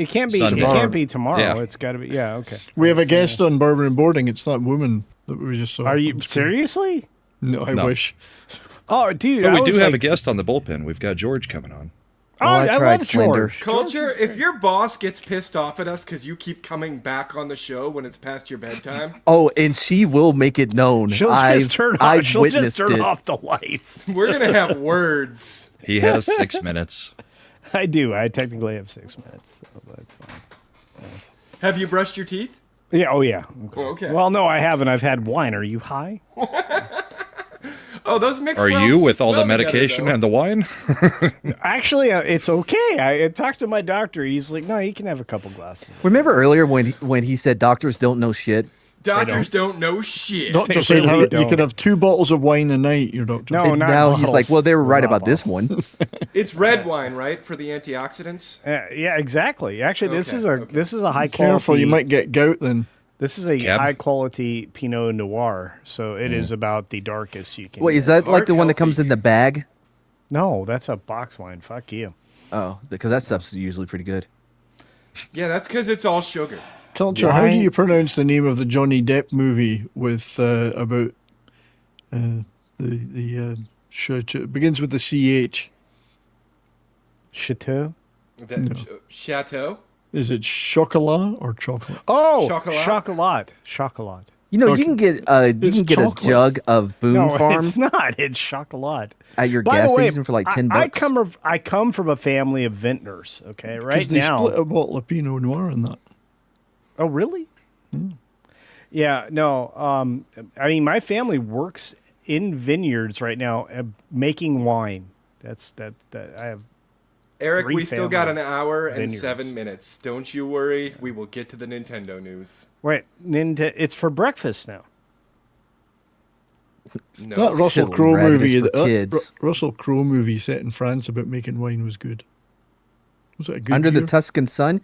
Speaker 6: It can't be.
Speaker 4: Sunday.
Speaker 6: It can't be tomorrow.
Speaker 4: Yeah.
Speaker 6: It's got to be. Yeah. Okay.
Speaker 7: We have a guest on Bourbon and Boarding. It's that woman that we just saw.
Speaker 6: Are you
Speaker 7: on screen.
Speaker 6: seriously?
Speaker 7: No, I
Speaker 4: No.
Speaker 7: wish.
Speaker 6: Oh, dude.
Speaker 4: But
Speaker 6: I
Speaker 4: we
Speaker 6: was
Speaker 4: do have a
Speaker 6: like,
Speaker 4: guest on the bullpen. We've got George coming on.
Speaker 6: Oh,
Speaker 5: I
Speaker 6: I
Speaker 5: tried
Speaker 6: love
Speaker 5: Slender.
Speaker 6: George.
Speaker 2: Culture, if your boss gets pissed off at us because you keep coming back on the show when it's past your bedtime,
Speaker 5: Oh, and she will make it known.
Speaker 6: She'll
Speaker 5: I've,
Speaker 6: just turn off.
Speaker 5: I've
Speaker 6: She'll just
Speaker 5: witnessed
Speaker 6: turn
Speaker 5: it.
Speaker 6: off the lights.
Speaker 2: we're going to have words.
Speaker 4: He has 6 minutes.
Speaker 6: I do. I technically have 6 minutes. So that's fine.
Speaker 2: Have you brushed your teeth?
Speaker 6: Yeah. Oh, yeah.
Speaker 2: Okay.
Speaker 6: Well, no, I haven't. I've had wine. Are you high?
Speaker 2: Oh, those mixed
Speaker 4: Are
Speaker 2: wells
Speaker 4: you with all
Speaker 2: well
Speaker 4: the medication
Speaker 2: together,
Speaker 4: and the wine?
Speaker 6: Actually, it's okay. I talked to my doctor. He's like, no, you can have a couple glasses.
Speaker 5: Remember earlier when he said doctors don't know shit?
Speaker 2: though. Doctors don't know shit.
Speaker 7: Doctor
Speaker 6: They
Speaker 7: said
Speaker 6: really
Speaker 7: you
Speaker 6: don't.
Speaker 7: could have 2 bottles of wine a night, your doctor.
Speaker 6: No,
Speaker 7: said.
Speaker 5: And
Speaker 6: not
Speaker 5: now he's
Speaker 6: bottles.
Speaker 5: like, well, they were right
Speaker 6: Not
Speaker 5: about this
Speaker 6: bottles.
Speaker 5: one.
Speaker 2: It's red wine, right, for the antioxidants?
Speaker 6: Yeah, exactly. Actually, this
Speaker 2: Okay,
Speaker 6: is a high quality.
Speaker 7: Careful, you might get gout then.
Speaker 6: This is a
Speaker 4: Cab?
Speaker 6: high quality Pinot Noir, so it is about the darkest you can.
Speaker 5: Wait,
Speaker 6: get.
Speaker 5: is that like
Speaker 2: Heart
Speaker 5: the one that comes
Speaker 2: healthy.
Speaker 5: in the bag?
Speaker 6: No, that's a box wine. Fuck you.
Speaker 5: Oh, because that stuff's usually pretty good.
Speaker 2: Yeah, that's because it's all sugar.
Speaker 7: Culture, how do
Speaker 6: Wine-
Speaker 7: you pronounce the name of the Johnny Depp movie with about the it begins with the CH?
Speaker 6: Chateau.
Speaker 2: Chateau?
Speaker 7: Is it chocolat or chocolate?
Speaker 6: Oh,
Speaker 2: Chocolat?
Speaker 6: chocolat.
Speaker 5: You know,
Speaker 7: Okay.
Speaker 5: you can get
Speaker 7: It's
Speaker 5: a
Speaker 7: chocolate.
Speaker 5: jug of Boone
Speaker 6: No,
Speaker 5: Farm
Speaker 6: it's not. It's chocolat.
Speaker 5: at your
Speaker 6: By
Speaker 5: gas
Speaker 6: the way,
Speaker 5: station for like $10.
Speaker 6: I come from a family of vintners. Okay, right
Speaker 7: Because they
Speaker 6: now.
Speaker 7: split a bottle of Pinot Noir in that.
Speaker 6: Oh, really? Yeah, no. I mean, my family works in vineyards right now, making wine. That's that. I have.
Speaker 2: Eric,
Speaker 6: Three
Speaker 2: we still got an
Speaker 6: family
Speaker 2: hour and
Speaker 6: vineyards.
Speaker 2: 7 minutes. Don't you worry. We will get to the Nintendo news.
Speaker 6: Wait, it's for breakfast now.
Speaker 2: No.
Speaker 7: That Russell
Speaker 5: Shit,
Speaker 7: Crowe
Speaker 5: rabbit is
Speaker 7: movie,
Speaker 5: for kids.
Speaker 7: Russell Crowe movie set in France about making wine was good. Was it a good
Speaker 5: Under the
Speaker 7: year?
Speaker 5: Tuscan sun.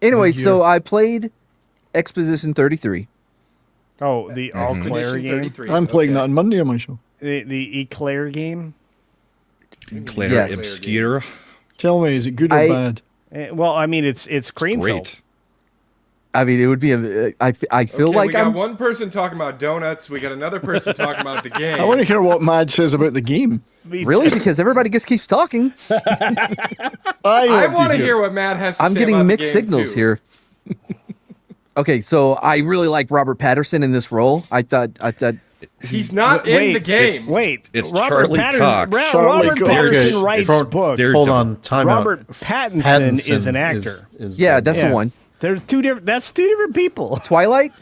Speaker 5: Anyway,
Speaker 7: Good
Speaker 5: so
Speaker 7: year.
Speaker 5: I played Exposition 33.
Speaker 6: Oh, the Eau Claire
Speaker 2: Expedition
Speaker 6: game.
Speaker 2: 33.
Speaker 7: I'm playing
Speaker 2: Okay.
Speaker 7: that on Monday on my show.
Speaker 6: The Eclair game.
Speaker 4: Claire
Speaker 5: Yes.
Speaker 4: Obscure.
Speaker 7: Tell me, is it good or
Speaker 5: I-
Speaker 7: bad?
Speaker 6: Well, I mean, it's cream filled.
Speaker 4: Great.
Speaker 5: I mean, it would be I feel
Speaker 2: Okay,
Speaker 5: like
Speaker 2: we got
Speaker 5: I'm
Speaker 2: one person talking about donuts. We got another person talking about the game.
Speaker 7: I want to hear what Mad says about the game.
Speaker 5: really because everybody just keeps talking.
Speaker 2: I want to hear what Matt has to
Speaker 5: I'm
Speaker 2: say
Speaker 5: getting
Speaker 2: about
Speaker 5: mixed
Speaker 2: the game,
Speaker 5: signals
Speaker 2: too.
Speaker 5: here. Okay, so I really like Robert Patterson in this role. I thought
Speaker 2: He's not
Speaker 6: Wait,
Speaker 2: in the game.
Speaker 4: It's
Speaker 6: Robert
Speaker 4: Charlie
Speaker 6: Patterson.
Speaker 4: Cox.
Speaker 7: Charlie
Speaker 6: Robert
Speaker 7: Cox.
Speaker 6: Patterson
Speaker 3: Okay,
Speaker 6: writes
Speaker 3: from-
Speaker 6: books.
Speaker 4: There-
Speaker 3: Hold on, time
Speaker 6: Robert
Speaker 3: out.
Speaker 6: Pattinson is an actor.
Speaker 5: yeah, that's the one.
Speaker 6: They're two different. That's two different people.
Speaker 5: Twilight?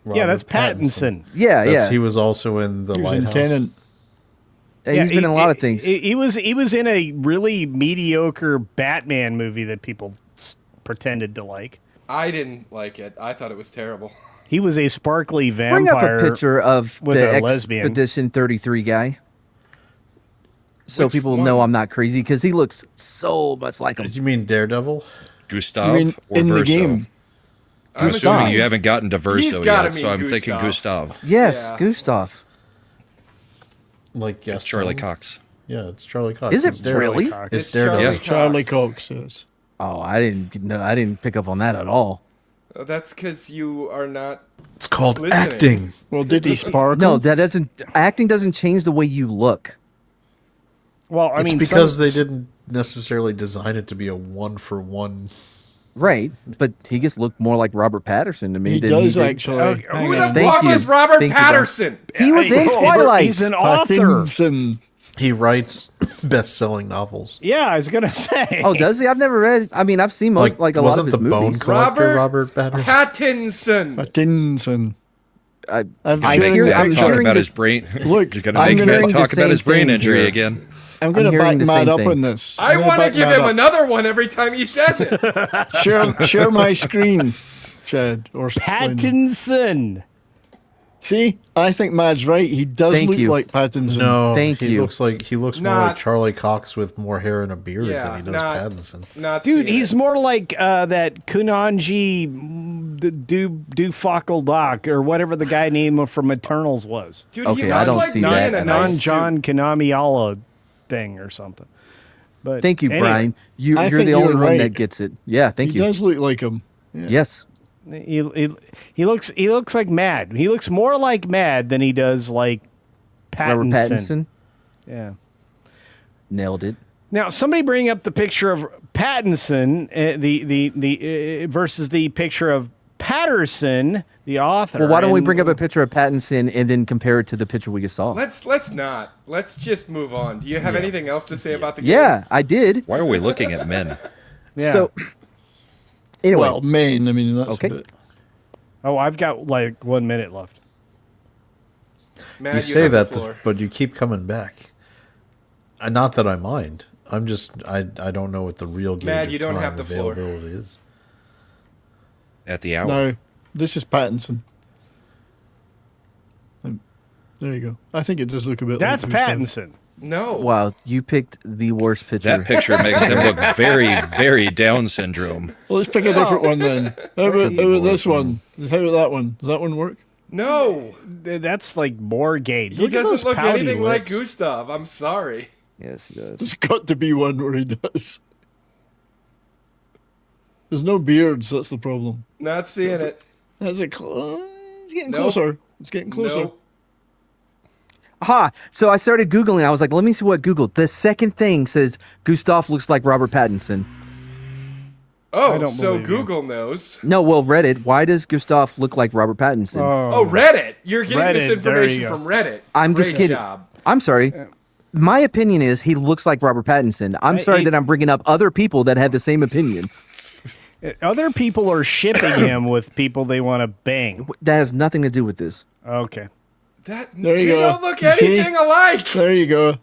Speaker 6: Yeah, that's Pattinson.
Speaker 5: Yeah,
Speaker 3: That's,
Speaker 5: yeah.
Speaker 3: He was also in The
Speaker 7: He was in
Speaker 3: Lighthouse.
Speaker 7: Tenant.
Speaker 5: He's been in a lot of things.
Speaker 6: He was in a really mediocre Batman movie that people pretended to like.
Speaker 2: I didn't like it. I thought it was terrible.
Speaker 6: He was a sparkly
Speaker 5: Bring
Speaker 6: vampire.
Speaker 5: up a picture of
Speaker 6: with
Speaker 5: the
Speaker 6: a lesbian.
Speaker 5: Expedition 33 guy. So
Speaker 2: Which
Speaker 5: people
Speaker 2: one?
Speaker 5: know I'm not crazy because he looks so much like him.
Speaker 3: You mean Daredevil?
Speaker 4: Gustav
Speaker 7: I mean,
Speaker 4: or
Speaker 7: in the
Speaker 4: Verso?
Speaker 7: game.
Speaker 4: I'm
Speaker 2: Gustav.
Speaker 4: assuming you haven't gotten to
Speaker 2: He's
Speaker 4: Verso
Speaker 2: gotta
Speaker 4: yet,
Speaker 2: mean
Speaker 4: so I'm thinking
Speaker 2: Gustav.
Speaker 4: Gustav.
Speaker 5: Yes,
Speaker 2: Yeah.
Speaker 5: Gustav.
Speaker 3: Like
Speaker 4: It's
Speaker 3: Gaston?
Speaker 4: Charlie Cox.
Speaker 3: Yeah, it's Charlie Cox.
Speaker 5: Is it
Speaker 3: It's Daredevil.
Speaker 5: really?
Speaker 6: Cox.
Speaker 3: It's
Speaker 2: Charlie
Speaker 3: Daredevil.
Speaker 4: Yeah.
Speaker 7: Charlie Cox says.
Speaker 5: Oh, I didn't pick up on that at all.
Speaker 2: Oh, that's because you are not.
Speaker 3: It's called
Speaker 2: Listening.
Speaker 3: acting.
Speaker 7: Well, did he sparkle?
Speaker 5: No, that doesn't. Acting doesn't change the way you look.
Speaker 6: Well, I
Speaker 3: It's
Speaker 6: mean,
Speaker 3: because
Speaker 6: some-
Speaker 3: they didn't necessarily design it to be a one-for-one.
Speaker 5: Right, but he just looked more like Robert Patterson to me.
Speaker 7: He
Speaker 5: than
Speaker 7: does
Speaker 5: did-
Speaker 7: actually.
Speaker 6: Okay,
Speaker 7: Hang
Speaker 2: Who the
Speaker 7: on.
Speaker 5: Thank
Speaker 2: fuck
Speaker 5: you.
Speaker 2: is Robert
Speaker 5: Thank you,
Speaker 2: Patterson?
Speaker 5: He was in
Speaker 6: Oh,
Speaker 5: Twilight.
Speaker 6: He's an author.
Speaker 7: Pattinson.
Speaker 3: He writes best-selling novels.
Speaker 6: Yeah, I was gonna say.
Speaker 5: Oh, does he? I've never read. I mean, I've seen most, like a lot of
Speaker 3: wasn't
Speaker 5: his
Speaker 3: the Bone
Speaker 5: movies.
Speaker 3: Collector Robert Pattinson?
Speaker 2: Pattinson.
Speaker 7: Pattinson.
Speaker 5: I'm
Speaker 7: I'm
Speaker 4: Make
Speaker 7: sharing
Speaker 4: Matt
Speaker 7: that- I'm
Speaker 4: talk
Speaker 7: sharing
Speaker 4: about
Speaker 7: the-
Speaker 4: his brain.
Speaker 7: Look,
Speaker 4: You're gonna
Speaker 7: I'm
Speaker 4: make
Speaker 7: gonna-
Speaker 4: Matt
Speaker 5: hearing the
Speaker 4: talk about his
Speaker 5: same
Speaker 4: brain
Speaker 5: thing
Speaker 4: injury
Speaker 5: here.
Speaker 4: again.
Speaker 7: I'm going to
Speaker 5: hearing
Speaker 7: back
Speaker 5: the
Speaker 7: Matt
Speaker 5: same
Speaker 7: up
Speaker 5: thing.
Speaker 7: on this.
Speaker 2: I
Speaker 7: I'm gonna
Speaker 2: want to
Speaker 7: back
Speaker 2: give
Speaker 7: Matt
Speaker 2: him
Speaker 7: up.
Speaker 2: another one every time he says it.
Speaker 7: Share my screen, Chad. Or Flynn.
Speaker 6: Pattinson.
Speaker 7: See, I think Mad's right. He does
Speaker 5: Thank
Speaker 7: look
Speaker 5: you.
Speaker 7: like Pattinson.
Speaker 3: No,
Speaker 5: Thank
Speaker 3: he
Speaker 5: you.
Speaker 3: looks more
Speaker 2: Not-
Speaker 3: like Charlie Cox with more hair and a beard
Speaker 2: Yeah,
Speaker 3: than he does
Speaker 2: not-
Speaker 3: Pattinson.
Speaker 2: Not
Speaker 6: Dude,
Speaker 2: seeing
Speaker 6: he's
Speaker 2: it.
Speaker 6: more like that Kunanji Doc or whatever the guy name from Eternals was.
Speaker 2: Dude,
Speaker 5: Okay,
Speaker 2: he
Speaker 5: I
Speaker 2: looks
Speaker 5: don't
Speaker 2: like
Speaker 5: see
Speaker 2: being
Speaker 5: that
Speaker 2: in a
Speaker 5: at
Speaker 2: nice
Speaker 5: all.
Speaker 6: Non-John Kanamiala thing or something. But
Speaker 5: Thank you,
Speaker 6: anyway,
Speaker 5: Brian.
Speaker 7: I
Speaker 5: You're
Speaker 7: think
Speaker 5: the
Speaker 7: you're
Speaker 5: only one
Speaker 7: right.
Speaker 5: that gets it. Yeah, thank
Speaker 7: He
Speaker 5: you.
Speaker 7: does look like him.
Speaker 5: Yes.
Speaker 6: He looks like Mad. He looks more like Mad than he does like Pattinson.
Speaker 5: Robert Pattinson
Speaker 6: Yeah.
Speaker 5: nailed it.
Speaker 6: Now, somebody bring up the picture of Pattinson, the versus the picture of Patterson, the author.
Speaker 5: Well, why don't we
Speaker 6: and-
Speaker 5: bring up a picture of Pattinson and then compare it to the picture we just saw?
Speaker 2: Let's not. Let's just move on. Do you have anything else to say about the game?
Speaker 5: Yeah, I did.
Speaker 4: Why are we looking at men?
Speaker 6: Yeah.
Speaker 5: So, anyway,
Speaker 7: Well, Maine. I mean, that's
Speaker 5: Okay.
Speaker 7: a bit.
Speaker 6: Oh, I've got like 1 minute left.
Speaker 2: Matt,
Speaker 3: You say
Speaker 2: have the
Speaker 3: that,
Speaker 2: floor.
Speaker 3: but you keep coming back. Not that I mind. I'm just I don't know what the real gauge
Speaker 2: Matt,
Speaker 3: of
Speaker 2: you don't
Speaker 3: time
Speaker 2: have the floor.
Speaker 3: availability is.
Speaker 4: At the hour.
Speaker 7: No, this is Pattinson. There you go. I think it does look a bit
Speaker 6: That's
Speaker 7: like Gustav.
Speaker 6: Pattinson.
Speaker 2: No.
Speaker 5: wow, you picked the worst picture.
Speaker 4: That picture makes him look very, very Down syndrome.
Speaker 7: Well, let's pick a different one then. How about this one? How about that one? Does that one work?
Speaker 2: No.
Speaker 6: That's like more gay.
Speaker 2: He
Speaker 6: Look at those
Speaker 2: doesn't look
Speaker 6: pouty
Speaker 2: anything like
Speaker 6: lips.
Speaker 2: Gustav. I'm sorry.
Speaker 5: Yes, he does.
Speaker 7: There's got to be one where he does. There's no beards. That's the problem.
Speaker 2: Not seeing it.
Speaker 7: That's a. It's getting
Speaker 2: Nope.
Speaker 7: closer. It's getting closer.
Speaker 2: Nope.
Speaker 5: Aha! So I started Googling. I was like, let me see what Googled. The second thing says Gustav looks like Robert Pattinson.
Speaker 6: I
Speaker 2: Oh,
Speaker 6: don't
Speaker 2: so
Speaker 6: believe you.
Speaker 2: Google knows.
Speaker 5: No, well, Reddit. Why does Gustav look like Robert Pattinson?
Speaker 2: Oh, Reddit. You're getting this
Speaker 6: Reddit, there you
Speaker 2: information
Speaker 6: go.
Speaker 2: from Reddit.
Speaker 5: I'm
Speaker 2: Great
Speaker 5: just kidding.
Speaker 2: job.
Speaker 5: I'm sorry. My opinion is he looks like Robert Pattinson. I'm sorry that I'm bringing up other people that had the same opinion.
Speaker 6: Other people are shipping him with people they want to bang.
Speaker 5: That has nothing to do with this.
Speaker 6: Okay.
Speaker 2: That
Speaker 7: There you
Speaker 2: they
Speaker 7: go.
Speaker 2: don't look
Speaker 7: You see?
Speaker 2: anything alike.
Speaker 7: There you go.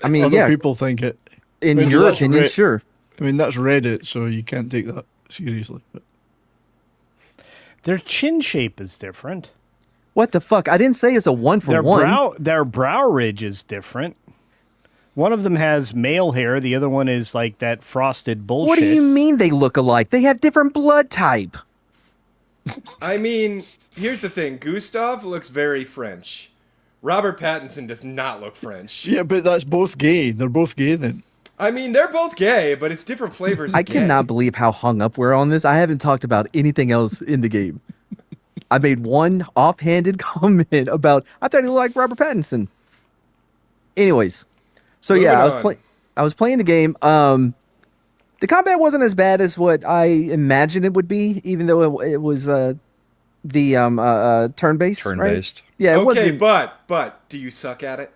Speaker 5: I mean,
Speaker 7: Other
Speaker 5: yeah,
Speaker 7: people think it.
Speaker 5: in
Speaker 7: Maybe
Speaker 5: your
Speaker 7: that's
Speaker 5: opinion,
Speaker 7: Re-
Speaker 5: sure.
Speaker 7: I mean, that's Reddit, so you can't take that seriously. But
Speaker 6: Their chin shape is different.
Speaker 5: What the fuck? I didn't say it's a one for one.
Speaker 6: Their brow ridge is different. One of them has male hair. The other one is like that frosted bullshit.
Speaker 5: What do you mean they look alike? They have different blood type.
Speaker 2: I mean, here's the thing. Gustav looks very French. Robert Pattinson does not look French.
Speaker 7: yeah, but that's both gay. They're both gay then.
Speaker 2: I mean, they're both gay, but it's different flavors.
Speaker 5: I
Speaker 2: of gay.
Speaker 5: cannot believe how hung up we're on this. I haven't talked about anything else in the game. I made one offhanded comment about I thought he looked like Robert Pattinson. Anyways, so
Speaker 2: Moving
Speaker 5: yeah,
Speaker 2: on.
Speaker 5: I was playing the game. The combat wasn't as bad as what I imagined it would be, even though it was the turn-based.
Speaker 4: Turn-based.
Speaker 5: Right? Yeah, it
Speaker 2: Okay,
Speaker 5: wasn't.
Speaker 2: but do you suck at it?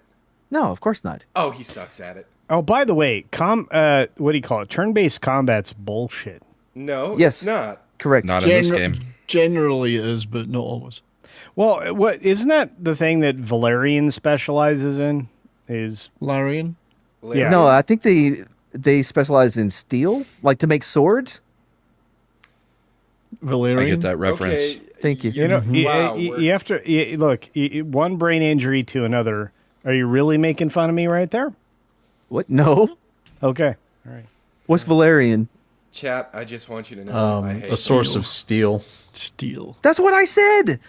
Speaker 5: No, of course not.
Speaker 2: Oh, he sucks at it.
Speaker 6: Oh, by the way, what do you call it? Turn-based combat's bullshit.
Speaker 2: No,
Speaker 5: Yes.
Speaker 2: it's not.
Speaker 5: Correct.
Speaker 4: Not in this game.
Speaker 7: Generally it is, but not always.
Speaker 6: Well, what isn't that the thing that Valerian specializes in? Is
Speaker 7: Larian?
Speaker 6: Yeah.
Speaker 5: No, I think they specialize in steel, like to make swords.
Speaker 7: Valerian?
Speaker 4: I get that reference.
Speaker 2: Okay.
Speaker 5: Thank you.
Speaker 6: you know
Speaker 2: Wow,
Speaker 6: you have to look one brain injury to another. Are you really making fun of me right there?
Speaker 5: What? No.
Speaker 6: Okay, all right.
Speaker 5: What's Valerian?
Speaker 2: Chat, I just want you to know I hate
Speaker 3: A source of steel.
Speaker 7: Steel.
Speaker 5: That's what I said.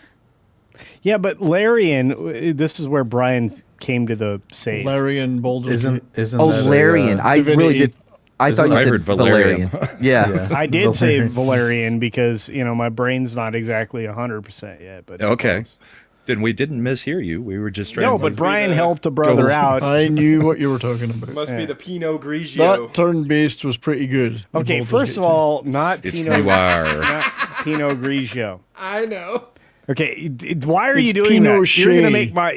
Speaker 6: Yeah, but Larian, this is where Brian came to the save.
Speaker 7: Larian Boulder.
Speaker 3: Isn't
Speaker 5: Oh,
Speaker 3: that a,
Speaker 5: Larian. I really
Speaker 7: Divinity.
Speaker 5: did. I thought you
Speaker 4: I
Speaker 5: said
Speaker 4: heard Valerian.
Speaker 5: Yeah.
Speaker 3: Yeah.
Speaker 6: I did say Valerian because my brain's not exactly 100% yet. But it's
Speaker 4: Okay.
Speaker 6: close.
Speaker 4: Then we didn't mishear you. We were just trying
Speaker 6: No,
Speaker 4: to
Speaker 6: but Brian helped a brother
Speaker 4: Go.
Speaker 6: out.
Speaker 7: I knew what you were talking about.
Speaker 2: Must be the Pinot Grigio.
Speaker 7: That turn-based was pretty good. in
Speaker 6: Okay,
Speaker 7: Baldur's
Speaker 6: first
Speaker 7: Gate
Speaker 6: of
Speaker 7: 3.
Speaker 6: all, not
Speaker 4: It's
Speaker 6: Pinot,
Speaker 4: noir.
Speaker 6: not Pinot Grigio.
Speaker 2: I know.
Speaker 6: Okay, why are you
Speaker 7: It's
Speaker 6: doing
Speaker 7: Pinot
Speaker 6: that?
Speaker 7: Shea.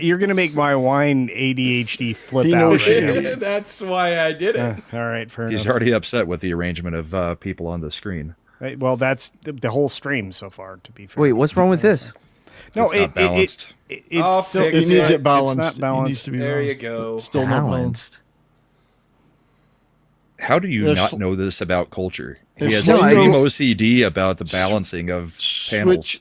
Speaker 6: You're gonna make my wine ADHD flip
Speaker 7: Pinot
Speaker 6: out right
Speaker 7: Shea.
Speaker 6: now.
Speaker 2: That's why I did it.
Speaker 6: All right, fair
Speaker 4: He's
Speaker 6: enough.
Speaker 4: already upset with the arrangement of people on the screen.
Speaker 6: Right, well, that's the whole stream so far. To be fair.
Speaker 5: Wait, what's wrong with this?
Speaker 6: No,
Speaker 4: It's not balanced.
Speaker 6: it's
Speaker 2: I'll
Speaker 6: still,
Speaker 2: fix
Speaker 7: He needs
Speaker 2: it.
Speaker 7: it balanced.
Speaker 6: It's not balanced.
Speaker 7: It needs to be
Speaker 2: There you
Speaker 7: balanced.
Speaker 2: go.
Speaker 7: Still not balanced.
Speaker 4: How do you
Speaker 7: There's
Speaker 4: not
Speaker 7: sl-
Speaker 4: know this about culture? He
Speaker 7: There's
Speaker 4: has
Speaker 5: slider-
Speaker 4: extreme OCD about the balancing of panels.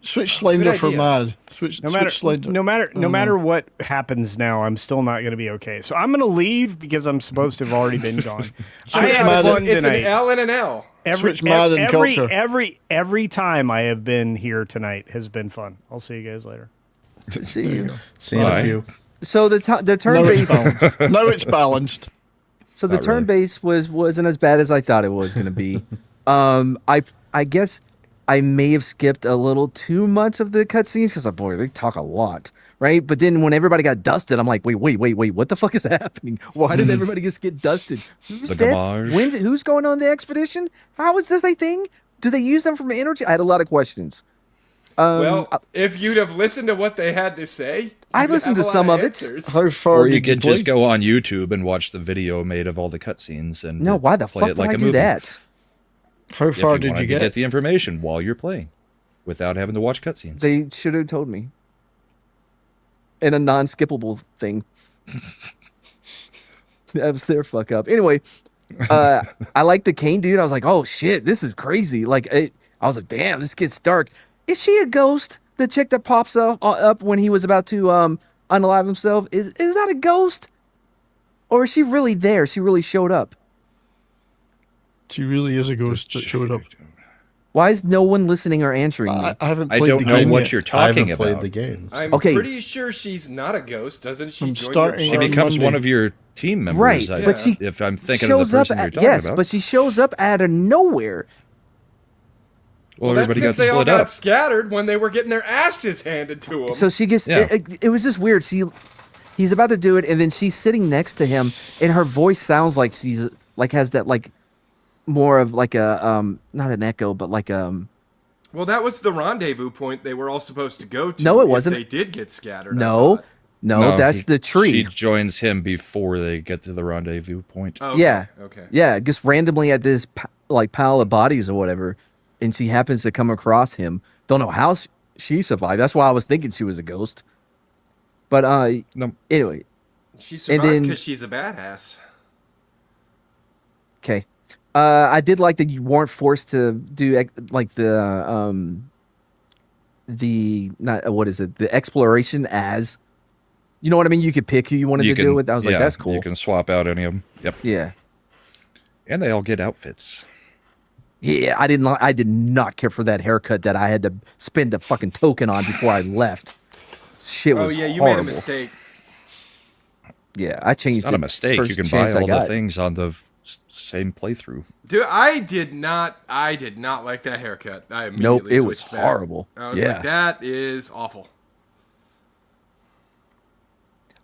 Speaker 7: Switch Slender for
Speaker 2: idea.
Speaker 7: mad. Switch
Speaker 6: no matter
Speaker 7: Slender.
Speaker 6: no matter what happens now, I'm still not going to be okay. So I'm going to leave because I'm supposed to have already been gone. I
Speaker 7: Switch
Speaker 6: had
Speaker 7: Mad-
Speaker 6: fun
Speaker 2: It's
Speaker 6: tonight.
Speaker 2: an L and an L.
Speaker 7: Switch Mad and culture.
Speaker 6: Every time I have been here tonight has been fun. I'll see you guys later.
Speaker 5: See you.
Speaker 3: Seeing a few.
Speaker 5: So the turn
Speaker 7: Now it's
Speaker 5: base.
Speaker 7: balanced. Now it's balanced.
Speaker 5: So the
Speaker 4: Not
Speaker 5: turn
Speaker 4: really.
Speaker 5: base wasn't as bad as I thought it was going to be. I guess I may have skipped a little too much of the cutscenes because boy, they talk a lot, right? But then when everybody got dusted, I'm like, wait, what the fuck is happening? Why did everybody just get dusted? Who's
Speaker 4: The
Speaker 5: dead?
Speaker 4: Gamage.
Speaker 5: Who's going on the expedition? How is this a thing? Do they use them from energy? I had a lot of questions.
Speaker 2: Well, if you'd have listened to what they had to say,
Speaker 5: I
Speaker 2: you'd
Speaker 5: listened
Speaker 2: have
Speaker 5: to
Speaker 2: a lot
Speaker 5: some of it.
Speaker 2: answers.
Speaker 7: How far
Speaker 4: Or you
Speaker 7: did
Speaker 4: could
Speaker 7: play?
Speaker 4: just go on YouTube and watch the video made of all the cutscenes and
Speaker 5: No, why the
Speaker 4: play
Speaker 5: fuck
Speaker 4: it
Speaker 5: would
Speaker 4: like
Speaker 5: I
Speaker 4: a
Speaker 5: do
Speaker 4: movie.
Speaker 5: that?
Speaker 7: How
Speaker 4: If
Speaker 7: far
Speaker 4: you
Speaker 7: did
Speaker 4: wanted
Speaker 7: you
Speaker 4: to
Speaker 7: get?
Speaker 4: the information while you're playing, without having to watch cutscenes.
Speaker 5: They should have told me. In a non-skippable thing. That was their fuck up. Anyway, I like the cane dude. I was like, oh shit, this is crazy. I was like, damn, this gets dark. Is she a ghost? The chick that pops up when he was about to unalive himself? Is that a ghost? Or is she really there? She really showed up.
Speaker 7: She really is a ghost that showed up.
Speaker 5: Why is no one listening or answering me?
Speaker 7: I haven't
Speaker 4: I
Speaker 7: played
Speaker 4: don't
Speaker 7: the
Speaker 4: know
Speaker 7: game
Speaker 4: what
Speaker 7: yet.
Speaker 4: you're
Speaker 3: I
Speaker 4: talking
Speaker 3: haven't played
Speaker 4: about.
Speaker 3: the game.
Speaker 2: I'm
Speaker 5: Okay.
Speaker 2: pretty sure she's not a ghost, doesn't she?
Speaker 7: I'm
Speaker 2: join
Speaker 7: starting
Speaker 2: your
Speaker 4: She
Speaker 7: on
Speaker 2: party?
Speaker 4: becomes
Speaker 7: Monday.
Speaker 4: one of your team members.
Speaker 5: Right,
Speaker 4: I-
Speaker 5: but she
Speaker 4: if I'm thinking of the
Speaker 5: shows up
Speaker 4: person you're
Speaker 5: at,
Speaker 4: talking
Speaker 5: yes,
Speaker 4: about.
Speaker 5: but she shows up out of nowhere.
Speaker 4: well,
Speaker 2: That's
Speaker 4: everybody got
Speaker 2: because they all
Speaker 4: split
Speaker 2: got
Speaker 4: up.
Speaker 2: scattered when they were getting their asses handed to them.
Speaker 5: So she gets
Speaker 4: Yeah.
Speaker 5: it was just weird. He's about to do it, and then she's sitting next to him, and her voice sounds like she's like has that like more of like a not an echo, but like
Speaker 2: well, that was the rendezvous point they were all supposed to go to.
Speaker 5: No, it
Speaker 2: if
Speaker 5: wasn't.
Speaker 2: They did get scattered. I
Speaker 5: no,
Speaker 2: thought.
Speaker 5: no, that's the tree.
Speaker 4: She joins him before they get to the rendezvous point.
Speaker 2: Oh, okay,
Speaker 5: Yeah.
Speaker 2: Okay.
Speaker 5: Yeah, just randomly at this like pile of bodies or whatever, and she happens to come across him. Don't know how she survived. That's why I was thinking she was a ghost. But
Speaker 4: No,
Speaker 5: anyway,
Speaker 2: She survived
Speaker 5: then-
Speaker 2: because she's a badass.
Speaker 5: okay. I did like that you weren't forced to do like the not what is it, the exploration as, you know what I mean? You could pick who you wanted to do it with. I was like,
Speaker 4: yeah,
Speaker 5: that's cool.
Speaker 4: You can swap out any of them. Yep.
Speaker 5: Yeah.
Speaker 4: And they all get outfits.
Speaker 5: Yeah, I did not care for that haircut that I had to spend a fucking token on before I left. Shit
Speaker 2: Oh
Speaker 5: was
Speaker 2: yeah, you
Speaker 5: horrible.
Speaker 2: made a mistake.
Speaker 5: Yeah, I changed
Speaker 4: It's not a
Speaker 5: it
Speaker 4: mistake.
Speaker 5: first
Speaker 4: You can buy
Speaker 5: chance I
Speaker 4: all the
Speaker 5: got.
Speaker 4: things on the same playthrough.
Speaker 2: Dude, I did not like that haircut. I immediately
Speaker 5: Nope, it was
Speaker 2: switched back.
Speaker 5: horrible.
Speaker 2: I was
Speaker 5: Yeah.
Speaker 2: like, that is awful.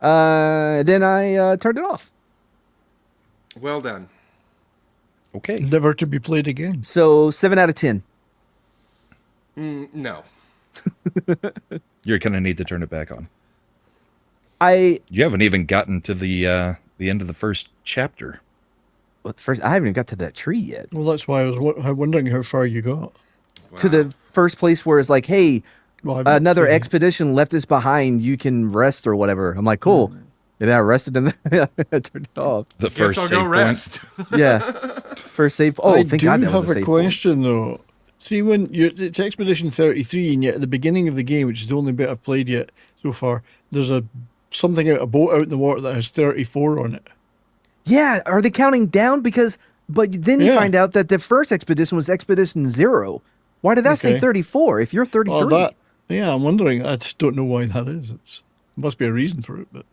Speaker 5: Then I turned it off.
Speaker 2: Well done.
Speaker 4: Okay.
Speaker 7: Never to be played again.
Speaker 5: So 7 out of 10.
Speaker 2: No.
Speaker 4: You're gonna need to turn it back on.
Speaker 5: I
Speaker 4: You haven't even gotten to the end of the first chapter.
Speaker 5: first I haven't even got to that tree yet.
Speaker 7: Well, that's why I was wondering how far you got.
Speaker 5: To the first place where it's like, hey,
Speaker 7: Well, I-
Speaker 5: another
Speaker 7: yeah.
Speaker 5: expedition left us behind. You can rest or whatever. I'm like, cool. And I rested and then I turned it off.
Speaker 4: The
Speaker 2: Guess
Speaker 4: first
Speaker 2: I'll
Speaker 4: save
Speaker 2: go
Speaker 4: point.
Speaker 2: rest.
Speaker 5: Yeah. First save. Oh,
Speaker 7: I
Speaker 5: thank
Speaker 7: do
Speaker 5: God that
Speaker 7: have
Speaker 5: was a
Speaker 7: a
Speaker 5: save point.
Speaker 7: question though. See, when it's Expedition 33, and yet at the beginning of the game, which is the only bit I've played yet so far, there's a boat out in the water that has 34 on it.
Speaker 5: Yeah. Are they counting down? But then you
Speaker 7: Yeah.
Speaker 5: find out that the first expedition was Expedition 0. Why did that say
Speaker 7: Okay.
Speaker 5: 34 if you're 33?
Speaker 7: Well, I'm wondering. I just don't know why that is. It must be a reason for it, but.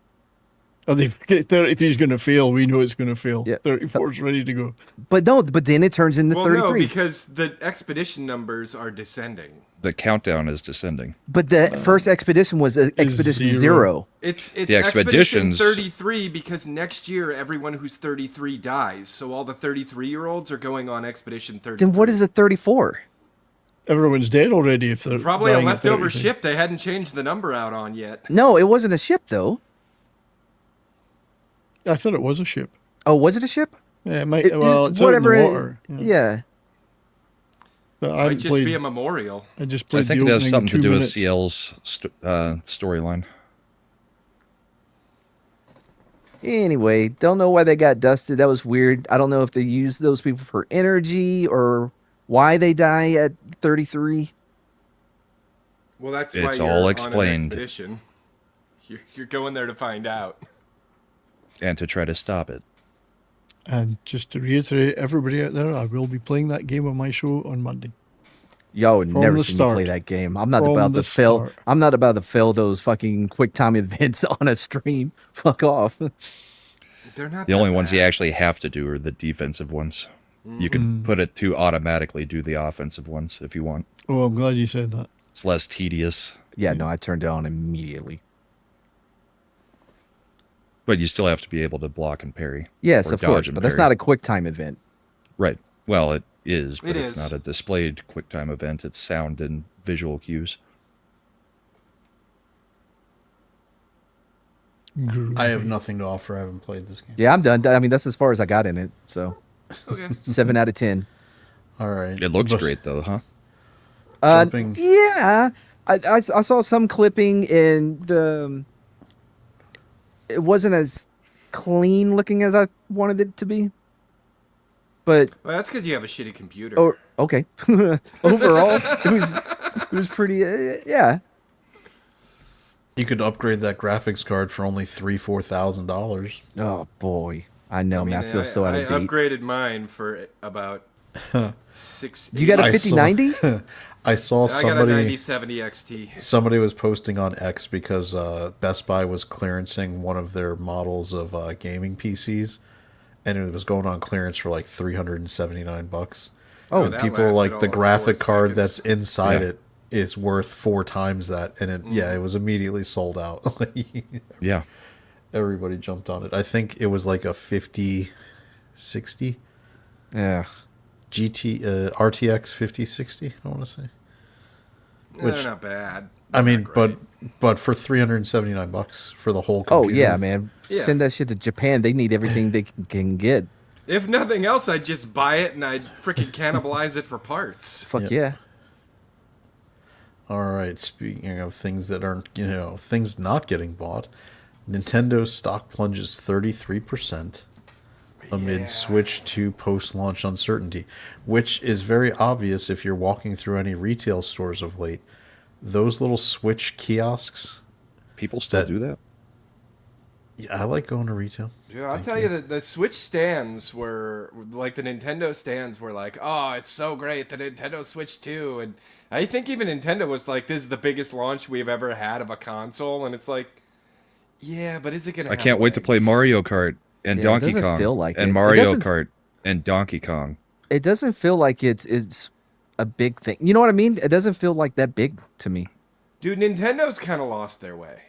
Speaker 7: And 33 is going to fail. We know it's going to fail.
Speaker 5: Yeah.
Speaker 7: 34 is ready to go.
Speaker 5: But no, but then it turns into
Speaker 2: Well,
Speaker 5: 33.
Speaker 2: no, because the expedition numbers are descending.
Speaker 4: The countdown is descending.
Speaker 5: But the first expedition was Expedition 0.
Speaker 7: zero.
Speaker 2: It's
Speaker 4: The
Speaker 2: Expedition
Speaker 4: expeditions-
Speaker 2: 33 because next year everyone who's 33 dies. So all the 33-year-olds are going on Expedition 33.
Speaker 5: Then what is a 34?
Speaker 7: everyone's dead already if they're
Speaker 2: Probably a
Speaker 7: dying at
Speaker 2: leftover
Speaker 7: 33.
Speaker 2: ship they hadn't changed the number out on yet.
Speaker 5: No, it wasn't a ship though.
Speaker 7: I thought it was a ship.
Speaker 5: Oh, was it a ship?
Speaker 7: Yeah, it might. Well, it's
Speaker 5: whatever.
Speaker 7: out in the water.
Speaker 5: Yeah.
Speaker 7: But I
Speaker 2: Might
Speaker 7: haven't
Speaker 2: just
Speaker 7: played.
Speaker 2: be a memorial.
Speaker 7: I just
Speaker 4: I
Speaker 7: played
Speaker 4: think
Speaker 7: the
Speaker 4: it has
Speaker 7: opening
Speaker 4: something
Speaker 7: 2
Speaker 4: to do with
Speaker 7: minutes.
Speaker 4: CL's storyline.
Speaker 5: Anyway, don't know why they got dusted. That was weird. I don't know if they used those people for energy or why they die at 33.
Speaker 2: Well, that's
Speaker 4: It's
Speaker 2: why
Speaker 4: all
Speaker 2: you're
Speaker 4: explained.
Speaker 2: on an expedition. You're going there to find out.
Speaker 4: And to try to stop it.
Speaker 7: And just to reiterate, everybody out there, I will be playing that game on my show on Monday.
Speaker 5: Y'all would
Speaker 7: From
Speaker 5: never
Speaker 7: the
Speaker 5: see me play
Speaker 7: start.
Speaker 5: that game. I'm not
Speaker 7: From
Speaker 5: about
Speaker 7: the
Speaker 5: to fail.
Speaker 7: start.
Speaker 5: I'm not about to fail those fucking quick time events on a stream. Fuck off.
Speaker 2: They're not
Speaker 4: The
Speaker 2: that
Speaker 4: only ones you
Speaker 2: bad.
Speaker 4: actually have to do are the defensive ones. You can put it to automatically do the offensive ones if you want.
Speaker 7: Oh, I'm glad you said that.
Speaker 4: It's less tedious,
Speaker 5: Yeah, no, I turned it on immediately.
Speaker 4: but you still have to be able to block and parry.
Speaker 5: Yes,
Speaker 4: or
Speaker 5: of
Speaker 4: dodge
Speaker 5: course,
Speaker 4: and
Speaker 5: but that's
Speaker 4: parry.
Speaker 5: not a quick time event.
Speaker 4: Right. Well, it is, but
Speaker 2: It
Speaker 4: it's
Speaker 2: is.
Speaker 4: not a displayed QuickTime event. It's sound and visual cues.
Speaker 3: I have nothing to offer. I haven't played this game.
Speaker 5: Yeah, I'm done. I mean, that's as far as I got in it. So,
Speaker 2: Okay.
Speaker 5: 7 out of 10.
Speaker 3: All right.
Speaker 4: It looks
Speaker 3: But-
Speaker 4: great though, huh?
Speaker 3: Jumping-
Speaker 5: Yeah, I saw some clipping and the it wasn't as clean looking as I wanted it to be. But
Speaker 2: Well, that's because you have a shitty computer.
Speaker 5: oh, okay. Overall, it was pretty. Yeah,
Speaker 3: You could upgrade that graphics card for only $3,000-$4,000.
Speaker 5: oh boy, I know, man. I
Speaker 2: mean,
Speaker 5: feel so out
Speaker 2: I
Speaker 5: of date.
Speaker 2: upgraded mine for about 6.
Speaker 5: You got a
Speaker 3: I
Speaker 5: 5090?
Speaker 3: I saw
Speaker 2: I got a
Speaker 3: somebody
Speaker 2: 9070 XT.
Speaker 3: somebody was posting on X because Best Buy was clearancing one of their models of gaming PCs, and it was going on clearance for like $379.
Speaker 5: Oh,
Speaker 3: and
Speaker 2: that
Speaker 3: people were
Speaker 2: lasted
Speaker 3: like, the
Speaker 2: all of
Speaker 3: graphic
Speaker 2: 4
Speaker 3: card
Speaker 2: seconds.
Speaker 3: that's inside
Speaker 4: Yeah.
Speaker 3: it is worth 4 times that, and it yeah, it was immediately sold out.
Speaker 4: Yeah.
Speaker 3: Everybody jumped on it. I think it was like a 5060
Speaker 5: Yeah.
Speaker 3: RTX 5060. I want to say. Which-
Speaker 2: They're not bad.
Speaker 3: I
Speaker 2: They're
Speaker 3: mean,
Speaker 2: not great.
Speaker 3: but for $379 for the whole
Speaker 5: Oh
Speaker 3: computer.
Speaker 5: yeah, man.
Speaker 2: Yeah.
Speaker 5: Send that shit to Japan. They need everything they can get.
Speaker 2: If nothing else, I'd just buy it and I'd freaking cannibalize it for parts.
Speaker 5: Fuck
Speaker 3: Yep.
Speaker 5: yeah.
Speaker 3: All right, speaking of things that aren't, things not getting bought, Nintendo's stock plunges 33% amid Switch 2 post-launch uncertainty, which is very obvious if you're walking through any retail stores of late. Those little Switch kiosks,
Speaker 4: People still
Speaker 3: That-
Speaker 4: do that.
Speaker 3: yeah, I like going to retail.
Speaker 2: Dude, I'll tell you that the Switch stands were like the Nintendo stands were like, oh, it's so great, the Nintendo Switch 2. And I think even Nintendo was like, this is the biggest launch we've ever had of a console. And it's like, yeah, but is it going to
Speaker 4: I can't wait to play Mario Kart and
Speaker 5: Yeah, it
Speaker 4: Donkey
Speaker 5: doesn't
Speaker 4: Kong
Speaker 5: feel like it.
Speaker 4: and
Speaker 5: It
Speaker 4: Mario
Speaker 5: doesn't-
Speaker 4: Kart and Donkey Kong.
Speaker 5: It doesn't feel like it's a big thing. You know what I mean? It doesn't feel like that big to me.
Speaker 2: Dude, Nintendo's kind of lost their way.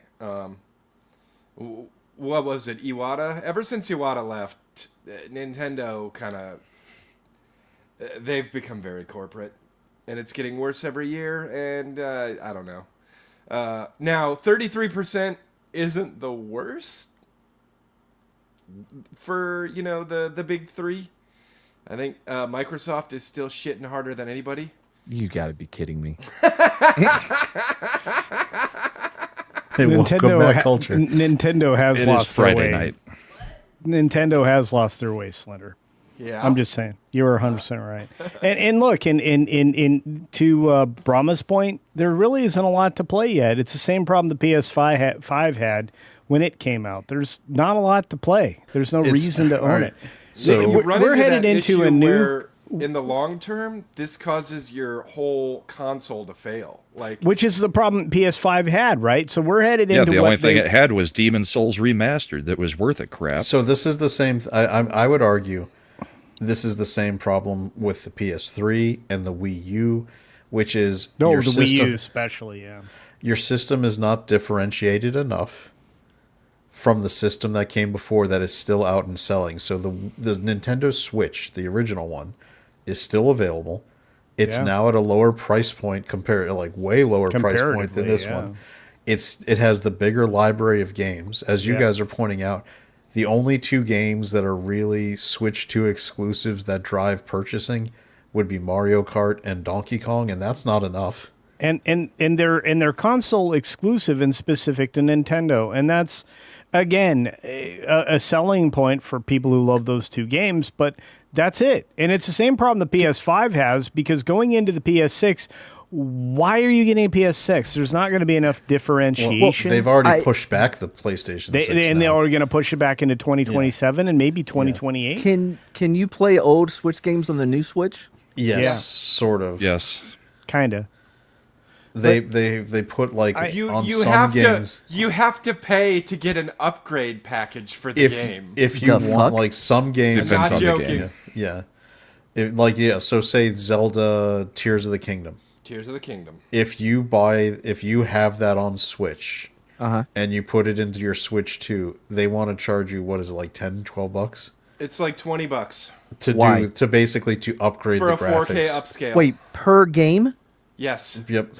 Speaker 2: What was it, Iwata? Ever since Iwata left, Nintendo kind of... they've become very corporate. And it's getting worse every year, and I don't know. Now, 33% isn't the worst for, the big three. I think Microsoft is still shitting harder than anybody.
Speaker 5: You got to be kidding me.
Speaker 3: Hey, welcome back, culture.
Speaker 6: Nintendo has
Speaker 4: It is
Speaker 6: lost their
Speaker 4: Friday
Speaker 6: way.
Speaker 4: night.
Speaker 6: Nintendo has lost their way, Slender.
Speaker 2: Yeah.
Speaker 6: I'm just saying. You're 100% right. And look, to Brahma's point, there really isn't a lot to play yet. It's the same problem the PS5 had when it came out. There's not a lot to play. There's no
Speaker 3: It's-
Speaker 6: reason to own
Speaker 3: alright.
Speaker 6: it.
Speaker 3: So-
Speaker 2: You
Speaker 6: we're,
Speaker 2: run
Speaker 6: we're
Speaker 2: into
Speaker 6: headed
Speaker 2: that
Speaker 6: into
Speaker 2: issue
Speaker 6: a new.
Speaker 2: where, in the long term, this causes your whole console to fail. Like,
Speaker 6: Which is the problem PS5 had, right? So we're headed
Speaker 4: Yeah,
Speaker 6: into
Speaker 4: the
Speaker 6: what
Speaker 4: only thing
Speaker 6: they-
Speaker 4: it had was Demon Souls Remastered that was worth a crap.
Speaker 3: So this is the same. I would argue this is the same problem with the PS3 and the Wii U, which is
Speaker 6: No,
Speaker 3: your
Speaker 6: the
Speaker 3: system.
Speaker 6: Wii U especially, yeah.
Speaker 3: Your system is not differentiated enough from the system that came before that is still out and selling. So the Nintendo Switch, the original one, is still available. It's
Speaker 6: Yeah.
Speaker 3: now at a lower price point compared to like way lower price point than
Speaker 6: Comparatively,
Speaker 3: this
Speaker 6: yeah.
Speaker 3: one. It has the bigger library of games. As you
Speaker 6: Yeah.
Speaker 3: guys are pointing out, the only two games that are really Switch 2 exclusives that drive purchasing would be Mario Kart and Donkey Kong, and that's not enough.
Speaker 6: and they're console exclusive and specific to Nintendo, and that's again a selling point for people who love those two games. But that's it, and it's the same problem the PS5 has, because going into the PS6, why are you getting a PS6? There's not going to be enough differentiation.
Speaker 3: They've already pushed back the PlayStation 6
Speaker 6: and
Speaker 3: now.
Speaker 6: they're going to push it back into 2027 and maybe 2028.
Speaker 5: Can you play old Switch games on the new Switch?
Speaker 3: Yes,
Speaker 6: Yeah.
Speaker 3: sort of.
Speaker 4: Yes.
Speaker 6: Kind of.
Speaker 3: They put like on
Speaker 2: You
Speaker 3: some
Speaker 2: have
Speaker 3: games.
Speaker 2: you have to pay to get an upgrade package for the game.
Speaker 3: If you
Speaker 5: The
Speaker 3: want
Speaker 5: fuck?
Speaker 3: like some games,
Speaker 2: I'm not
Speaker 4: on the
Speaker 2: joking.
Speaker 4: game.
Speaker 3: yeah. So say Zelda Tears of the Kingdom.
Speaker 2: Tears of the Kingdom.
Speaker 3: If you have that on Switch, and you put it into your Switch 2, they want to charge you, what is it, like $10-12
Speaker 2: It's like $20
Speaker 5: Why?
Speaker 3: to basically to upgrade
Speaker 2: for
Speaker 3: the
Speaker 2: a 4K
Speaker 3: graphics.
Speaker 2: upscale.
Speaker 5: Wait, per game?
Speaker 2: Yes.
Speaker 3: Yep.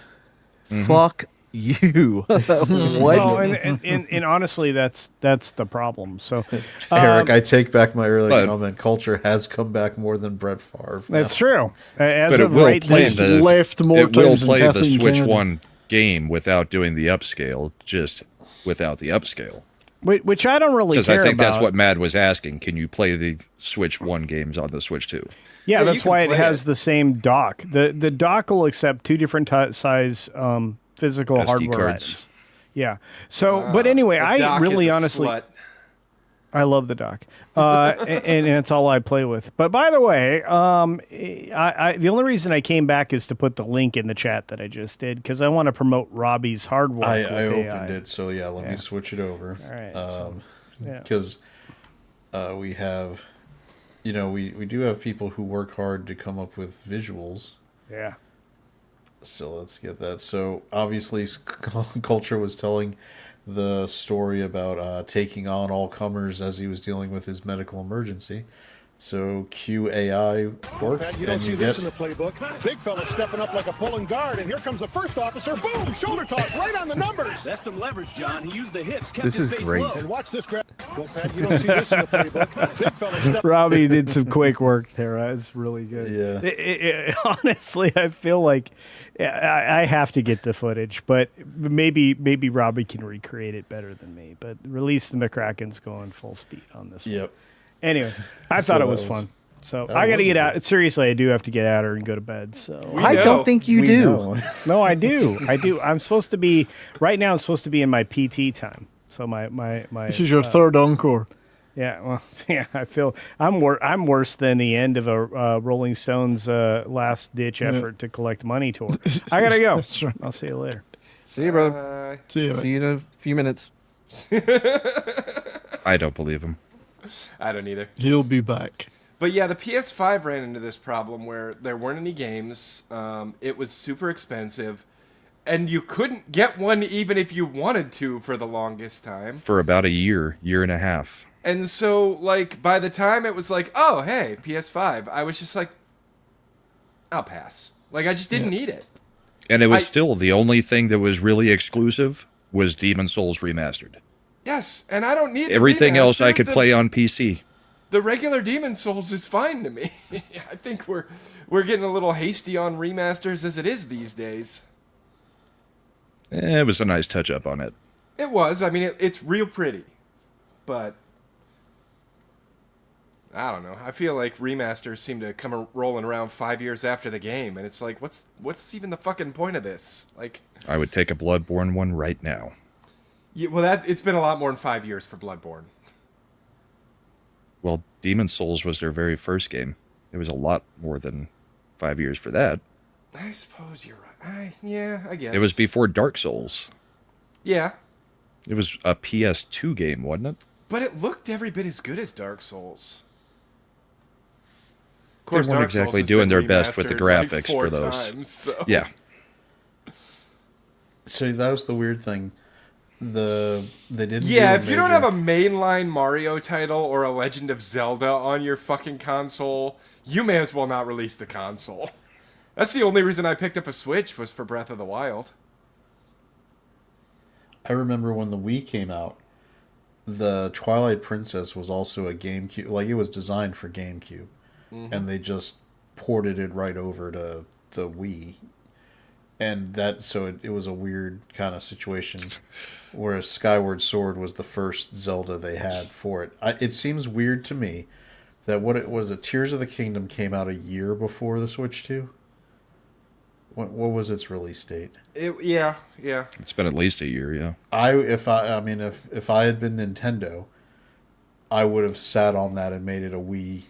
Speaker 5: Fuck you. What?
Speaker 6: Well, and honestly, that's the problem. So
Speaker 3: Eric, I take back my earlier
Speaker 4: but-
Speaker 3: comment. Culture has come back more than Brett Favre. now.
Speaker 6: that's true. As
Speaker 4: But it
Speaker 6: of
Speaker 4: will
Speaker 6: right
Speaker 4: play
Speaker 6: this-
Speaker 4: the
Speaker 7: left more
Speaker 4: it will
Speaker 7: times than
Speaker 4: play the
Speaker 7: Kathleen
Speaker 4: Switch
Speaker 7: Kennedy.
Speaker 4: 1 game without doing the upscale, just without the upscale.
Speaker 6: which I don't really
Speaker 4: Because
Speaker 6: care
Speaker 4: I think that's
Speaker 6: about.
Speaker 4: what Mad was asking. Can you play the Switch 1 games on the Switch 2?
Speaker 6: Yeah,
Speaker 2: you
Speaker 6: that's
Speaker 2: can
Speaker 6: why it
Speaker 2: play
Speaker 6: has
Speaker 2: it.
Speaker 6: the same dock. The dock will accept two different size physical
Speaker 4: SD
Speaker 6: hardware
Speaker 4: cards.
Speaker 6: items. Yeah. So, but anyway,
Speaker 2: The
Speaker 6: I
Speaker 2: dock
Speaker 6: really
Speaker 2: is a
Speaker 6: honestly,
Speaker 2: slut.
Speaker 6: I love the dock, and it's all I play with. But by the way, I the only reason I came back is to put the link in the chat that I just did, because I want to promote Robbie's hard work.
Speaker 3: I
Speaker 6: with
Speaker 3: opened
Speaker 6: AI.
Speaker 3: it, so yeah, let me switch it over.
Speaker 6: All right, so, yeah.
Speaker 3: Because we have, we do have people who work hard to come up with visuals.
Speaker 6: Yeah.
Speaker 3: So let's get that. So obviously, Culture was telling the story about taking on all comers as he was dealing with his medical emergency. So QAI worked,
Speaker 12: You don't
Speaker 3: and
Speaker 12: see
Speaker 3: you
Speaker 12: this
Speaker 3: get
Speaker 12: in the playbook. Big fella stepping up like a pulling guard, and here comes the first officer. Boom! Shoulder toss right on the numbers. That's some leverage, John. He used the hips. Kept
Speaker 5: This
Speaker 12: his
Speaker 5: is
Speaker 12: face
Speaker 5: great.
Speaker 12: low. And watch this grab. Well, Pat, you don't see this in the playbook. Big fella stepping
Speaker 6: Robbie did some quick work there. It's really good.
Speaker 3: Yeah.
Speaker 6: Honestly, I feel like I have to get the footage, but maybe Robbie can recreate it better than me. But Release the McCracken's going full speed on this one.
Speaker 3: Yep.
Speaker 6: Anyway, I
Speaker 3: So
Speaker 6: thought it
Speaker 3: that
Speaker 6: was
Speaker 3: was-
Speaker 6: fun. So
Speaker 3: that
Speaker 6: I got to
Speaker 3: was
Speaker 6: get
Speaker 3: a
Speaker 6: out. Seriously, I do have to get out or and go to bed. So
Speaker 5: I
Speaker 2: know.
Speaker 5: don't think you
Speaker 3: We
Speaker 5: do.
Speaker 3: know.
Speaker 6: no, I do. I do. I'm supposed to be right now. I'm supposed to be in my PT time. So my
Speaker 7: This is your third encore.
Speaker 6: Yeah, well, yeah, I feel I'm worse than the end of a Rolling Stones last ditch effort to collect money tour. I gotta go.
Speaker 7: That's right.
Speaker 6: I'll see you later.
Speaker 5: See you, brother.
Speaker 7: See you.
Speaker 5: See you in a few minutes.
Speaker 4: I don't believe him.
Speaker 2: I don't either.
Speaker 7: He'll be back.
Speaker 2: But yeah, the PS5 ran into this problem where there weren't any games. It was super expensive, and you couldn't get one even if you wanted to for the longest time.
Speaker 4: For about a year and a half.
Speaker 2: And so, like, by the time it was like, oh, hey, PS5, I was just like, I'll pass. Like, I just didn't need it.
Speaker 4: And it was still the only thing that was really exclusive was Demon Souls Remastered.
Speaker 2: Yes, and I don't need the
Speaker 4: Everything else I
Speaker 2: remaster.
Speaker 4: could play on PC.
Speaker 2: The regular Demon Souls is fine to me. I think we're getting a little hasty on remasters as it is these days.
Speaker 4: It was a nice touch up on it.
Speaker 2: It was. I mean, it's real pretty, but I don't know. I feel like remasters seem to come rolling around 5 years after the game, and it's like, what's even the fucking point of this? Like,
Speaker 4: I would take a Bloodborne one right now.
Speaker 2: yeah, well, it's been a lot more than 5 years for Bloodborne.
Speaker 4: Well, Demon Souls was their very first game. It was a lot more than 5 years for that.
Speaker 2: I suppose you're right. Yeah, I guess
Speaker 4: It was before Dark Souls.
Speaker 2: Yeah,
Speaker 4: It was a PS2 game, wasn't it?
Speaker 2: but it looked every bit as good as Dark Souls. Of
Speaker 4: They weren't
Speaker 2: Dark Souls
Speaker 4: exactly
Speaker 2: has
Speaker 4: doing
Speaker 2: been
Speaker 4: their best with the
Speaker 2: remastered, like,
Speaker 4: graphics
Speaker 2: 4
Speaker 4: for those.
Speaker 2: times, so.
Speaker 4: Yeah.
Speaker 3: So that was the weird thing. They didn't.
Speaker 2: Yeah,
Speaker 3: do
Speaker 2: if you don't have
Speaker 3: major-
Speaker 2: a mainline Mario title or a Legend of Zelda on your fucking console, you may as well not release the console. That's the only reason I picked up a Switch was for Breath of the Wild.
Speaker 3: I remember when the Wii came out, the Twilight Princess was also a GameCube. Like, it was designed for GameCube. And they just ported it right over to the Wii. And it was a weird kind of situation. Whereas Skyward Sword was the first Zelda they had for it. It seems weird to me that Tears of the Kingdom came out a year before the Switch 2? What was its release date?
Speaker 2: Yeah.
Speaker 4: It's been at least a year, yeah.
Speaker 3: If I had been Nintendo, I would have sat on that and made it a Wii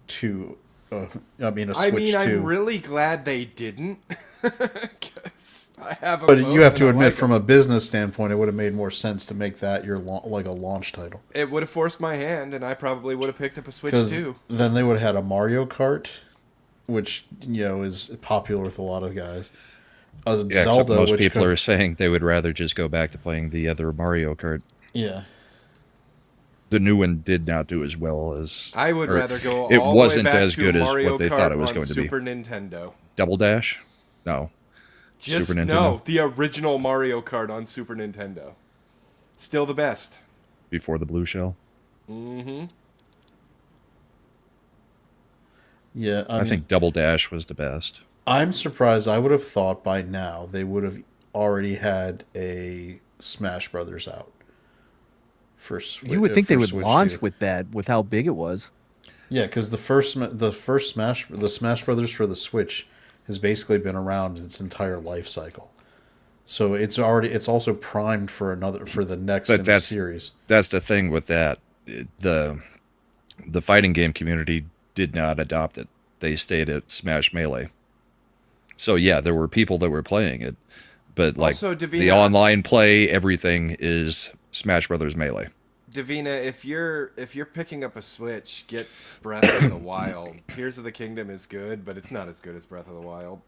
Speaker 3: 2. A Switch 2.
Speaker 2: I'm really glad they didn't. 'Cause I have a
Speaker 3: But
Speaker 2: phone
Speaker 3: you have to
Speaker 2: and I
Speaker 3: admit,
Speaker 2: like
Speaker 3: from
Speaker 2: it.
Speaker 3: a business standpoint, it would have made more sense to make that like a launch title.
Speaker 2: It would have forced my hand, and I probably would have picked up a Switch
Speaker 3: Because
Speaker 2: too.
Speaker 3: then they would have had a Mario Kart, which is popular with a lot of guys.
Speaker 4: Yeah, except
Speaker 3: Zelda,
Speaker 4: most
Speaker 3: which
Speaker 4: people are saying they would rather just go back to playing the other Mario Kart.
Speaker 3: Yeah.
Speaker 4: The new one did not do as well as...
Speaker 2: I would rather go
Speaker 4: It
Speaker 2: all
Speaker 4: wasn't
Speaker 2: the way back
Speaker 4: as
Speaker 2: to
Speaker 4: good as
Speaker 2: Mario
Speaker 4: what they
Speaker 2: Kart
Speaker 4: thought it was
Speaker 2: on
Speaker 4: going to be.
Speaker 2: Super Nintendo.
Speaker 4: Double Dash? No.
Speaker 2: Just
Speaker 4: Super Nintendo?
Speaker 2: no, the original Mario Kart on Super Nintendo. Still the best.
Speaker 4: Before the blue shell?
Speaker 2: Mm-hmm.
Speaker 3: Yeah,
Speaker 4: I think Double Dash was the best.
Speaker 3: I'm surprised. I would have thought by now they would have already had a Smash Brothers out. For Switch,
Speaker 5: You would think they would
Speaker 3: Switch
Speaker 5: launch
Speaker 3: 2.
Speaker 5: with that, with how big it was.
Speaker 3: Yeah, because the Smash Brothers for the Switch has basically been around its entire life cycle. So it's also primed for the next in the series.
Speaker 4: That's the thing with that. The fighting game community did not adopt it. They stayed at Smash Melee. So yeah, there were people that were playing it, but like
Speaker 2: Also, Davina,
Speaker 4: the online play, everything is Smash Brothers Melee.
Speaker 2: Davina, if you're picking up a Switch, get Breath of the Wild. Tears of the Kingdom is good, but it's not as good as Breath of the Wild.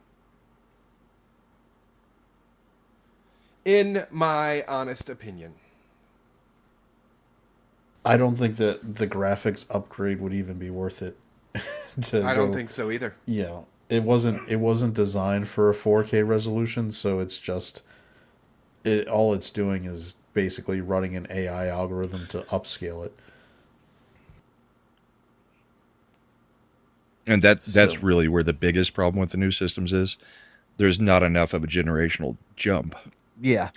Speaker 2: In my honest opinion.
Speaker 3: I don't think that the graphics upgrade would even be worth it.
Speaker 2: I don't think so either.
Speaker 3: Yeah, it wasn't designed for a 4K resolution, so it's just all it's doing is basically running an AI algorithm to upscale it.
Speaker 4: And that's really where the biggest problem with the new systems is. There's not enough of a generational jump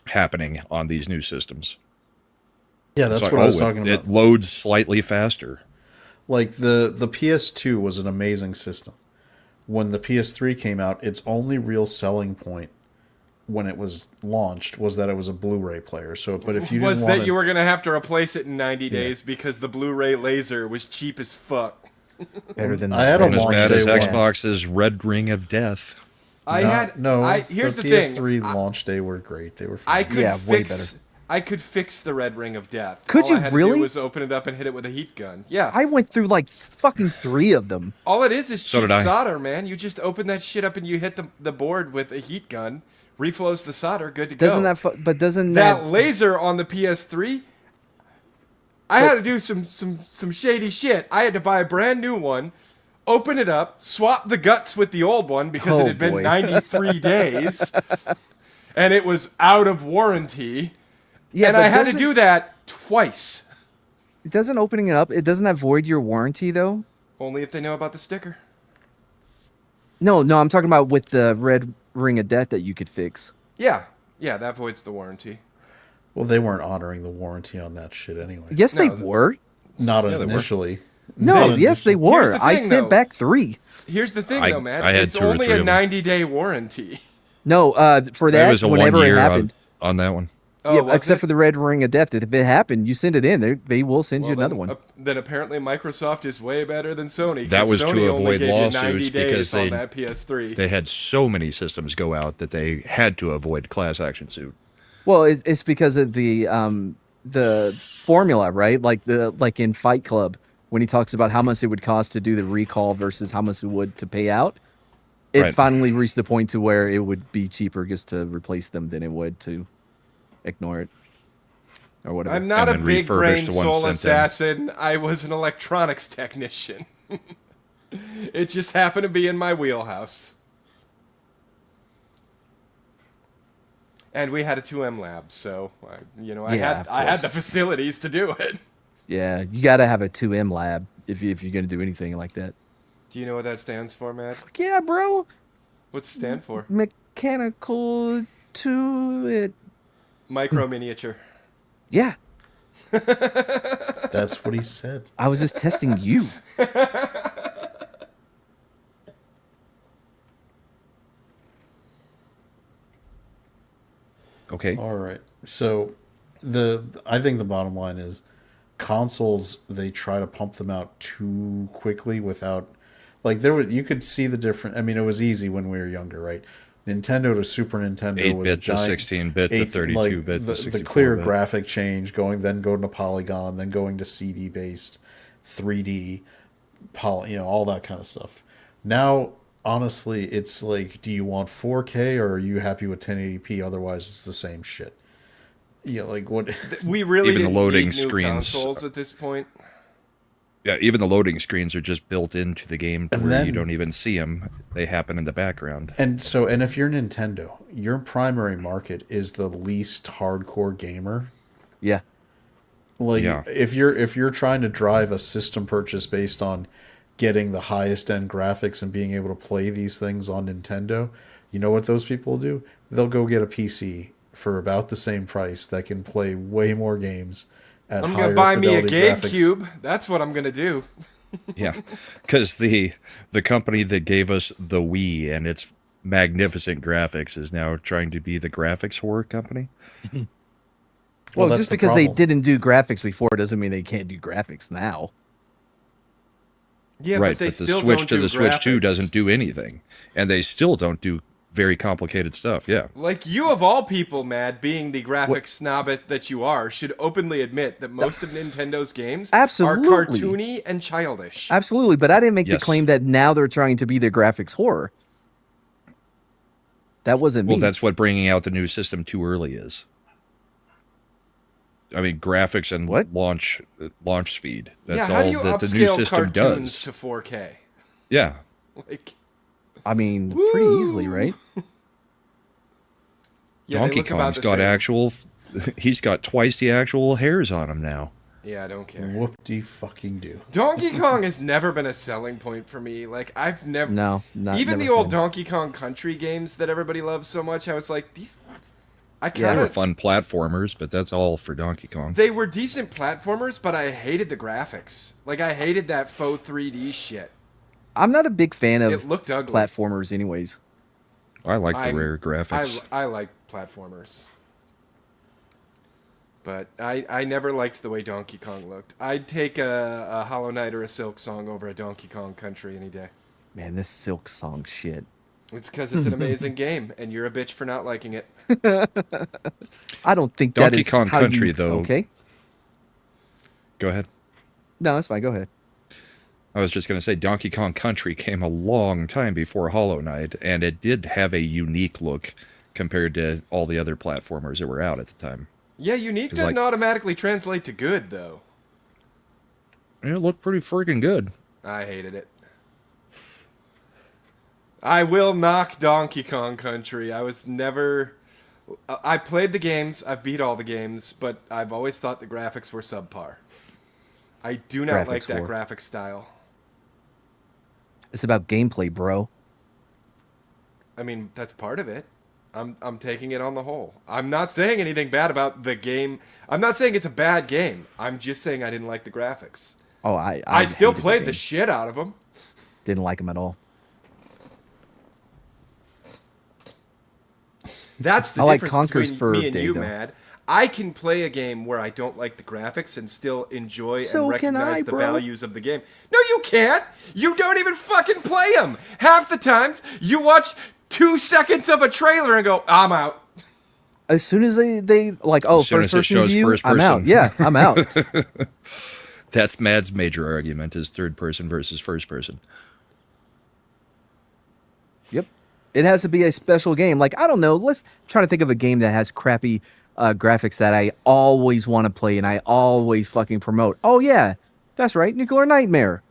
Speaker 4: happening on these new systems.
Speaker 3: Yeah, that's what I was talking about.
Speaker 4: It loads slightly faster.
Speaker 3: Like the PS2 was an amazing system. When the PS3 came out, its only real selling point when it was launched was that it was a Blu-ray player. So, but if you
Speaker 2: was
Speaker 3: didn't
Speaker 2: that
Speaker 3: want
Speaker 2: you were gonna have to replace it in 90 days because the Blu-ray laser was cheap as fuck.
Speaker 5: Better than
Speaker 3: I had a
Speaker 4: as
Speaker 3: launch
Speaker 4: bad
Speaker 3: day
Speaker 4: as
Speaker 3: one.
Speaker 4: Xbox's Red Ring of Death.
Speaker 2: Here's the thing.
Speaker 3: PS3 launch day were great. They were
Speaker 2: I
Speaker 3: fine.
Speaker 2: could fix. I could fix the Red Ring of Death.
Speaker 5: Could
Speaker 2: All
Speaker 5: you
Speaker 2: I had
Speaker 5: really?
Speaker 2: To do was open it up and hit it with a heat gun. Yeah.
Speaker 5: I went through like fucking 3 of them.
Speaker 2: All it is
Speaker 4: So
Speaker 2: cheap
Speaker 4: did I.
Speaker 2: solder, man. You just open that shit up and you hit the board with a heat gun, reflows the solder, good to
Speaker 5: Doesn't
Speaker 2: go.
Speaker 5: doesn't
Speaker 2: that
Speaker 5: that
Speaker 2: laser on the PS3? I had to do some shady shit. I had to buy a brand new one, open it up, swap the guts with the old one because it had been
Speaker 5: boy.
Speaker 2: 93 days, and it was out of warranty.
Speaker 5: Yeah,
Speaker 2: and
Speaker 5: but
Speaker 2: I had to
Speaker 5: doesn't-
Speaker 2: do that twice.
Speaker 5: doesn't opening it up, it doesn't that void your warranty though?
Speaker 2: Only if they know about the sticker.
Speaker 5: No, I'm talking about with the Red Ring of Death that you could fix.
Speaker 2: Yeah, that voids the warranty.
Speaker 3: Well, they weren't honoring the warranty on that shit anyway.
Speaker 5: Yes, they were.
Speaker 3: Not
Speaker 4: they were.
Speaker 3: initially.
Speaker 5: No,
Speaker 3: Not
Speaker 5: yes, they
Speaker 3: initially.
Speaker 5: were.
Speaker 2: the
Speaker 5: I
Speaker 2: thing,
Speaker 5: sent
Speaker 2: though.
Speaker 5: back 3.
Speaker 2: Here's the thing,
Speaker 4: I-
Speaker 2: though, man.
Speaker 4: I had
Speaker 2: It's
Speaker 4: 2 or
Speaker 2: only
Speaker 4: 3
Speaker 2: a
Speaker 4: of them.
Speaker 2: 90-day warranty.
Speaker 5: No, for
Speaker 4: That
Speaker 5: that,
Speaker 4: was a 1
Speaker 5: whenever it
Speaker 4: year
Speaker 5: happened.
Speaker 4: on that one.
Speaker 5: Yeah,
Speaker 2: was
Speaker 5: except
Speaker 2: it?
Speaker 5: for the Red Ring of Death. If it happened, you send it in. They will send you
Speaker 2: Well,
Speaker 5: another
Speaker 2: then,
Speaker 5: one.
Speaker 2: Then apparently Microsoft is way better than Sony. 'cause
Speaker 4: That was
Speaker 2: Sony
Speaker 4: to
Speaker 2: only
Speaker 4: avoid
Speaker 2: gave you 90
Speaker 4: lawsuits
Speaker 2: days
Speaker 4: because
Speaker 2: on
Speaker 4: they
Speaker 2: that PS3.
Speaker 4: They had so many systems go out that they had to avoid class action suit.
Speaker 5: Well, it's because of the formula, right? Like in Fight Club, when he talks about how much it would cost to do the recall versus how much it would to pay out. It
Speaker 4: Right.
Speaker 5: finally reached the point to where it would be cheaper just to replace them than it would to ignore it or whatever.
Speaker 2: I'm not a
Speaker 4: And then
Speaker 2: big
Speaker 4: refurbish
Speaker 2: brain
Speaker 4: the one
Speaker 2: soul
Speaker 4: sent in.
Speaker 2: assassin. I was an electronics technician. It just happened to be in my wheelhouse. And we had a 2M lab, so I
Speaker 5: Yeah, of
Speaker 2: had the
Speaker 5: course.
Speaker 2: facilities to do it.
Speaker 5: Yeah, you got to have a 2M lab if you're going to do anything like that.
Speaker 2: Do you know what that stands for, Matt?
Speaker 5: Yeah, bro.
Speaker 2: What's it stand for?
Speaker 5: Mechanical to it.
Speaker 2: Micro miniature.
Speaker 5: Yeah,
Speaker 3: That's what he said.
Speaker 5: I was just testing you.
Speaker 4: Okay.
Speaker 3: All right. So I think the bottom line is consoles, they try to pump them out too quickly without, like, you could see the difference. I mean, it was easy when we were younger, right? Nintendo to Super Nintendo was a
Speaker 4: 8-bit to
Speaker 3: giant
Speaker 4: 16-bit to 32-bit to 64-bit.
Speaker 3: the clear graphic change, going to Polygon, then going to CD based 3D, all that kind of stuff. Now, honestly, it's like, do you want 4K or are you happy with 1080p? Otherwise, it's the same shit. Yeah, like what?
Speaker 2: We really
Speaker 4: Even the
Speaker 2: didn't
Speaker 4: loading
Speaker 2: need new
Speaker 4: screens.
Speaker 2: consoles at this point.
Speaker 4: Yeah, even the loading screens are just built into the game to
Speaker 3: And
Speaker 4: where
Speaker 3: then-
Speaker 4: you don't even see them. They happen in the background.
Speaker 3: And if you're Nintendo, your primary market is the least hardcore gamer.
Speaker 5: Yeah.
Speaker 3: Like
Speaker 4: Yeah.
Speaker 3: if you're trying to drive a system purchase based on getting the highest end graphics and being able to play these things on Nintendo, you know what those people do? They'll go get a PC for about the same price that can play way more games at
Speaker 2: I'm
Speaker 3: higher
Speaker 2: gonna buy me a
Speaker 3: fidelity graphics.
Speaker 2: GameCube. That's what I'm gonna do.
Speaker 4: Yeah, because the company that gave us the Wii and its magnificent graphics is now trying to be the graphics horror company.
Speaker 5: Well,
Speaker 3: that's
Speaker 5: just
Speaker 3: the
Speaker 5: because they
Speaker 3: problem.
Speaker 5: didn't do graphics before doesn't mean they can't do graphics now.
Speaker 2: Yeah,
Speaker 4: right,
Speaker 2: but they
Speaker 4: the
Speaker 2: still
Speaker 4: Switch
Speaker 2: don't
Speaker 4: to
Speaker 2: do
Speaker 4: the Switch 2
Speaker 2: graphics.
Speaker 4: doesn't do anything, and they still don't do very complicated stuff. Yeah,
Speaker 2: Like, you of all people, Mad, being the graphics snob that you are, should openly admit that most of Nintendo's games
Speaker 5: Absolutely.
Speaker 2: are cartoony and childish.
Speaker 5: Absolutely, but I didn't make the
Speaker 4: Yes.
Speaker 5: claim that now they're trying to be the graphics horror. That wasn't
Speaker 4: well,
Speaker 5: me.
Speaker 4: that's what bringing out the new system too early is. I mean, graphics and
Speaker 5: What?
Speaker 4: launch speed.
Speaker 2: Yeah,
Speaker 4: That's
Speaker 2: how do
Speaker 4: all
Speaker 2: you
Speaker 4: that the new
Speaker 2: upscale
Speaker 4: system
Speaker 2: cartoons
Speaker 4: does.
Speaker 2: to 4K?
Speaker 4: Yeah,
Speaker 2: Like,
Speaker 5: I mean, pretty easily, right?
Speaker 2: yeah, they
Speaker 4: Donkey
Speaker 2: look about
Speaker 4: Kong's
Speaker 2: the
Speaker 4: got
Speaker 2: same.
Speaker 4: actual. He's got twice the actual hairs on him now.
Speaker 2: Yeah, I don't care.
Speaker 3: Whoop-de-fucking-do.
Speaker 2: Donkey Kong has never been a selling point for me. Like, I've never...
Speaker 5: No, not
Speaker 2: Even
Speaker 5: never
Speaker 2: the old
Speaker 5: been.
Speaker 2: Donkey Kong Country games that everybody loves so much, I was like, these... I
Speaker 4: They
Speaker 2: kind
Speaker 4: were
Speaker 2: of...
Speaker 4: fun platformers, but that's all for Donkey Kong.
Speaker 2: They were decent platformers, but I hated the graphics. Like, I hated that faux 3D shit.
Speaker 5: I'm not a big fan of
Speaker 2: It looked ugly.
Speaker 5: platformers, anyways.
Speaker 4: I like the
Speaker 2: I'm-
Speaker 4: rare graphics.
Speaker 2: I like platformers. But I never liked the way Donkey Kong looked. I'd take a Hollow Knight or a Silk Song over a Donkey Kong Country any day.
Speaker 5: Man, this Silk Song shit.
Speaker 2: It's because it's an amazing game, and you're a bitch for not liking it.
Speaker 5: I don't think that
Speaker 4: Donkey
Speaker 5: is
Speaker 4: Kong
Speaker 5: how
Speaker 4: Country,
Speaker 5: you,
Speaker 4: though.
Speaker 5: Okay.
Speaker 4: Go ahead.
Speaker 5: No, that's fine. Go ahead.
Speaker 4: I was just going to say Donkey Kong Country came a long time before Hollow Knight, and it did have a unique look compared to all the other platformers that were out at the time.
Speaker 2: Yeah, unique
Speaker 4: It's
Speaker 2: doesn't
Speaker 4: like-
Speaker 2: automatically translate to good, though.
Speaker 4: It looked pretty freaking good.
Speaker 2: I hated it. I will knock Donkey Kong Country. I was never... I played the games, I've beat all the games, but I've always thought the graphics were subpar. I do not like
Speaker 5: Graphics
Speaker 2: that
Speaker 5: whore.
Speaker 2: graphic style.
Speaker 5: It's about gameplay, bro.
Speaker 2: I mean, that's part of it. I'm taking it on the whole. I'm not saying anything bad about the game. I'm not saying it's a bad game. I'm just saying I didn't like the graphics.
Speaker 5: Oh,
Speaker 2: I still
Speaker 5: hated
Speaker 2: played the
Speaker 5: game.
Speaker 2: shit out of them.
Speaker 5: Didn't like them at all.
Speaker 2: That's the
Speaker 5: I like
Speaker 2: difference
Speaker 5: Conker's
Speaker 2: between
Speaker 5: Fur
Speaker 2: me and
Speaker 5: Day,
Speaker 2: you,
Speaker 5: though.
Speaker 2: Mad. I can play a game where I don't like the graphics and still enjoy
Speaker 5: So
Speaker 2: and
Speaker 5: can
Speaker 2: recognize
Speaker 5: I,
Speaker 2: the
Speaker 5: bro.
Speaker 2: values of the game. No, you can't. You don't even fucking play them. Half the times, you watch 2 seconds of a trailer and go, I'm out.
Speaker 5: As soon as they like, oh,
Speaker 4: As soon
Speaker 5: first
Speaker 4: as it
Speaker 5: person
Speaker 4: shows
Speaker 5: view,
Speaker 4: first
Speaker 5: I'm out.
Speaker 4: person.
Speaker 5: Yeah, I'm out.
Speaker 4: That's Mad's major argument is third person versus first person.
Speaker 5: Yep. It has to be a special game. Like, I don't know. Let's try to think of a game that has crappy graphics that I always want to play and I always fucking promote. Oh, yeah. That's right. Nuclear Nightmare.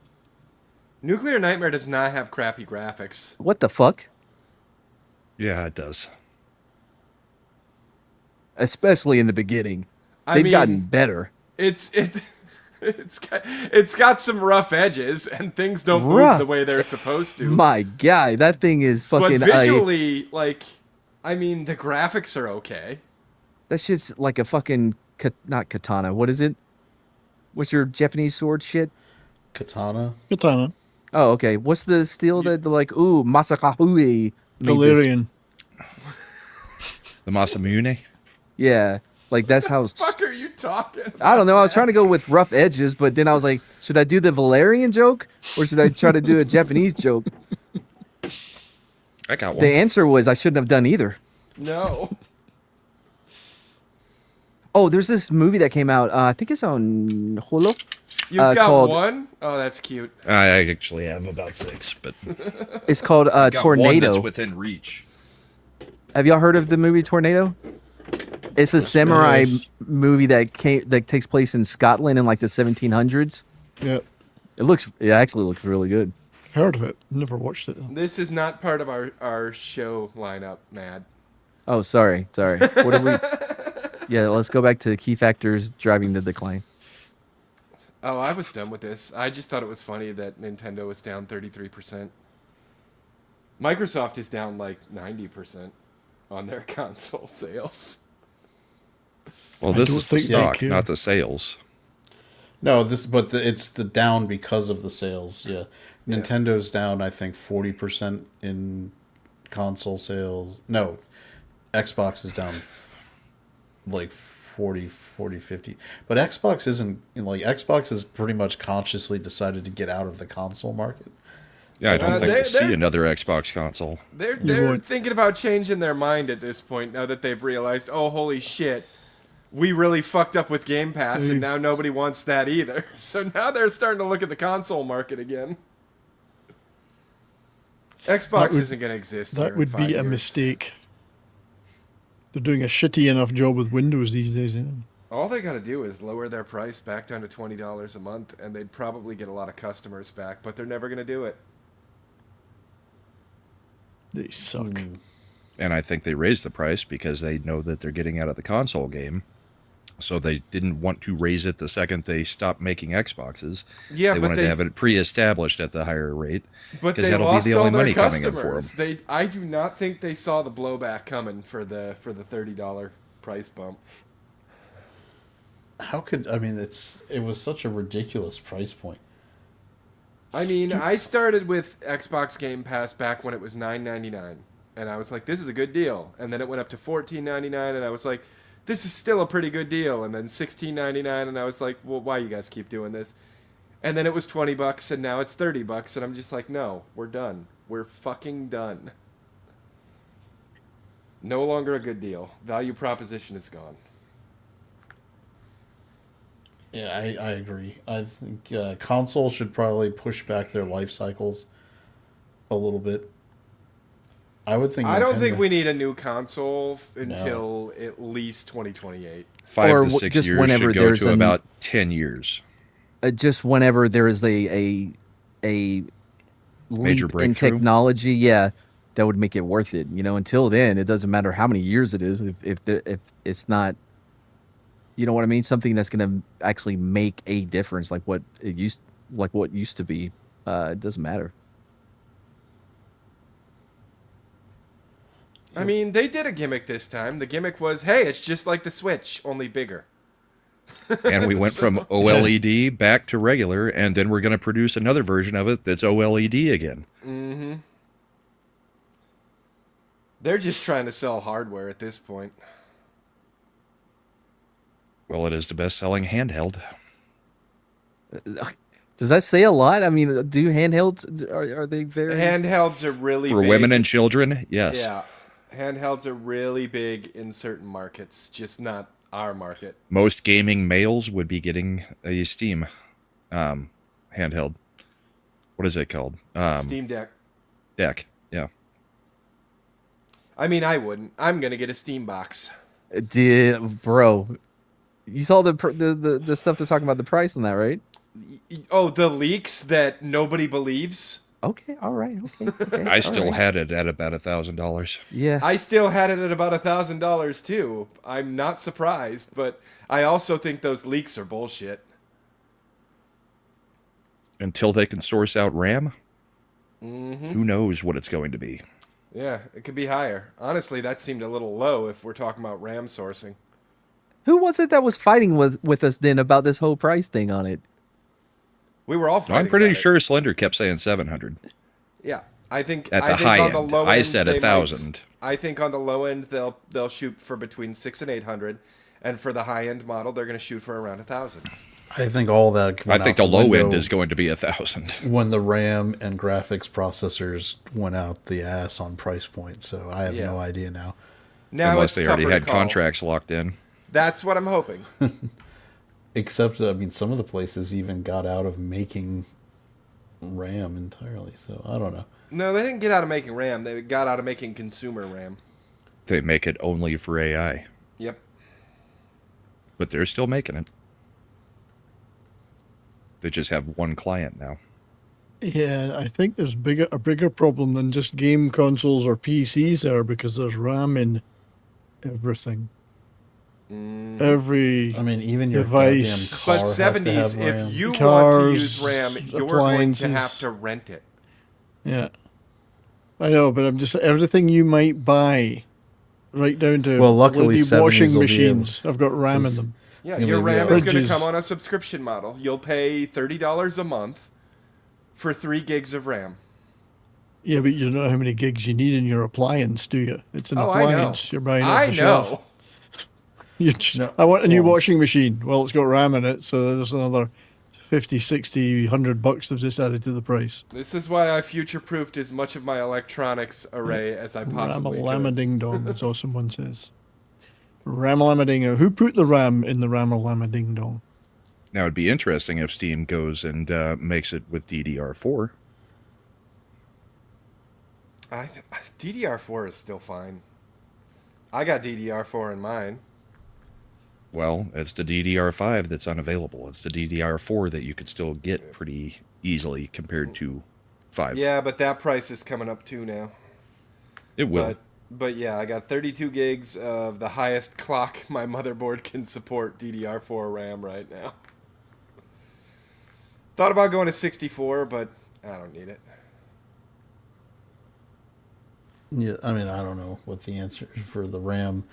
Speaker 2: Nuclear Nightmare does not have crappy graphics.
Speaker 5: What the fuck?
Speaker 4: Yeah, it does.
Speaker 5: especially in the beginning.
Speaker 2: I
Speaker 5: They've
Speaker 2: mean,
Speaker 5: gotten better.
Speaker 2: It's got some rough edges, and things don't move
Speaker 5: Rough.
Speaker 2: the way they're supposed to.
Speaker 5: My guy, that thing is
Speaker 2: But
Speaker 5: fucking.
Speaker 2: visually, like, I mean, the graphics are okay.
Speaker 5: That shit's like a fucking not katana. What is it? What's your Japanese sword shit?
Speaker 3: Katana.
Speaker 7: Katana.
Speaker 5: Oh, okay. What's the steel that they're like? Ooh, Masakahui. made this.
Speaker 7: Valerian.
Speaker 4: The Masamune.
Speaker 5: Yeah, like that's how.
Speaker 2: Fuck are you talking about?
Speaker 5: I don't know. I was trying to go with rough edges, but then I was like, should I do the Valerian joke or should I try to do a Japanese joke?
Speaker 4: I got one.
Speaker 5: The answer was I shouldn't have done either.
Speaker 2: No.
Speaker 5: Oh, there's this movie that came out. I think it's on Hulu.
Speaker 2: You've got
Speaker 5: called-
Speaker 2: one? Oh, that's cute.
Speaker 4: I actually have about 6, but
Speaker 5: It's called
Speaker 4: I got one
Speaker 5: Tornado.
Speaker 4: that's within reach.
Speaker 5: Have y'all heard of the movie Tornado? It's a samurai
Speaker 7: yes.
Speaker 5: movie that takes place in Scotland in like the 1700s.
Speaker 7: Yeah.
Speaker 5: It actually looks really good.
Speaker 7: Heard of it. Never watched it though.
Speaker 2: This is not part of our show lineup, Mad.
Speaker 5: Oh, sorry. What did we? Yeah, let's go back to key factors driving the decline.
Speaker 2: Oh, I was done with this. I just thought it was funny that Nintendo was down 33%. Microsoft is down like 90% on their console sales.
Speaker 4: Well,
Speaker 7: I
Speaker 4: this
Speaker 7: don't
Speaker 4: is the
Speaker 7: think they
Speaker 4: stock,
Speaker 7: care.
Speaker 4: not the sales.
Speaker 3: No, it's the down because of the sales. Yeah, Nintendo's down. I think 40% in console sales. No, Xbox is down like 40, 50. But Xbox isn't like Xbox has pretty much consciously decided to get out of the console market.
Speaker 4: Yeah, I don't think
Speaker 2: they're-
Speaker 4: we'll see another Xbox console.
Speaker 2: They're
Speaker 7: won't.
Speaker 2: thinking about changing their mind at this point now that they've realized, oh, holy shit, we really fucked up with Game Pass, and now nobody wants that either. So now they're starting to look at the console market again. Xbox
Speaker 7: would-
Speaker 2: isn't going to exist. here
Speaker 7: That
Speaker 2: in
Speaker 7: would
Speaker 2: 5
Speaker 7: be a
Speaker 2: years.
Speaker 7: mistake. They're doing a shitty enough job with Windows these days. Eh?
Speaker 2: All they got to do is lower their price back down to $20 a month, and they'd probably get a lot of customers back, but they're never going to do it.
Speaker 7: They suck.
Speaker 4: And I think they raised the price because they know that they're getting out of the console game. So they didn't want to raise it the second they stopped making Xboxes.
Speaker 2: Yeah,
Speaker 4: they
Speaker 2: but
Speaker 4: wanted to have it pre-established at the higher rate.
Speaker 2: But
Speaker 4: because
Speaker 2: they
Speaker 4: that'll
Speaker 2: lost
Speaker 4: be the
Speaker 2: all
Speaker 4: only
Speaker 2: their
Speaker 4: money coming in for
Speaker 2: customers.
Speaker 4: them.
Speaker 2: I do not think they saw the blowback coming for the $30 price bump.
Speaker 3: How could I mean? It was such a ridiculous price point.
Speaker 2: I mean, I started with Xbox Game Pass back when it was $9.99, and I was like, "This is a good deal." And then it went up to $14.99, and I was like, "This is still a pretty good deal." And then $16.99, and I was like, "Well, why you guys keep doing this?" And then it was $20, and now it's $30, and I'm just like, "No, we're done. We're fucking done." No longer a good deal. Value proposition is gone.
Speaker 3: Yeah, I agree. I think consoles should probably push back their life cycles a little bit. I would think.
Speaker 2: I don't
Speaker 3: Nintendo-
Speaker 2: think we need a new console until at least 2028.
Speaker 4: 5
Speaker 5: Or
Speaker 4: to 6
Speaker 5: just
Speaker 4: years
Speaker 5: whenever
Speaker 4: should go
Speaker 5: there's
Speaker 4: to
Speaker 5: a-
Speaker 4: about 10 years.
Speaker 5: Just whenever there is a leap
Speaker 4: Major
Speaker 5: in
Speaker 4: breakthrough?
Speaker 5: technology, yeah, that would make it worth it. You know, until then, it doesn't matter how many years it is. If it's not, you know what I mean, something that's going to actually make a difference, like what used to be, it doesn't matter.
Speaker 2: I mean, they did a gimmick this time. The gimmick was, hey, it's just like the Switch, only bigger.
Speaker 4: And we went from OLED back to regular, and then we're going to produce another version of it that's OLED again.
Speaker 2: Mm-hmm. They're just trying to sell hardware at this point.
Speaker 4: Well, it is the best-selling handheld.
Speaker 5: Does that say a lot? I mean, do handhelds are they very
Speaker 2: Handhelds are really
Speaker 4: For
Speaker 2: big.
Speaker 4: women and children, yes.
Speaker 2: Yeah. Handhelds are really big in certain markets, just not our market.
Speaker 4: Most gaming males would be getting a Steam handheld. What is it called?
Speaker 2: Steam Deck.
Speaker 4: Deck, yeah.
Speaker 2: I mean, I wouldn't. I'm gonna get a Steam box.
Speaker 5: Bro, you saw the stuff they're talking about the price on that, right?
Speaker 2: Oh, the leaks that nobody believes?
Speaker 5: Okay, all right, okay.
Speaker 4: I still had it at about $1,000.
Speaker 5: Yeah.
Speaker 2: I still had it at about $1,000 too. I'm not surprised, but I also think those leaks are bullshit.
Speaker 4: Until they can source out RAM, who knows what it's going to be.
Speaker 2: Yeah, it could be higher. Honestly, that seemed a little low if we're talking about RAM sourcing.
Speaker 5: Who was it that was fighting with us then about this whole price thing on it?
Speaker 2: We were all fighting
Speaker 4: I'm pretty
Speaker 2: about it.
Speaker 4: sure Slender kept saying 700.
Speaker 2: Yeah, I think
Speaker 4: At the
Speaker 2: I think
Speaker 4: high
Speaker 2: on the
Speaker 4: end.
Speaker 2: low
Speaker 4: I
Speaker 2: end,
Speaker 4: said
Speaker 2: they might-
Speaker 4: 1,000.
Speaker 2: I think on the low end they'll shoot for between 600 and 800, and for the high end model they're going to shoot for around 1,000.
Speaker 3: I think all that.
Speaker 4: I
Speaker 3: went
Speaker 4: think
Speaker 3: out
Speaker 4: the low
Speaker 3: window
Speaker 4: end is going to be 1,000.
Speaker 3: when the RAM and graphics processors went out the ass on price point. So I have
Speaker 2: Yeah.
Speaker 3: no idea now.
Speaker 2: Now
Speaker 4: Unless
Speaker 2: it's
Speaker 4: they already
Speaker 2: tougher to
Speaker 4: had
Speaker 2: call.
Speaker 4: contracts locked in.
Speaker 2: That's what I'm hoping.
Speaker 3: Except, I mean, some of the places even got out of making RAM entirely. So I don't know.
Speaker 2: No, they didn't get out of making RAM. They got out of making consumer RAM.
Speaker 4: They make it only for AI.
Speaker 2: Yep.
Speaker 4: But they're still making it. They just have one client now.
Speaker 7: Yeah, I think there's a bigger problem than just game consoles or PCs there, because there's RAM in everything. Every
Speaker 3: I mean, even your
Speaker 7: device.
Speaker 3: goddamn
Speaker 2: But
Speaker 3: car has to have
Speaker 2: 70s,
Speaker 3: RAM.
Speaker 2: if you want to
Speaker 7: Cars,
Speaker 2: use RAM, you're going to have
Speaker 7: appliances.
Speaker 2: to rent it.
Speaker 7: Yeah, I know, but I'm just everything you might buy, right down to
Speaker 3: Well, luckily,
Speaker 7: bloody
Speaker 3: 70s
Speaker 7: washing
Speaker 3: will be able-
Speaker 7: machines. I've got RAM in them.
Speaker 2: Yeah,
Speaker 3: It's gonna
Speaker 2: your
Speaker 3: be
Speaker 2: RAM
Speaker 3: a-
Speaker 2: is going to
Speaker 7: Bridges.
Speaker 2: come on a subscription model. You'll pay $30 a month for 3 gigs of RAM.
Speaker 7: Yeah, but you don't know how many gigs you need in your appliance, do you? It's an
Speaker 2: Oh, I know.
Speaker 7: appliance you're buying off
Speaker 2: I
Speaker 7: the
Speaker 2: know.
Speaker 7: shelf. You just, I want a new washing machine. Well, it's got RAM in it, so there's another 50, 60, 100 bucks they've just added to the price.
Speaker 2: This is why I future-proofed as much of my electronics array as I possibly could.
Speaker 7: Ramalama-ding-dong, as all someone says. Ramalama-ding. Who put the RAM in the Ramalama-ding-dong?
Speaker 4: Now, it'd be interesting if Steam goes and makes it with DDR4.
Speaker 2: DDR4 is still fine. I got DDR4 in mine.
Speaker 4: Well, it's the DDR5 that's unavailable. It's the DDR4 that you could still get pretty easily compared to 5.
Speaker 2: Yeah, but that price is coming up too now.
Speaker 4: It will.
Speaker 2: But yeah, I got 32 gigs of the highest clock my motherboard can support DDR4 RAM right now. Thought about going to 64, but I don't need it.
Speaker 3: Yeah, I mean, I don't know what the answer for the RAM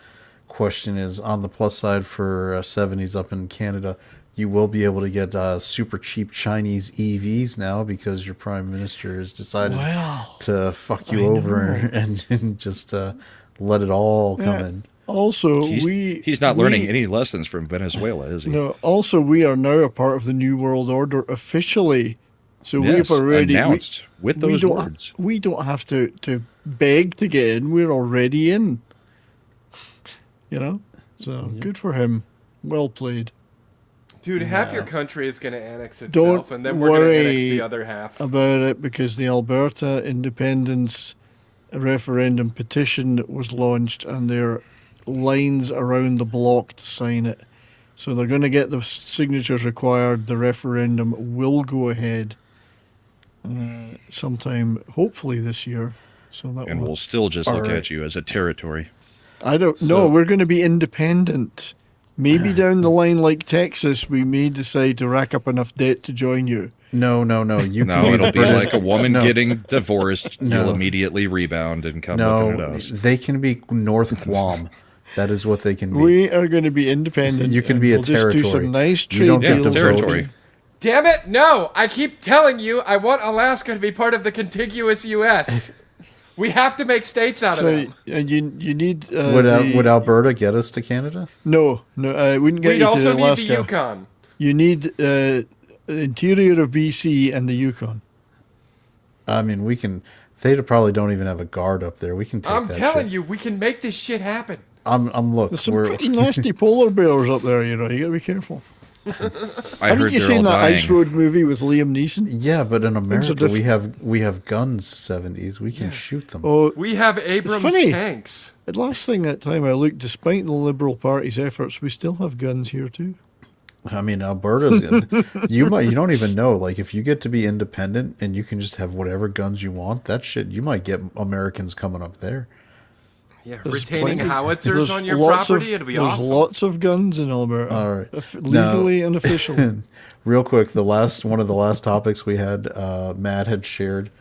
Speaker 3: question is. On the plus side for 70s up in Canada, you will be able to get super cheap Chinese EVs now because your prime minister has decided to fuck you over and just let it all come in.
Speaker 7: Also,
Speaker 4: he's not learning any lessons from Venezuela, is he?
Speaker 7: No. Also, we are now a part of the New World Order officially. So
Speaker 4: Yes,
Speaker 7: we've already
Speaker 4: announced with those
Speaker 7: don't
Speaker 4: words.
Speaker 7: We don't have to beg to get in. We're already in. You know, so good for him. Well played.
Speaker 2: Dude, half your country is going to annex itself,
Speaker 7: Don't
Speaker 2: and then we're going to annex
Speaker 7: worry
Speaker 2: the other half.
Speaker 7: about it, because the Alberta independence referendum petition was launched, and there are lines around the block to sign it. So they're going to get the signatures required. The referendum will go ahead sometime, hopefully this year. So that
Speaker 4: And
Speaker 7: will,
Speaker 4: we'll still just look at you as a territory.
Speaker 7: I don't know. We're going to be independent. Maybe down the line, like Texas, we may decide to rack up enough debt to join you.
Speaker 3: No. You
Speaker 4: No,
Speaker 3: can
Speaker 4: it'll be like a woman
Speaker 3: No.
Speaker 4: getting divorced.
Speaker 3: No.
Speaker 4: You'll immediately rebound and come
Speaker 3: No,
Speaker 4: looking at us.
Speaker 3: they can be North Guam. That is what they can be.
Speaker 7: We are going to be independent.
Speaker 3: You can
Speaker 7: and
Speaker 3: be a
Speaker 7: we'll just do some
Speaker 3: territory.
Speaker 7: nice
Speaker 3: You
Speaker 7: trade
Speaker 3: don't get
Speaker 7: deals.
Speaker 3: to vote.
Speaker 2: Damn it, no! I keep telling you, I want Alaska to be part of the contiguous U.S. We have to make states out
Speaker 7: So
Speaker 2: of them.
Speaker 7: you need.
Speaker 3: Would Alberta get us to Canada?
Speaker 7: No, I wouldn't get
Speaker 2: We'd
Speaker 7: you
Speaker 2: also
Speaker 7: to
Speaker 2: need
Speaker 7: Alaska.
Speaker 2: the Yukon.
Speaker 7: You need the interior of BC and the Yukon.
Speaker 3: I mean, we can. They probably don't even have a guard up there. We can take
Speaker 2: I'm
Speaker 3: that
Speaker 2: telling
Speaker 3: shit.
Speaker 2: you, we can make this shit happen.
Speaker 3: I'm look.
Speaker 7: There's some
Speaker 3: we're,
Speaker 7: pretty nasty polar bears up there. You know, you got to be careful.
Speaker 4: I
Speaker 7: Haven't
Speaker 4: heard
Speaker 7: you
Speaker 4: they're
Speaker 7: seen
Speaker 4: all
Speaker 7: that
Speaker 4: dying.
Speaker 7: Ice Road movie with Liam Neeson?
Speaker 3: Yeah, but in
Speaker 7: Things are
Speaker 3: America we have guns. 70s. We can shoot them.
Speaker 7: Oh,
Speaker 2: We have
Speaker 7: it's
Speaker 2: Abrams
Speaker 7: funny.
Speaker 2: tanks.
Speaker 7: The last thing that time I looked, despite the Liberal Party's efforts, we still have guns here too.
Speaker 3: I mean, Alberta's. You don't even know. Like, if you get to be independent and you can just have whatever guns you want, that shit, you might get Americans coming up there.
Speaker 2: Yeah,
Speaker 7: There's
Speaker 2: retaining
Speaker 7: plenty-
Speaker 2: howitzers
Speaker 7: there's
Speaker 2: on your
Speaker 7: lots
Speaker 2: property,
Speaker 7: of-
Speaker 2: it'd be
Speaker 7: there's
Speaker 2: awesome.
Speaker 7: lots of guns in Alberta.
Speaker 3: All right.
Speaker 7: Legally and officially.
Speaker 3: Real quick, one of the last topics we had, Matt had shared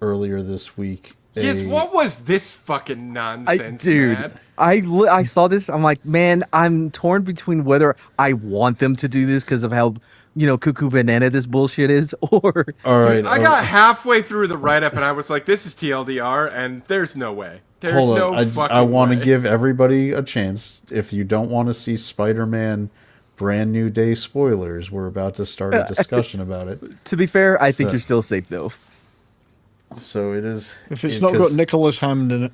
Speaker 3: earlier this week.
Speaker 2: Yes, what was this fucking nonsense,
Speaker 5: Dude,
Speaker 2: Matt?
Speaker 5: I saw this. I'm like, man, I'm torn between whether I want them to do this because of how, cuckoo banana this bullshit is, or
Speaker 3: All right.
Speaker 2: I got halfway through the write-up and I was like, this is TLDR, and there's no way. There's
Speaker 3: Hold
Speaker 2: no
Speaker 3: on.
Speaker 2: fucking
Speaker 3: I want to
Speaker 2: way.
Speaker 3: give everybody a chance. If you don't want to see Spider-Man Brand New Day spoilers, we're about to start a discussion about it.
Speaker 5: to be fair, I think
Speaker 3: So-
Speaker 5: you're still safe though.
Speaker 3: So it is.
Speaker 7: If it's not
Speaker 3: 'cause
Speaker 7: got Nicholas Hammond in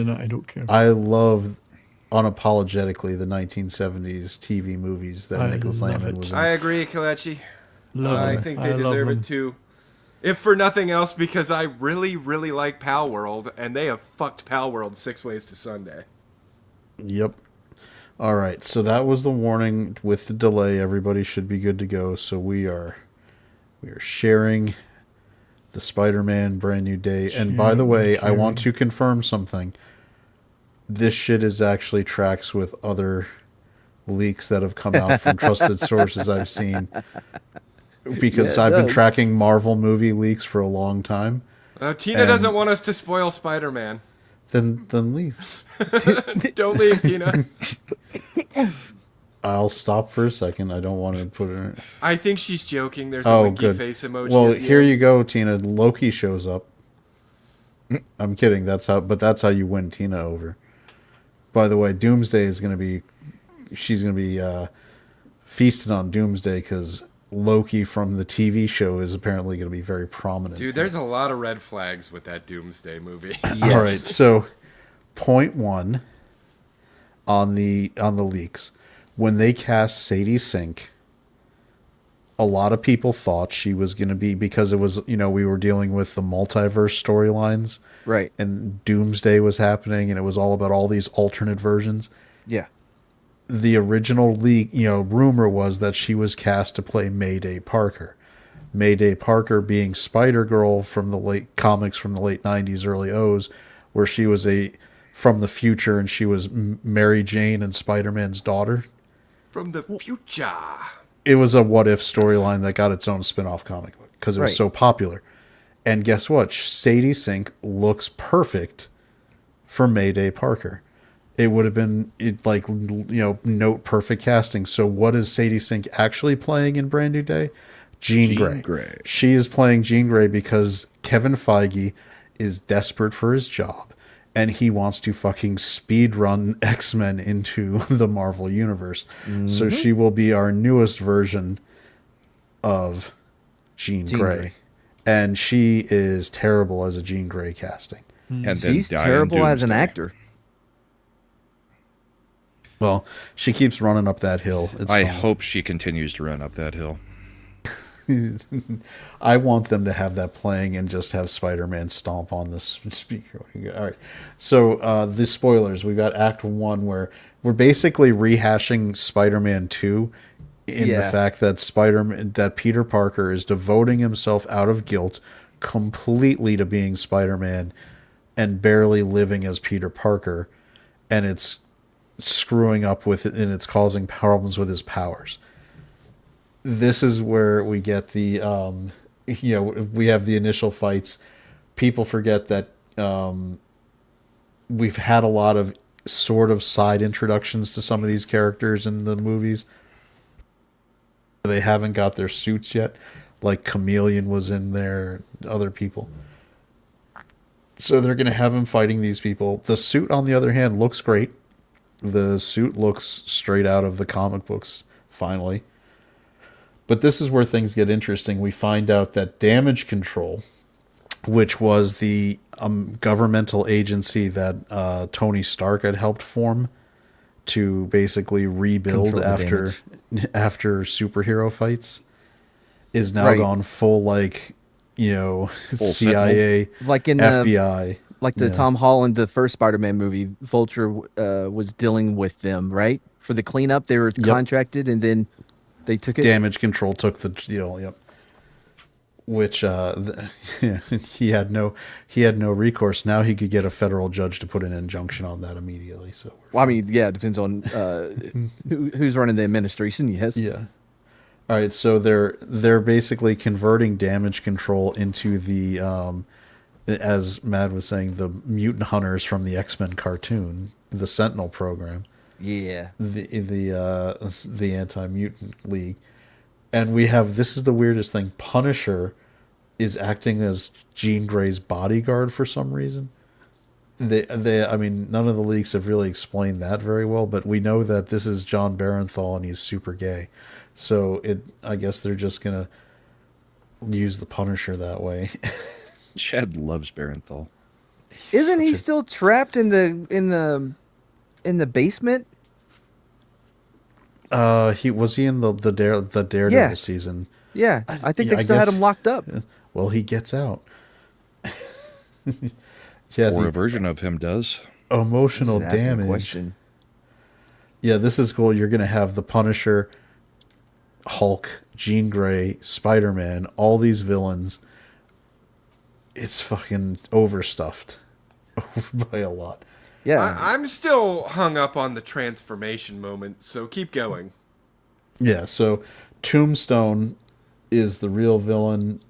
Speaker 7: it, I don't care.
Speaker 3: I love unapologetically the 1970s TV movies that
Speaker 7: I
Speaker 3: Nicholas
Speaker 7: love
Speaker 3: Hammond
Speaker 7: it.
Speaker 3: was in.
Speaker 2: I agree, Kalechi.
Speaker 7: Love
Speaker 2: I
Speaker 7: them.
Speaker 2: think
Speaker 7: I
Speaker 2: they
Speaker 7: love
Speaker 2: deserve
Speaker 7: them.
Speaker 2: it too. If for nothing else, because I really, really like Pal World, and they have fucked Pal World 6 ways to Sunday.
Speaker 3: Yep. All right. So that was the warning with the delay. Everybody should be good to go. So we are sharing the Spider-Man Brand New Day. And by the way, I want to confirm something. This shit is actually tracks with other leaks that have come out from trusted sources I've seen. Because
Speaker 5: Yeah, it
Speaker 3: I've been
Speaker 5: does.
Speaker 3: tracking Marvel movie leaks for a long time.
Speaker 2: Tina
Speaker 3: And-
Speaker 2: doesn't want us to spoil Spider-Man.
Speaker 3: Then leave.
Speaker 2: Don't leave, Tina.
Speaker 3: I'll stop for a second. I don't want to put it in.
Speaker 2: I think she's joking. There's a
Speaker 3: Oh,
Speaker 2: winky
Speaker 3: good.
Speaker 2: face emoji.
Speaker 3: Well,
Speaker 2: at the
Speaker 3: here
Speaker 2: end.
Speaker 3: you go, Tina. Loki shows up. I'm kidding. That's how you win Tina over. By the way, Doomsday is going to be. She's going to be feasting on Doomsday because Loki from the TV show is apparently going to be very prominent.
Speaker 2: Dude, there's a lot of red flags with that Doomsday movie.
Speaker 3: All right, so point one on the leaks. When they cast Sadie Sink, a lot of people thought she was going to be, because it was, we were dealing with the multiverse storylines.
Speaker 5: Right.
Speaker 3: And Doomsday was happening, and it was all about all these alternate versions.
Speaker 5: Yeah.
Speaker 3: The original leak, rumor was that she was cast to play Mayday Parker. Mayday Parker being Spider-Girl from the late comics from the late 90s, early O's, where she was from the future, and she was Mary Jane and Spider-Man's daughter.
Speaker 2: From the future.
Speaker 3: It was a what-if storyline that got its own spin-off comic book because it was
Speaker 5: Right.
Speaker 3: so popular. And guess what? Sadie Sink looks perfect for Mayday Parker. It would have been note perfect casting. So what is Sadie Sink actually playing in Brand New Day? Jean Grey. She is playing Jean Grey because Kevin Feige is desperate for his job and he wants to fucking speed run X-Men into the Marvel universe. So she will be our newest version of Jean Grey. And she is terrible as a Jean Grey casting.
Speaker 4: And then
Speaker 5: She's
Speaker 4: die in
Speaker 5: terrible as an
Speaker 4: Doomsday.
Speaker 5: actor.
Speaker 3: Well, she keeps running up that hill. It's
Speaker 4: I
Speaker 3: fine.
Speaker 4: hope she continues to run up that hill.
Speaker 3: I want them to have that playing and just have Spider-Man stomp on the speaker. All right. So the spoilers. We've got Act 1 where we're basically rehashing Spider-Man 2 in the
Speaker 5: Yeah.
Speaker 3: fact that Peter Parker is devoting himself out of guilt completely to being Spider-Man and barely living as Peter Parker, and it's screwing up with it and it's causing problems with his powers. This is where we get the we have the initial fights. People forget that we've had a lot of sort of side introductions to some of these characters in the movies. They haven't got their suits yet. Like Chameleon was in there, other people. So they're going to have him fighting these people. The suit, on the other hand, looks great. The suit looks straight out of the comic books, finally. But this is where things get interesting. We find out that Damage Control, which was the governmental agency that Tony Stark had helped form to basically rebuild
Speaker 5: Control the
Speaker 3: after superhero fights, is now
Speaker 5: Right.
Speaker 3: gone full CIA,
Speaker 5: Like in
Speaker 3: FBI.
Speaker 5: like the
Speaker 3: Yeah.
Speaker 5: Tom Holland, the first Spider-Man movie, Vulture was dealing with them, right? For the cleanup, they were contracted, and then They took it.
Speaker 3: Damage Control took the deal. Yep. Which he had no recourse. Now he could get a federal judge to put an injunction on that immediately. So
Speaker 5: Well, I mean, yeah, it depends on who's running the administration. Yes.
Speaker 3: yeah. All right, so they're basically converting Damage Control into the as Mad was saying, the mutant hunters from the X-Men cartoon, the Sentinel program.
Speaker 5: Yeah.
Speaker 3: The Anti-Mutant League. And we have, this is the weirdest thing, Punisher is acting as Jean Grey's bodyguard for some reason. I mean, none of the leaks have really explained that very well, but we know that this is John Barenthal and he's super gay. So I guess they're just gonna use the Punisher that way.
Speaker 4: Chad loves Barenthal.
Speaker 5: Isn't he still trapped in the basement?
Speaker 3: He in the Daredevil
Speaker 5: Yeah.
Speaker 3: season.
Speaker 5: Yeah, I think
Speaker 3: Yeah,
Speaker 5: they
Speaker 3: I
Speaker 5: still had
Speaker 3: guess-
Speaker 5: him locked up.
Speaker 3: Well, he gets out. Yeah,
Speaker 4: Or a version of him does.
Speaker 3: emotional
Speaker 5: Just asking a
Speaker 3: damage.
Speaker 5: question.
Speaker 3: Yeah, this is cool. You're gonna have the Punisher, Hulk, Jean Grey, Spider-Man, all these villains. It's fucking overstuffed by a lot.
Speaker 5: Yeah.
Speaker 2: I'm still hung up on the transformation moment, so keep going.
Speaker 3: Yeah, so Tombstone is the real villain.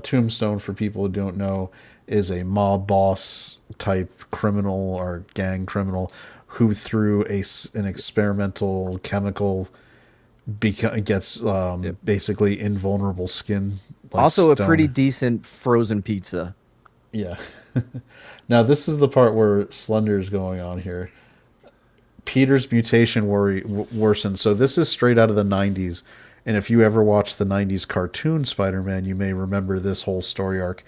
Speaker 3: Tombstone, for people who don't know, is a mob boss type criminal or gang criminal who, through an experimental chemical, gets basically invulnerable skin. like
Speaker 5: Also, a
Speaker 3: stone.
Speaker 5: pretty decent frozen pizza.
Speaker 3: Yeah. Now, this is the part where Slender's going on here. Peter's mutation worsens. So this is straight out of the 90s. And if you ever watched the 90s cartoon Spider-Man, you may remember this whole story arc.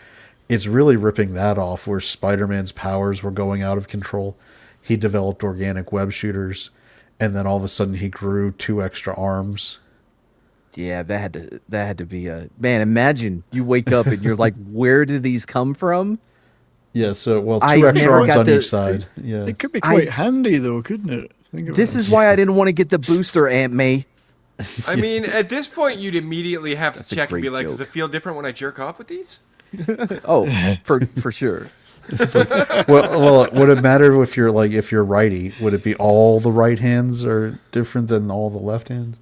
Speaker 3: It's really ripping that off, where Spider-Man's powers were going out of control. He developed organic web shooters, and then all of a sudden he grew 2 extra arms.
Speaker 5: Yeah, that had to be a man. Imagine you wake up and you're like, "Where did these come from?"
Speaker 3: Yeah, so, well, 2
Speaker 5: I
Speaker 3: extra
Speaker 5: never
Speaker 3: arms
Speaker 5: got
Speaker 3: on
Speaker 5: the-
Speaker 3: each side. Yeah.
Speaker 7: It could be quite handy, though, couldn't it? Think
Speaker 5: This
Speaker 7: about
Speaker 5: is why I didn't want to get the booster, Aunt May.
Speaker 2: I mean, at this point, you'd immediately have to
Speaker 5: That's a
Speaker 2: check and be
Speaker 5: great
Speaker 2: like, does
Speaker 5: joke.
Speaker 2: it feel different when I jerk off with these?
Speaker 5: Oh, for sure.
Speaker 3: Well, would it matter if you're righty? Would it be all the right hands are different than all the left hands?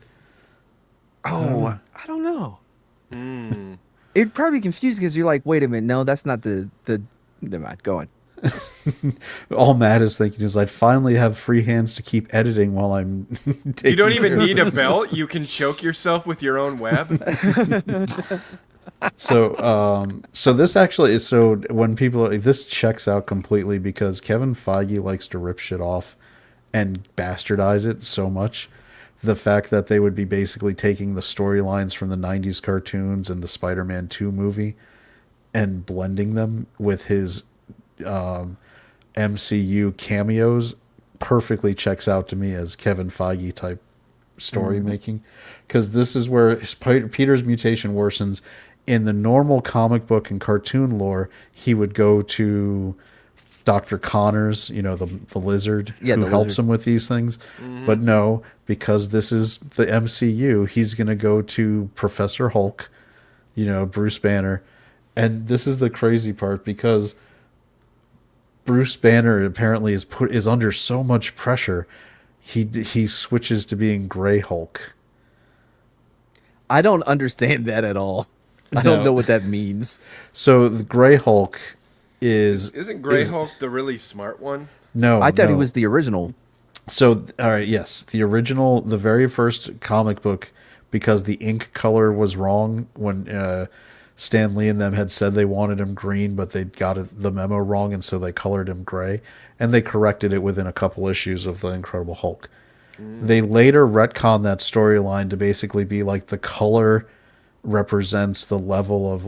Speaker 5: Oh, I don't know. It'd probably be confusing because you're like, wait a minute, no, that's not the. Never mind, go on.
Speaker 3: All Matt is thinking is, I'd finally have free hands to keep editing while I'm taking
Speaker 2: You don't even
Speaker 3: care of
Speaker 2: need a
Speaker 3: this.
Speaker 2: belt. You can choke yourself with your own web.
Speaker 3: So this actually is, so when people, this checks out completely because Kevin Feige likes to rip shit off and bastardize it so much. The fact that they would be basically taking the storylines from the 90s cartoons and the Spider-Man 2 movie and blending them with his MCU cameos perfectly checks out to me as Kevin Feige type story making, because this is where Peter's mutation worsens. In the normal comic book and cartoon lore, he would go to Dr. Connors, the lizard,
Speaker 5: Yeah,
Speaker 3: who
Speaker 5: the
Speaker 3: helps
Speaker 5: lizard.
Speaker 3: him with these things. But no, because this is the MCU, he's going to go to Professor Hulk, Bruce Banner. And this is the crazy part, because Bruce Banner apparently is under so much pressure, he switches to being Grey Hulk.
Speaker 5: I don't understand that at all. I don't know what that means.
Speaker 3: So the Grey Hulk
Speaker 2: Isn't Grey Hulk the really smart one?
Speaker 3: No,
Speaker 5: I thought he
Speaker 3: no.
Speaker 5: was the original.
Speaker 3: So, all right, yes, the original, the very first comic book, because the ink color was wrong when Stan Lee and them had said they wanted him green, but they got the memo wrong, and so they colored him gray, and they corrected it within a couple issues of the Incredible Hulk. They later retconned that storyline to basically be like the color represents the level of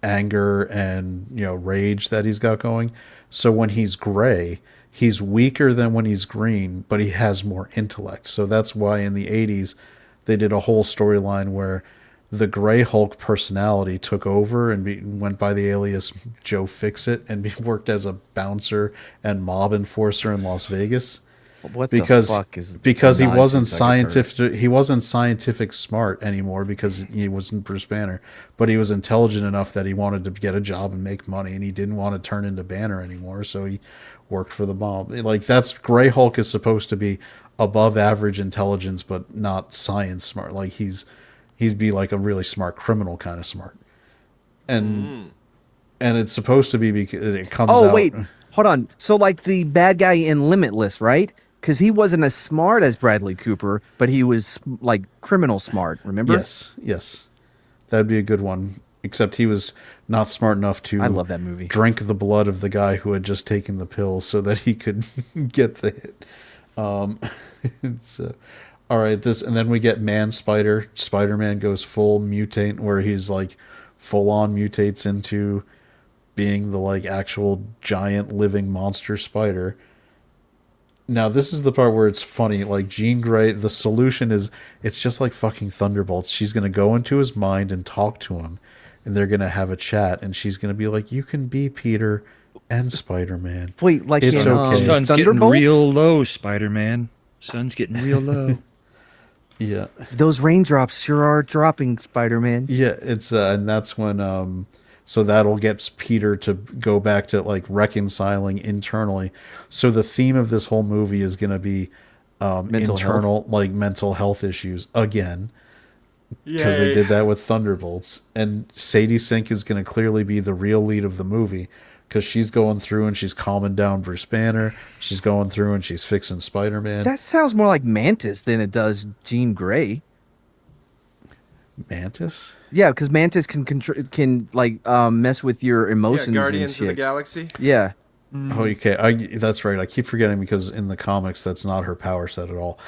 Speaker 3: anger and rage that he's got going. So when he's gray, he's weaker than when he's green, but he has more intellect. So that's why in the 80s they did a whole storyline where the Grey Hulk personality took over and went by the alias Joe Fixit and worked as a bouncer and mob enforcer in Las Vegas.
Speaker 5: What
Speaker 3: because
Speaker 5: the fuck is
Speaker 3: because he
Speaker 5: the
Speaker 3: wasn't
Speaker 5: nonsense I just heard?
Speaker 3: scientific smart anymore because he wasn't Bruce Banner, but he was intelligent enough that he wanted to get a job and make money, and he didn't want to turn into Banner anymore, so he worked for the mob. Like, that's Gray Hulk is supposed to be above average intelligence but not science smart. Like, he'd be like a really smart criminal kind of smart. And it's supposed to be because it comes out.
Speaker 5: Oh wait, hold on. So like the bad guy in Limitless, right? Because he wasn't as smart as Bradley Cooper, but he was like criminal smart. Remember?
Speaker 3: Yes. That'd be a good one. Except he was not smart enough to
Speaker 5: I love that movie.
Speaker 3: drink the blood of the guy who had just taken the pills so that he could get the hit. All right, and then we get Man Spider. Spider-Man goes full mutate, where he's like full on mutates into being the like actual giant living monster spider. Now, this is the part where it's funny. Like, Jean Grey, the solution is it's just like fucking Thunderbolts. She's going to go into his mind and talk to him, and they're going to have a chat, and she's going to be like, you can be Peter and Spider-Man.
Speaker 5: Wait, like
Speaker 3: it's
Speaker 5: in,
Speaker 3: okay.
Speaker 4: Sun's getting
Speaker 5: Thunderbolts?
Speaker 4: real low, Spider-Man. Sun's getting real low.
Speaker 3: Yeah.
Speaker 5: Those raindrops sure are dropping, Spider-Man.
Speaker 3: Yeah, it's and that's when so that'll get Peter to go back to like reconciling internally. So the theme of this whole movie is going to be internal like mental health issues again. Because they did that with Thunderbolts. And Sadie Sink is going to clearly be the real lead of the movie because she's going through and she's calming down Bruce Banner. She's going through and she's fixing Spider-Man.
Speaker 5: That sounds more like Mantis than it does Jean Grey.
Speaker 3: Mantis?
Speaker 5: Yeah, because Mantis can like mess with your emotions.
Speaker 2: Guardians
Speaker 5: and
Speaker 2: of the
Speaker 5: shit.
Speaker 2: Galaxy.
Speaker 5: Yeah.
Speaker 3: Oh, okay. That's right. I keep forgetting because in the comics, that's not her power set at all.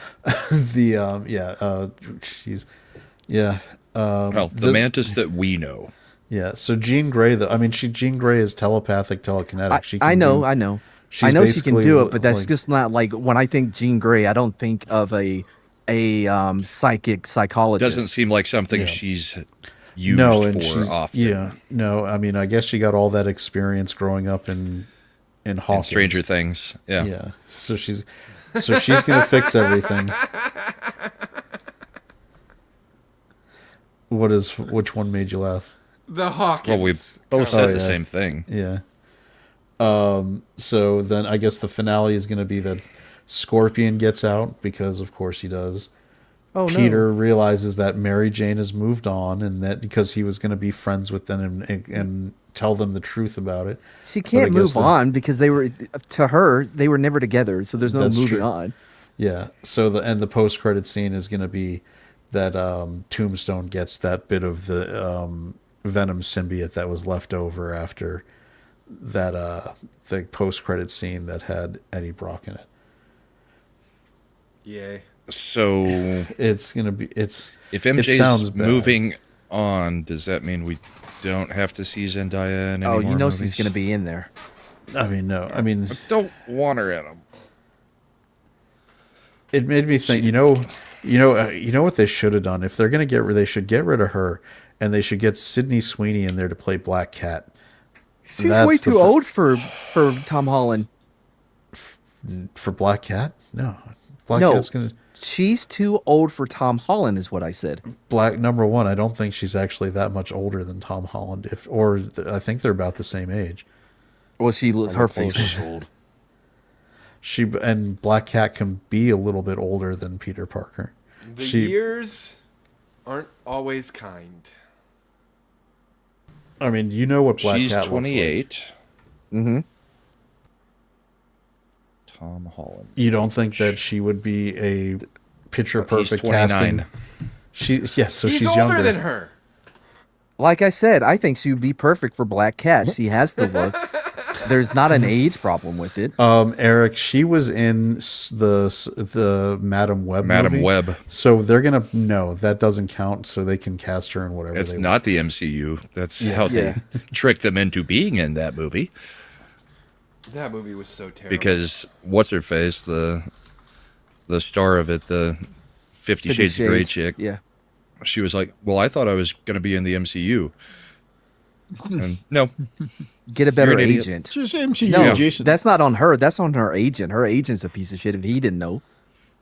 Speaker 3: She's, yeah.
Speaker 4: Well, the Mantis that we know.
Speaker 3: Yeah. So Jean Grey, Jean Grey is telepathic, telekinetic.
Speaker 5: I know.
Speaker 3: She's
Speaker 5: I know she can
Speaker 3: basically
Speaker 5: do it, but that's
Speaker 3: like-
Speaker 5: just not like when I think Jean Grey, I don't think of a psychologist.
Speaker 4: Doesn't seem like something she's used
Speaker 3: she's
Speaker 4: often.
Speaker 3: Yeah. No, I guess she got all that experience growing up in Hawkins.
Speaker 4: And Stranger Things. Yeah.
Speaker 3: Yeah. So she's gonna fix everything. Which one made you laugh?
Speaker 2: The Hawkins.
Speaker 4: Well, we both said the same thing.
Speaker 3: Yeah. So then I guess the finale is going to be that Scorpion gets out because of course he does.
Speaker 5: Oh,
Speaker 3: Peter realizes that Mary Jane has moved on and that because he was going to be friends with them and tell them the truth about it.
Speaker 5: She
Speaker 3: But I
Speaker 5: can't move
Speaker 3: guess
Speaker 5: on because they were never together, so there's no
Speaker 3: That's
Speaker 5: moving
Speaker 3: true.
Speaker 5: on.
Speaker 3: Yeah. So the post-credit scene is going to be that Tombstone gets that bit of the Venom symbiote that was left over after that the post-credit scene that had Eddie Brock in it.
Speaker 2: Yay.
Speaker 4: So
Speaker 3: it's gonna be
Speaker 4: if
Speaker 3: it sounds
Speaker 4: MJ's
Speaker 3: bad.
Speaker 4: moving on, does that mean we don't have to see Zendaya in any
Speaker 5: Oh,
Speaker 4: more
Speaker 5: you know
Speaker 4: movies?
Speaker 5: she's gonna be in there.
Speaker 3: No.
Speaker 4: Don't want her in them.
Speaker 3: It made me think. You know what they should have done if they're gonna they should get rid of her and they should get Sydney Sweeney in there to play Black Cat.
Speaker 5: She's
Speaker 3: That's
Speaker 5: way
Speaker 3: the
Speaker 5: too old for Tom Holland.
Speaker 3: For Black Cat. No, Black
Speaker 5: No.
Speaker 3: Cat's gonna.
Speaker 5: She's too old for Tom Holland, is what I said.
Speaker 3: Number one, I don't think she's actually that much older than Tom Holland. I think they're about the same age.
Speaker 5: Well, her face is old.
Speaker 3: And Black Cat can be a little bit older than Peter Parker.
Speaker 2: The years aren't always kind.
Speaker 3: I mean, you know what Black
Speaker 4: She's
Speaker 3: Cat
Speaker 4: 28.
Speaker 3: looks like.
Speaker 5: Mm-hmm.
Speaker 4: Tom Holland.
Speaker 3: You don't think that she would be a picture
Speaker 4: He's
Speaker 3: perfect
Speaker 4: 29.
Speaker 3: casting? So
Speaker 2: He's
Speaker 3: she's
Speaker 2: older
Speaker 3: younger
Speaker 2: than her.
Speaker 5: Like I said, I think she would be perfect for Black Cat. She has the look. There's not an age problem with it.
Speaker 3: Eric, she was in the Madam Web
Speaker 4: Madam
Speaker 3: movie.
Speaker 4: Web.
Speaker 3: So they're gonna that doesn't count. So they can cast her in whatever.
Speaker 4: That's
Speaker 3: they
Speaker 4: not the MCU. That's how
Speaker 5: Yeah.
Speaker 4: they tricked them into being in that movie.
Speaker 2: That movie was so terrible.
Speaker 4: Because what's her face, the star of it, the 50 Shades of Grey chick.
Speaker 5: Yeah.
Speaker 4: She was like, "Well, I thought I was going to be in the MCU." And no,
Speaker 5: Get a better
Speaker 4: You're an idiot.
Speaker 5: agent.
Speaker 7: Just MCU
Speaker 5: No,
Speaker 7: adjacent.
Speaker 5: that's not on her. That's on her agent. Her agent's a piece of shit if he didn't know.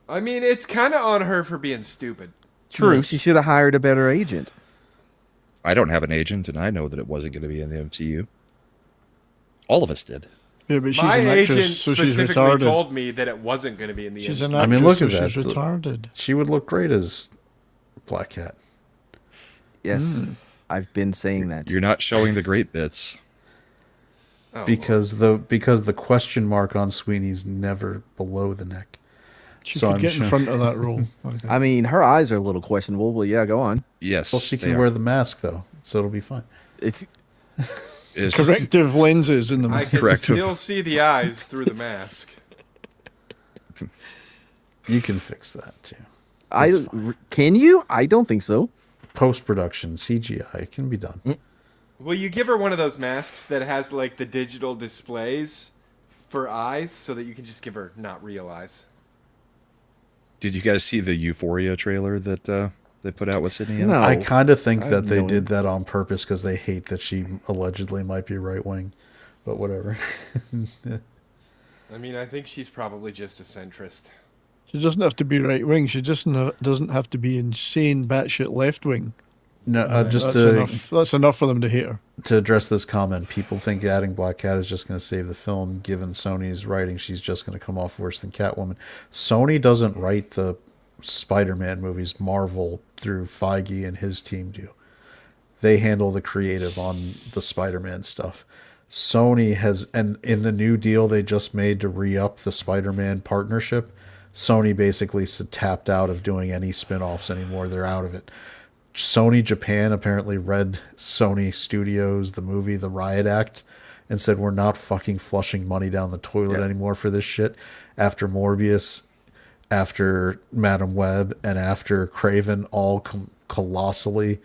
Speaker 2: I mean, it's kind of on her for being stupid.
Speaker 5: True.
Speaker 7: Yes.
Speaker 5: She should have hired a better agent.
Speaker 4: I don't have an agent, and I know that it wasn't going to be in the MCU. All of us did.
Speaker 7: Yeah, but she's
Speaker 2: My
Speaker 7: an
Speaker 2: agent
Speaker 7: actress, so she's
Speaker 2: specifically
Speaker 7: retarded.
Speaker 2: told me that it wasn't going to be in the
Speaker 7: She's
Speaker 2: MCU.
Speaker 7: an
Speaker 3: I
Speaker 7: actress,
Speaker 3: mean, look
Speaker 7: so
Speaker 3: at that.
Speaker 7: she's retarded.
Speaker 3: She would look great as Black Cat.
Speaker 5: Yes. I've been saying that.
Speaker 4: You're not showing the great bits.
Speaker 2: Oh,
Speaker 3: Because the question mark on Sweeney's never below the neck.
Speaker 7: She
Speaker 3: So
Speaker 7: could
Speaker 3: I'm
Speaker 7: get in
Speaker 3: sure-
Speaker 7: front of that role. Okay.
Speaker 5: I mean, her eyes are a little questionable, but yeah, go on.
Speaker 4: Yes.
Speaker 3: Well, she
Speaker 4: they
Speaker 3: can
Speaker 4: are.
Speaker 3: wear the mask though, so it'll be fine.
Speaker 5: It's
Speaker 4: Is-
Speaker 7: Corrective lenses in the
Speaker 2: I can
Speaker 4: Correct.
Speaker 2: still see the eyes through the mask.
Speaker 3: You can fix that too.
Speaker 5: can you? I don't think so.
Speaker 3: Post production CGI can be done.
Speaker 2: Will you give her one of those masks that has like the digital displays for eyes so that you can just give her not real eyes?
Speaker 4: Did you guys see the Euphoria trailer that they put out with Sydney?
Speaker 5: No.
Speaker 3: I kind of think
Speaker 5: I
Speaker 3: that
Speaker 5: have
Speaker 3: they
Speaker 5: no
Speaker 3: did that on purpose because they hate that she allegedly might be right wing, but whatever.
Speaker 2: I mean, I think she's probably just a centrist.
Speaker 7: She doesn't have to be right wing. She just doesn't have to be insane, batshit left wing.
Speaker 3: No, just
Speaker 7: That's
Speaker 3: to
Speaker 7: enough. That's enough for them to hate her.
Speaker 3: to address this comment, people think adding Black Cat is just going to save the film. Given Sony's writing, she's just going to come off worse than Catwoman. Sony doesn't write the Spider-Man movies. Marvel, through Feige and his team, do. They handle the creative on the Spider-Man stuff. Sony has, and in the new deal they just made to re-up the Spider-Man partnership, Sony basically tapped out of doing any spin-offs anymore. They're out of it. Sony Japan apparently read Sony Studios, the movie, The Riot Act, and said, we're not fucking flushing money down the toilet anymore for this shit. After Morbius, after Madam Web, and after Craven all colossally,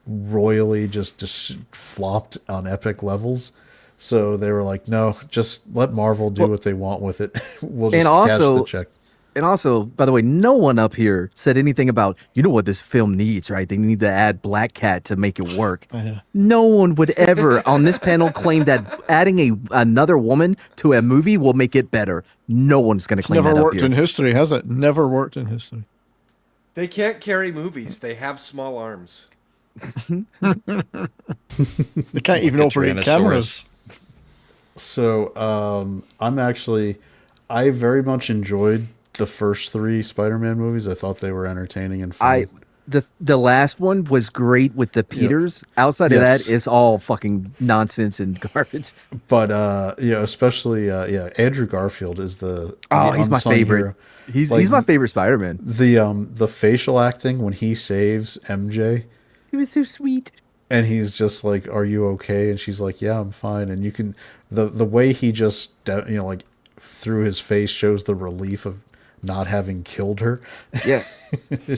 Speaker 3: royally just flopped on epic levels. So they were like, no, just let Marvel do what they want with it. We'll just
Speaker 5: And
Speaker 3: cash
Speaker 5: also-
Speaker 3: the check.
Speaker 5: And also, by the way, no one up here said anything about, you know what this film needs, right? They need to add Black Cat to make it work. No one would ever on this panel claim that adding another woman to a movie will make it better. No one's going to
Speaker 7: It's
Speaker 5: claim
Speaker 7: never
Speaker 5: that up
Speaker 7: worked
Speaker 5: here.
Speaker 7: in history, has it? Never worked in history.
Speaker 2: They can't carry movies. They have small arms.
Speaker 7: They can't even operate cameras.
Speaker 3: So I very much enjoyed the first three Spider-Man movies. I thought they were entertaining and fun.
Speaker 5: The last one was great with the Peters. Outside
Speaker 3: Yes.
Speaker 5: of that, it's all fucking nonsense and garbage.
Speaker 3: But especially Andrew Garfield is the
Speaker 5: He's my
Speaker 3: unsung
Speaker 5: favorite.
Speaker 3: hero.
Speaker 5: He's
Speaker 3: Like,
Speaker 5: my favorite Spider-Man.
Speaker 3: the facial acting when he saves MJ
Speaker 5: He was so sweet.
Speaker 3: and he's just like, "Are you okay?" and she's like, "Yeah, I'm fine." And you can the way he just like through his face shows the relief of not having killed her.
Speaker 5: Yeah.
Speaker 3: And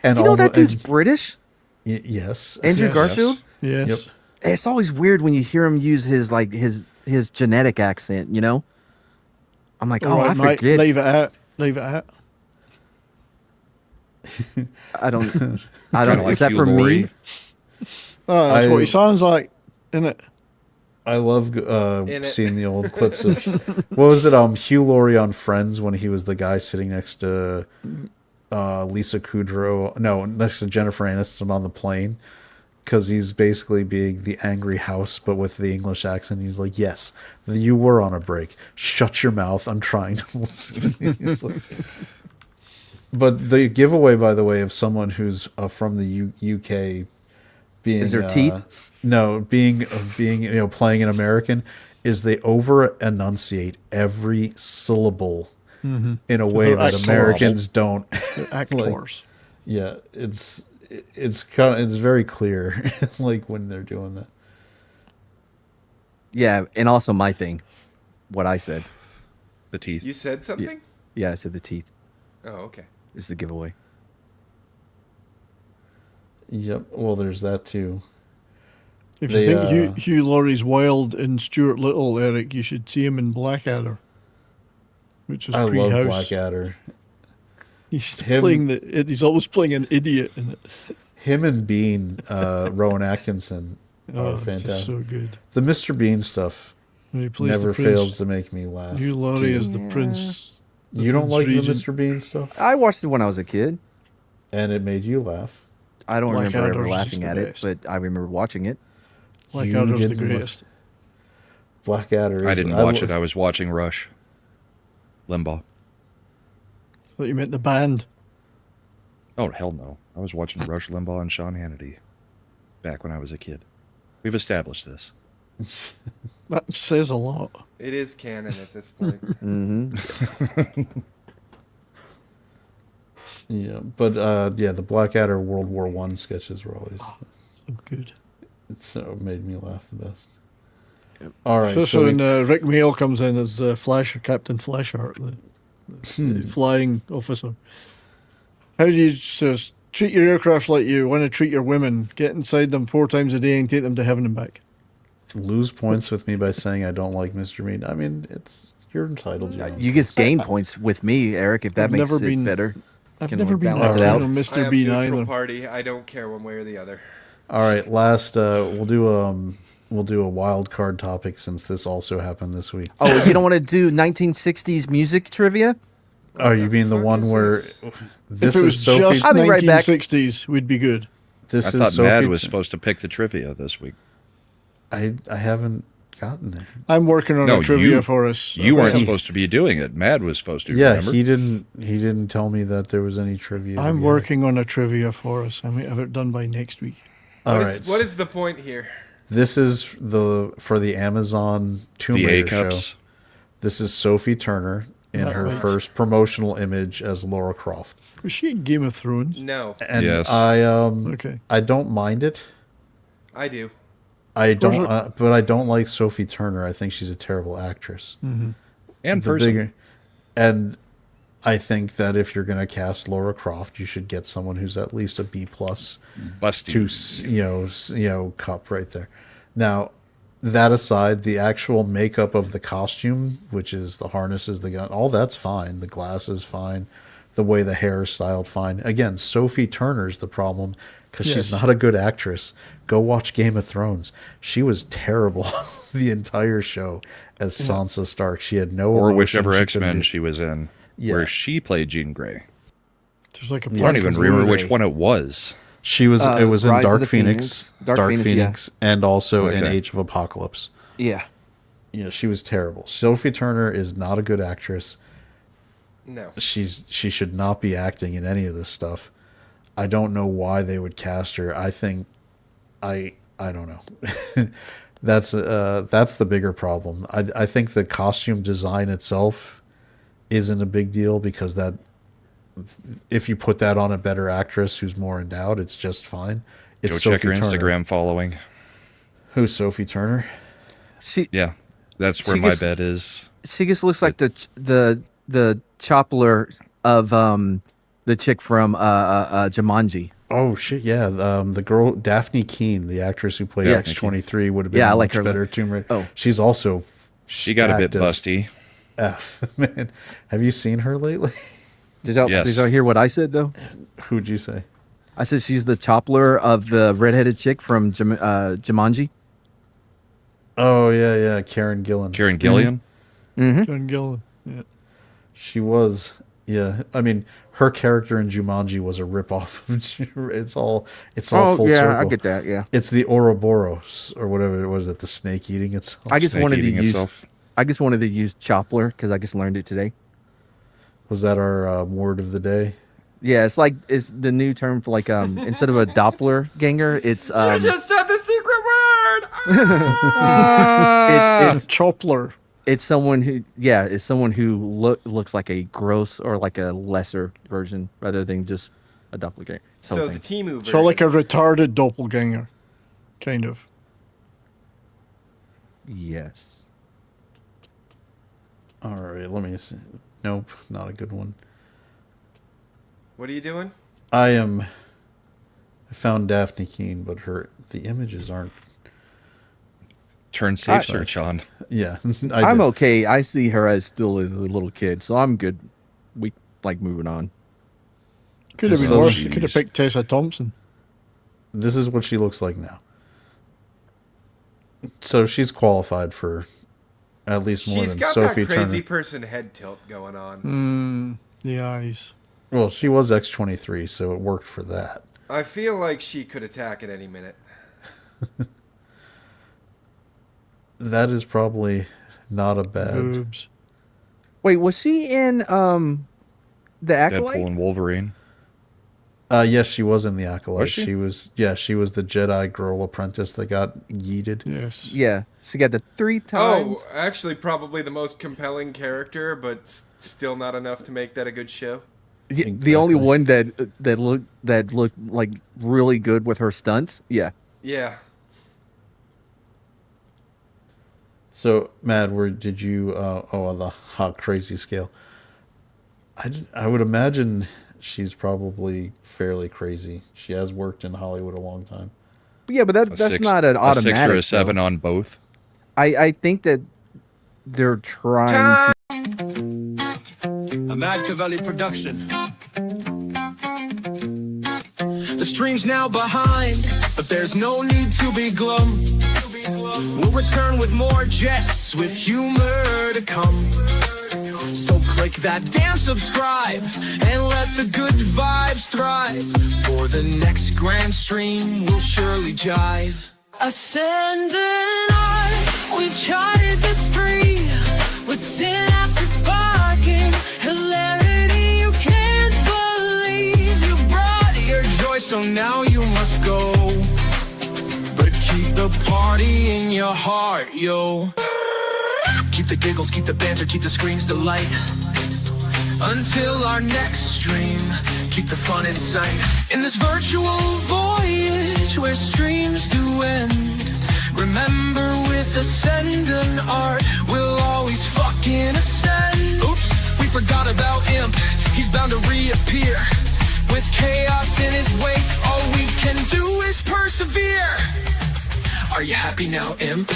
Speaker 5: You know
Speaker 3: all
Speaker 5: that
Speaker 3: the-
Speaker 5: dude's
Speaker 3: and-
Speaker 5: British?
Speaker 3: Yes.
Speaker 5: Andrew
Speaker 3: Yes.
Speaker 5: Garfield?
Speaker 7: Yes.
Speaker 5: It's always weird when you hear him use his genetic accent, you know? I'm like,
Speaker 7: All right,
Speaker 5: I
Speaker 7: mate,
Speaker 5: forget.
Speaker 7: leave it out. Leave it out.
Speaker 5: I don't
Speaker 4: Kinda like
Speaker 5: is that
Speaker 4: Hugh
Speaker 5: for
Speaker 4: Laurie.
Speaker 5: me?
Speaker 7: Oh, that's
Speaker 3: I-
Speaker 7: what he sounds like, isn't it?
Speaker 3: I love
Speaker 2: In it.
Speaker 3: seeing the old clips of what was it? Hugh Laurie on Friends when he was the guy sitting next to Lisa Kudrow. No, next to Jennifer Aniston on the plane, because he's basically being the angry house, but with the English accent. He's like, "Yes, you were on a break. Shut your mouth. I'm trying to." It's like- but the giveaway, by the way, of someone who's from the UK being
Speaker 5: Is there teeth?
Speaker 3: No, being playing an American is they over enunciate every syllable in a way
Speaker 7: they're
Speaker 3: that
Speaker 7: actors.
Speaker 3: Americans don't.
Speaker 7: They're actors.
Speaker 3: Yeah, it's very clear, like when they're doing that.
Speaker 5: Yeah, and also my thing. What I said.
Speaker 4: The teeth.
Speaker 2: You said something?
Speaker 5: Yeah, I said the teeth
Speaker 2: Oh, okay.
Speaker 5: is the giveaway.
Speaker 3: Yep. Well, there's that too.
Speaker 7: If
Speaker 3: They,
Speaker 7: you think Hugh Laurie's wild in Stuart Little, Eric, you should see him in Blackadder, which was
Speaker 3: I love
Speaker 7: pre-house.
Speaker 3: Blackadder.
Speaker 7: He's
Speaker 3: Him-
Speaker 7: He's always playing an idiot in it.
Speaker 3: Him and Bean, Rowan Atkinson,
Speaker 7: Oh, it's
Speaker 3: fantastic.
Speaker 7: just so good.
Speaker 3: The Mr. Bean stuff
Speaker 7: When he plays
Speaker 3: never
Speaker 7: the prince,
Speaker 3: fails to make me laugh.
Speaker 7: Hugh Laurie is the prince. the
Speaker 3: You don't
Speaker 7: Prince
Speaker 3: like
Speaker 7: Regent.
Speaker 3: the Mr. Bean stuff?
Speaker 5: I watched it when I was a kid.
Speaker 3: And it made you laugh.
Speaker 5: I don't remember
Speaker 7: Blackadder's
Speaker 5: ever
Speaker 7: just
Speaker 5: laughing
Speaker 7: the
Speaker 5: at it,
Speaker 7: best.
Speaker 5: but I remember watching it.
Speaker 7: Blackadder's the
Speaker 3: didn't look-
Speaker 7: greatest.
Speaker 3: Blackadder.
Speaker 4: I didn't watch it. I was watching Rush Limbaugh.
Speaker 7: Thought you meant the band.
Speaker 4: Oh, hell no. I was watching Rush Limbaugh and Sean Hannity back when I was a kid. We've established this.
Speaker 7: That says a lot.
Speaker 2: It is canon at this point.
Speaker 3: Yeah, but yeah, the Blackadder World War One sketches were always
Speaker 7: So good.
Speaker 3: so made me laugh the best. All right,
Speaker 7: Especially
Speaker 3: so
Speaker 7: when Rick Mail comes in as Captain Flashheart, the flying officer. How do you just treat your aircraft like you want to treat your women? Get inside them 4 times a day and take them to heaven and back.
Speaker 3: lose points with me by saying I don't like Mr. Bean. I mean, you're entitled.
Speaker 5: You just gain points with me, Eric, if that
Speaker 7: I've
Speaker 5: makes
Speaker 7: never
Speaker 5: it
Speaker 7: been-
Speaker 5: better.
Speaker 7: I've
Speaker 5: Can
Speaker 7: never
Speaker 5: we
Speaker 7: been
Speaker 5: balance
Speaker 7: that
Speaker 5: it out?
Speaker 7: keen on
Speaker 2: I
Speaker 7: Mr.
Speaker 2: am
Speaker 7: Bean
Speaker 2: neutral
Speaker 7: either.
Speaker 2: party. I don't care one way or the other.
Speaker 3: All right, last we'll do a wild card topic since this also happened this week.
Speaker 5: Oh, you don't want to do 1960s music trivia?
Speaker 3: Oh, you mean the one where this
Speaker 7: If it was
Speaker 3: is Sophie?
Speaker 7: just
Speaker 5: I'll be right back.
Speaker 7: 1960s, we'd be good.
Speaker 3: This
Speaker 4: I
Speaker 3: is
Speaker 4: thought
Speaker 3: Sophie.
Speaker 4: Mad was supposed to pick the trivia this week.
Speaker 3: I haven't gotten there.
Speaker 7: I'm working on
Speaker 4: No,
Speaker 7: a trivia
Speaker 4: you-
Speaker 7: for us.
Speaker 4: You weren't
Speaker 7: Okay.
Speaker 4: supposed to be doing it. Mad was supposed to.
Speaker 3: Yeah,
Speaker 4: remember?
Speaker 3: he didn't tell me that there was any trivia. to
Speaker 7: I'm
Speaker 3: be
Speaker 7: working on a trivia for us. I might have it done by next week.
Speaker 3: had. All
Speaker 2: What
Speaker 3: right,
Speaker 2: is- what is the point here?
Speaker 3: this is for the Amazon Tomb
Speaker 4: The
Speaker 3: Raider
Speaker 4: A-cups.
Speaker 3: show. This is Sophie Turner in
Speaker 7: That
Speaker 3: her
Speaker 7: right.
Speaker 3: first promotional image as Laura Croft.
Speaker 7: Was she in Game of Thrones?
Speaker 2: No,
Speaker 3: And
Speaker 4: Yes.
Speaker 7: Okay.
Speaker 3: I don't mind it.
Speaker 2: I do.
Speaker 3: I don't,
Speaker 7: her-
Speaker 3: but I don't like Sophie Turner. I think she's a terrible actress.
Speaker 4: And
Speaker 3: The
Speaker 4: person.
Speaker 3: bigger, and I think that if you're going to cast Laura Croft, you should get someone who's at least a B plus
Speaker 4: Busty.
Speaker 3: to cup right there. Now, that aside, the actual makeup of the costume, which is the harnesses, the gun, all that's fine. The glasses fine. The way the hair is styled fine. Again, Sophie Turner's the problem because she's
Speaker 7: Yes.
Speaker 3: not a good actress. Go watch Game of Thrones. She was terrible the entire show as Sansa Stark. She had no
Speaker 4: Or
Speaker 3: emotion.
Speaker 4: whichever
Speaker 3: She
Speaker 4: X
Speaker 3: couldn't
Speaker 4: Men
Speaker 3: do-
Speaker 4: she was in,
Speaker 3: Yeah.
Speaker 4: where she played Jean Grey.
Speaker 7: There's like a
Speaker 4: I don't even remember which one it was.
Speaker 3: She was. It was in
Speaker 5: Rise of
Speaker 3: Dark
Speaker 5: the
Speaker 3: Phoenix,
Speaker 5: Phoenix. Dark Phoenix,
Speaker 3: and also in
Speaker 4: Okay.
Speaker 3: Age of Apocalypse.
Speaker 5: Yeah.
Speaker 3: Yeah, she was terrible. Sophie Turner is not a good actress.
Speaker 2: No.
Speaker 3: She should not be acting in any of this stuff. I don't know why they would cast her. I think I don't know. That's the bigger problem. I think the costume design itself isn't a big deal because that if you put that on a better actress who's more endowed, it's just fine. It's
Speaker 4: Go check
Speaker 3: Sophie
Speaker 4: your
Speaker 3: Turner.
Speaker 4: Instagram following.
Speaker 3: Who's Sophie Turner?
Speaker 5: She
Speaker 4: Yeah, that's where
Speaker 5: She
Speaker 4: my
Speaker 5: just-
Speaker 4: bet is.
Speaker 5: she just looks like the choppler of the chick from Jumanji.
Speaker 3: Oh shit! Yeah, the girl Daphne Keane, the actress who played
Speaker 5: Yeah.
Speaker 3: X-23, would have been
Speaker 5: Yeah, I
Speaker 3: a
Speaker 5: like
Speaker 3: much
Speaker 5: her.
Speaker 3: better Tomb Raider.
Speaker 5: Oh.
Speaker 3: She's also
Speaker 4: She got a bit
Speaker 3: stacked as
Speaker 4: busty.
Speaker 3: F. Man, have you seen her lately?
Speaker 5: Did y'all hear what I said though?
Speaker 3: Who'd you say?
Speaker 5: I said she's the choppler of the redheaded chick from Jumanji.
Speaker 3: Oh yeah, Karen Gillan.
Speaker 4: Karen Gillian.
Speaker 7: Karen Gillan. Yeah.
Speaker 3: She was. Yeah, I mean, her character in Jumanji was a ripoff of. It's all full circle.
Speaker 5: I get that. Yeah.
Speaker 3: It's the Ouroboros or whatever it was that the snake eating itself.
Speaker 5: I just
Speaker 4: Snake
Speaker 5: wanted to
Speaker 4: eating
Speaker 5: use.
Speaker 4: itself.
Speaker 5: I just wanted to use choppler because I just learned it today.
Speaker 3: Was that our word of the day?
Speaker 5: Yeah, it's the new term for like instead of a Doppler ganger, it's
Speaker 2: You just said the secret word.
Speaker 5: it's
Speaker 7: Choppler.
Speaker 5: it's someone who looks like a gross or like a lesser version rather than just a doppelganger.
Speaker 2: So the Temu version.
Speaker 7: So like a retarded doppelganger, kind of.
Speaker 5: Yes.
Speaker 3: All right, let me see. Nope, not a good one.
Speaker 2: What are you doing?
Speaker 3: I found Daphne Keane, but the images aren't.
Speaker 4: Turn safe search on.
Speaker 3: Yeah,
Speaker 5: I'm okay. I see her as still as a little kid, so I'm good. We like moving on.
Speaker 7: Could have
Speaker 3: This
Speaker 7: been
Speaker 3: is-
Speaker 7: worse. Could have picked Tessa Thompson.
Speaker 3: This is what she looks like now. So she's qualified for at least more
Speaker 2: She's
Speaker 3: than
Speaker 2: got
Speaker 3: Sophie
Speaker 2: that crazy
Speaker 3: Turner.
Speaker 2: person head tilt going on.
Speaker 7: The eyes.
Speaker 3: Well, she was X-23, so it worked for that.
Speaker 2: I feel like she could attack at any minute.
Speaker 3: That is probably not a bad.
Speaker 7: Boobs.
Speaker 5: Wait, was she in the Acolyte?
Speaker 4: Deadpool and Wolverine.
Speaker 3: Yes, she was in the Acolyte.
Speaker 4: Was she?
Speaker 3: She was the Jedi girl apprentice that got yeeted.
Speaker 7: Yes.
Speaker 5: Yeah, she got the 3 times.
Speaker 2: Oh, actually, probably the most compelling character, but still not enough to make that a good show.
Speaker 5: The only one that looked like really good with her stunts. Yeah.
Speaker 2: Yeah.
Speaker 3: So, Matt, where did you? On the hot crazy scale. I would imagine she's probably fairly crazy. She has worked in Hollywood a long time.
Speaker 5: Yeah, but that's not an automatic.
Speaker 4: A 6 or a 7
Speaker 5: though.
Speaker 4: on both.
Speaker 5: I think that they're trying
Speaker 1: A Mad Cavelli production. The stream's now behind, but there's no need to be glum. We'll return with more jests, with humor to come. So click that damn subscribe and let the good vibes thrive. For the next grand stream, we'll surely jive.
Speaker 11: Ascend and I, we've charted the spree with synapses sparking, hilarity you can't believe.
Speaker 1: You brought your joy, so now you must go. But keep the party in your heart, yo. Keep the giggles, keep the banter, keep the screens delight. Until our next stream, keep the fun in sight. In this virtual voyage where streams do end, remember with Ascendant Art, we'll always fucking ascend. Oops, we forgot about Imp, he's bound to reappear. With chaos in his wake, all we can do is persevere. Are you happy now, Imp?